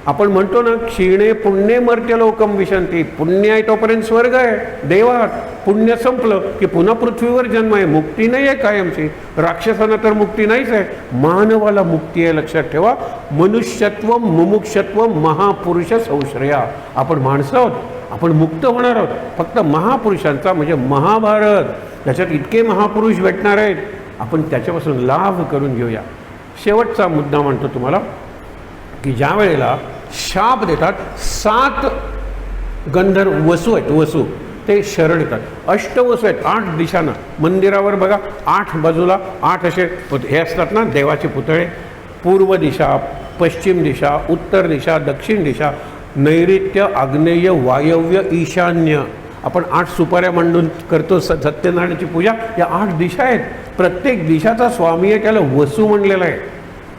आपण म्हणतो ना, क्षीणे पुण्ये मर्त्यलोकम विशंती. पुण्य आहे तोपर्यंत स्वर्ग आहे देवात, पुण्य संपलं की पुन्हा पृथ्वीवर जन्म आहे. मुक्ती नाही आहे कायमची. राक्षसांना तर मुक्ती नाहीच आहे, मानवाला मुक्ती आहे. लक्षात ठेवा, मनुष्यत्व मुमुक्षत्व महापुरुष संश्रया. आपण माणसं आहोत, आपण मुक्त होणार आहोत. फक्त महापुरुषांचा म्हणजे महाभारत, त्याच्यात इतके महापुरुष भेटणार आहेत, आपण त्याच्यापासून लाभ करून घेऊया. शेवटचा मुद्दा म्हणतो तुम्हाला की ज्या वेळेला शाप देतात, 7 गंधर्व वसू आहेत, वसू ते शरण येतात. अष्टवसू आहेत 8 दिशांना. मंदिरावर बघा 8 बाजूला 8 असे हे असतात ना देवाचे पुतळे. पूर्व दिशा, पश्चिम दिशा, उत्तर दिशा, दक्षिण दिशा, नैऋत्य, आग्नेय, वायव्य, ईशान्य. आपण 8 सुपाऱ्या मांडून करतो सत्यनारायणाची पूजा. या 8 दिशा आहेत. प्रत्येक दिशाचा स्वामी आहे, त्याला वसू म्हणलेला आहे.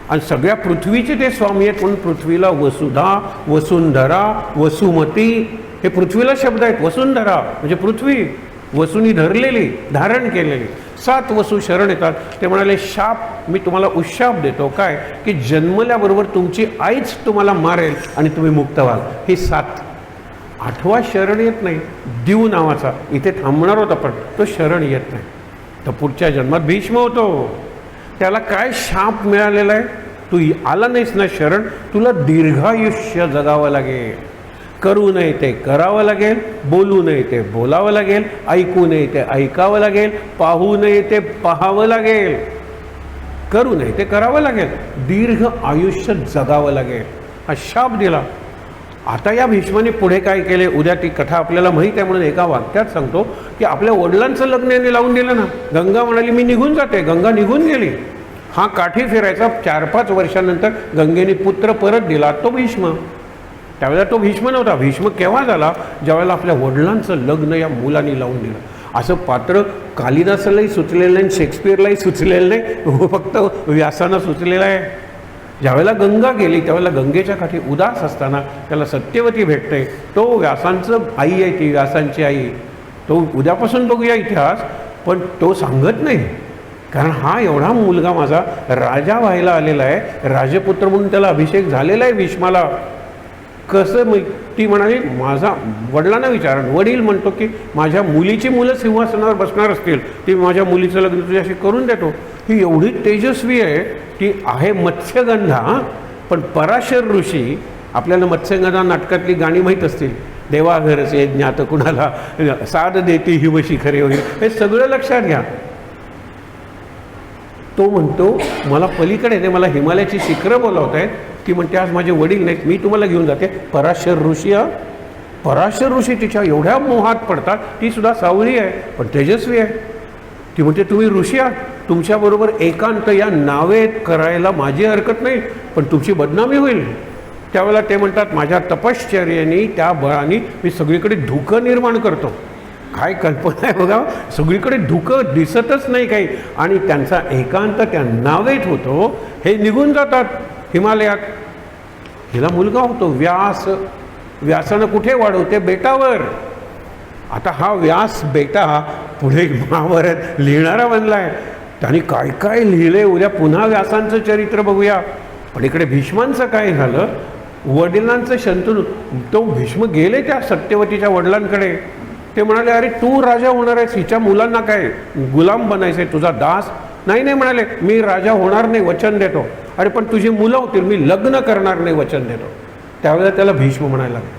आणि सगळ्या पृथ्वीचे ते स्वामी आहेत, म्हणून पृथ्वीला वसुधा, वसुंधरा, वसुमती हे पृथ्वीला शब्द आहेत. वसुंधरा म्हणजे पृथ्वी, वसूंनी धरलेली, धारण केलेली. 7 वसू शरण येतात. ते म्हणाले, शाप मी तुम्हाला उशाप देतो, काय की जन्मल्याबरोबर तुमची आईच तुम्हाला मारेल आणि तुम्ही मुक्त व्हाल. ही 7. 8वा शरण येत नाही, दिव नावाचा. इथे थांबणार होता पण तो शरण येत नाही. तर पुढच्या जन्मात भीष्म होतो. त्याला काय शाप मिळालेला आहे, तू आला नाहीस ना शरण, तुला दीर्घायुष्य जगावं लागेल. करू नये ते करावं लागेल, बोलू नये ते बोलावं लागेल, ऐकू नये ते ऐकावं लागेल, पाहू नये ते पाहावं लागेल, करू नये ते करावं लागेल, दीर्घ आयुष्य जगावं लागेल. हा शाप दिला. आता या भीष्माने पुढे काय केले, उद्या ती कथा आपल्याला माहीत आहे म्हणून एका वाक्यात सांगतो की आपल्या वडिलांचं लग्न यांनी लावून दिलं ना. गंगा म्हणाली मी निघून जाते, गंगा निघून गेली. हा काठी फिरायचा. 4-5 वर्षानंतर गंगेने पुत्र परत दिला, तो भीष्म. त्यावेळेला तो भीष्म नव्हता. भीष्म केव्हा झाला, ज्यावेळेला आपल्या वडिलांचं लग्न या मुलांनी लावून दिलं. असं पात्र कालिदासालाही सुचलेलं नाही, शेक्सपियरलाही सुचलेलं नाही, फक्त व्यासानं सुचलेलं आहे. ज्यावेळेला गंगा गेली त्यावेळेला गंगेच्या काठी उदास असताना त्याला सत्यवती भेटते. तो व्यासांचं आई आहे, ती व्यासांची आई. तो उद्यापासून बघूया इतिहास, पण तो सांगत नाही. कारण हा एवढा मुलगा माझा राजा व्हायला आलेला आहे, राजपुत्र म्हणून त्याला अभिषेक झालेला आहे भीष्माला. कसं ती म्हणाली, माझा वडिलांना विचारण. वडील म्हणतो की माझ्या मुलीची मुलं सिंहासनावर बसणार असतील, ती माझ्या मुलीचं लग्न तुझ्याशी करून देतो. ही एवढी तेजस्वी आहे, ती आहे मत्स्यगंधा. पण पराशर ऋषी, आपल्याला मत्स्यगंधा नाटकातली गाणी माहीत असतील, देवा घरचे ज्ञात कुणाला साध देते हिमशी खरे वगैरे, हे सगळं लक्षात घ्या. तो म्हणतो मला पलीकडे ते मला हिमालयाची शिखरं बोलावत आहेत. ती म्हणते आज माझे वडील नाहीत, मी तुम्हाला घेऊन जाते. पराशर ऋषी, पराशर ऋषी तिच्या एवढ्या मोहात पडतात. ती सुद्धा सावळी आहे पण तेजस्वी आहे. ती म्हणते तुम्ही ऋषी आहात, तुमच्याबरोबर एकांत या नावेत करायला माझी हरकत नाही, पण तुमची बदनामी होईल. त्यावेळेला ते म्हणतात माझ्या तपश्चर्येने त्या बळाने मी सगळीकडे धुकं निर्माण करतो. काय कल्पना आहे बघा, सगळीकडे धुकं दिसतच नाही काही, आणि त्यांचा एकांत त्या नावेत होतो. हे निघून जातात हिमालयात. हिला मुलगा होतो व्यास. व्यासानं कुठे वाढवते, बेटावर. आता हा व्यास बेटा पुढे महाभारत लिहिणारा बनला आहे. त्यांनी काय काय लिहिले, उद्या पुन्हा व्यासांचं चरित्र बघूया. पण इकडे भीष्मांचं काय झालं, वडिलांचं शंतनू. तो भीष्म गेले त्या सत्यवतीच्या वडिलांकडे. ते म्हणाले अरे तू राजा होणार आहेस, हिच्या मुलांना काय गुलाम बनायचं आहे, तुझा दास. नाही नाही म्हणाले, मी राजा होणार नाही, वचन देतो. अरे पण तुझी मुलं होतील, मी लग्न करणार नाही, वचन देतो. त्यावेळेला त्याला भीष्म म्हणायला लागले.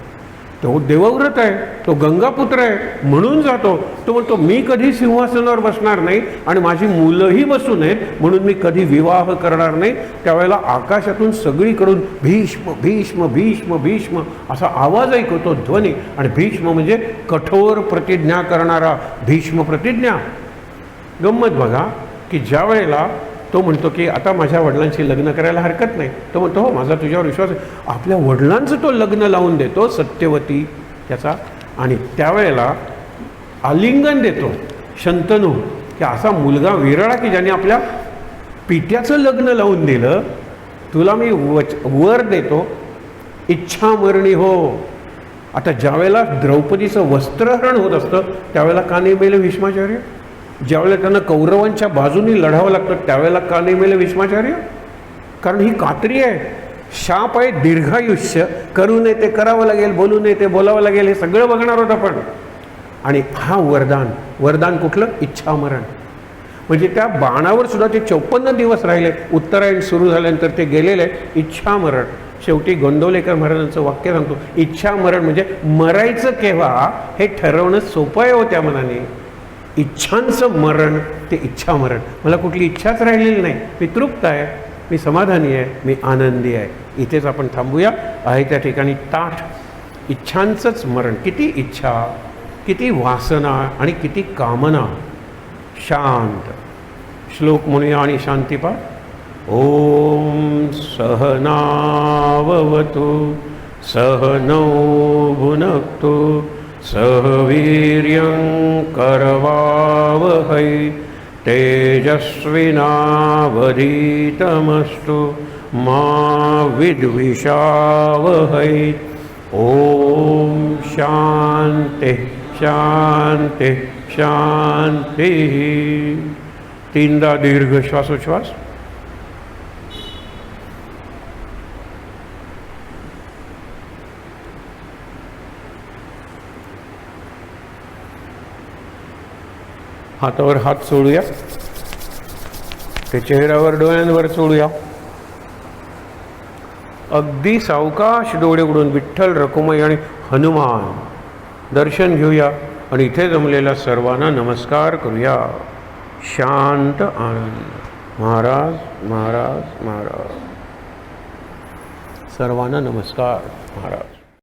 तो देवव्रत आहे, तो गंगापुत्र आहे म्हणून जातो. तो म्हणतो मी कधी सिंहासनावर बसणार नाही आणि माझी मुलंही बसू नयेत म्हणून मी कधी विवाह करणार नाही. त्यावेळेला आकाशातून सगळीकडून भीष्म भीष्म भीष्म भीष्म असा आवाज ऐकतो, ध्वनी. आणि भीष्म म्हणजे कठोर प्रतिज्ञा करणारा, भीष्म प्रतिज्ञा. गंमत बघा की ज्या वेळेला तो म्हणतो की आता माझ्या वडिलांशी लग्न करायला हरकत नाही, तो म्हणतो हो माझा तुझ्यावर विश्वास आहे. आपल्या वडिलांचं तो लग्न लावून देतो सत्यवती त्याचा. आणि त्यावेळेला आलिंगन देतो शंतनू, की असा मुलगा विरळा की ज्याने आपल्या पित्याचं लग्न लावून दिलं. तुला मी वर देतो, इच्छा मरणी हो. आता ज्यावेळेला द्रौपदीचं वस्त्रहरण होत असतं त्यावेळेला का नाही मेले भीष्माचार्य? ज्यावेळेला त्यांना कौरवांच्या बाजूनी लढावं लागतं त्यावेळेला का नाही मेले भीष्माचार्य? कारण ही कात्री आहे, शाप आहे, दीर्घायुष्य. करू नये ते करावं लागेल, बोलू नये ते बोलावं लागेल, हे सगळं बघणार होतं आपण. आणि हा वरदान कुठलं? इच्छामरण. म्हणजे त्या बाणावर सुद्धा ते 54 दिवस राहिले. उत्तरायण सुरू झाल्यानंतर ते गेलेले इच्छामरण. शेवटी गोंदवलेकर महाराजांचं वाक्य सांगतो, इच्छामरण म्हणजे मरायचं केव्हा हे ठरवणं सोपं आहे हो त्या मनाने. इच्छांचं मरण ते इच्छामरण. मला कुठली इच्छाच राहिलेली नाही, मी तृप्त आहे, मी समाधानी आहे, मी आनंदी आहे. इथेच आपण थांबूया. आहे त्या ठिकाणी ताठ. इच्छांचंच मरण. किती इच्छा, किती वासना आणि किती कामना. शांत. श्लोक म्हणूया आणि शांतीपाठ. ओम सहनाववतु सहनौ भुनक्तु सह वीर्यं करवावहै तेजस्विनावधीतमस्तु मा विद्विषावहै. ओम शांति शांति शांति. तीनदा दीर्घ श्वासोच्छ्वास. हातावर हात सोडूया, ते चेहऱ्यावर डोळ्यांवर सोडूया. अगदी सावकाश डोळे उघडून विठ्ठल, रखुमाई आणि हनुमान दर्शन घेऊया आणि इथे जमलेल्या सर्वांना नमस्कार करूया. शांत आनंद. महाराज महाराज महाराज. सर्वांना नमस्कार महाराज.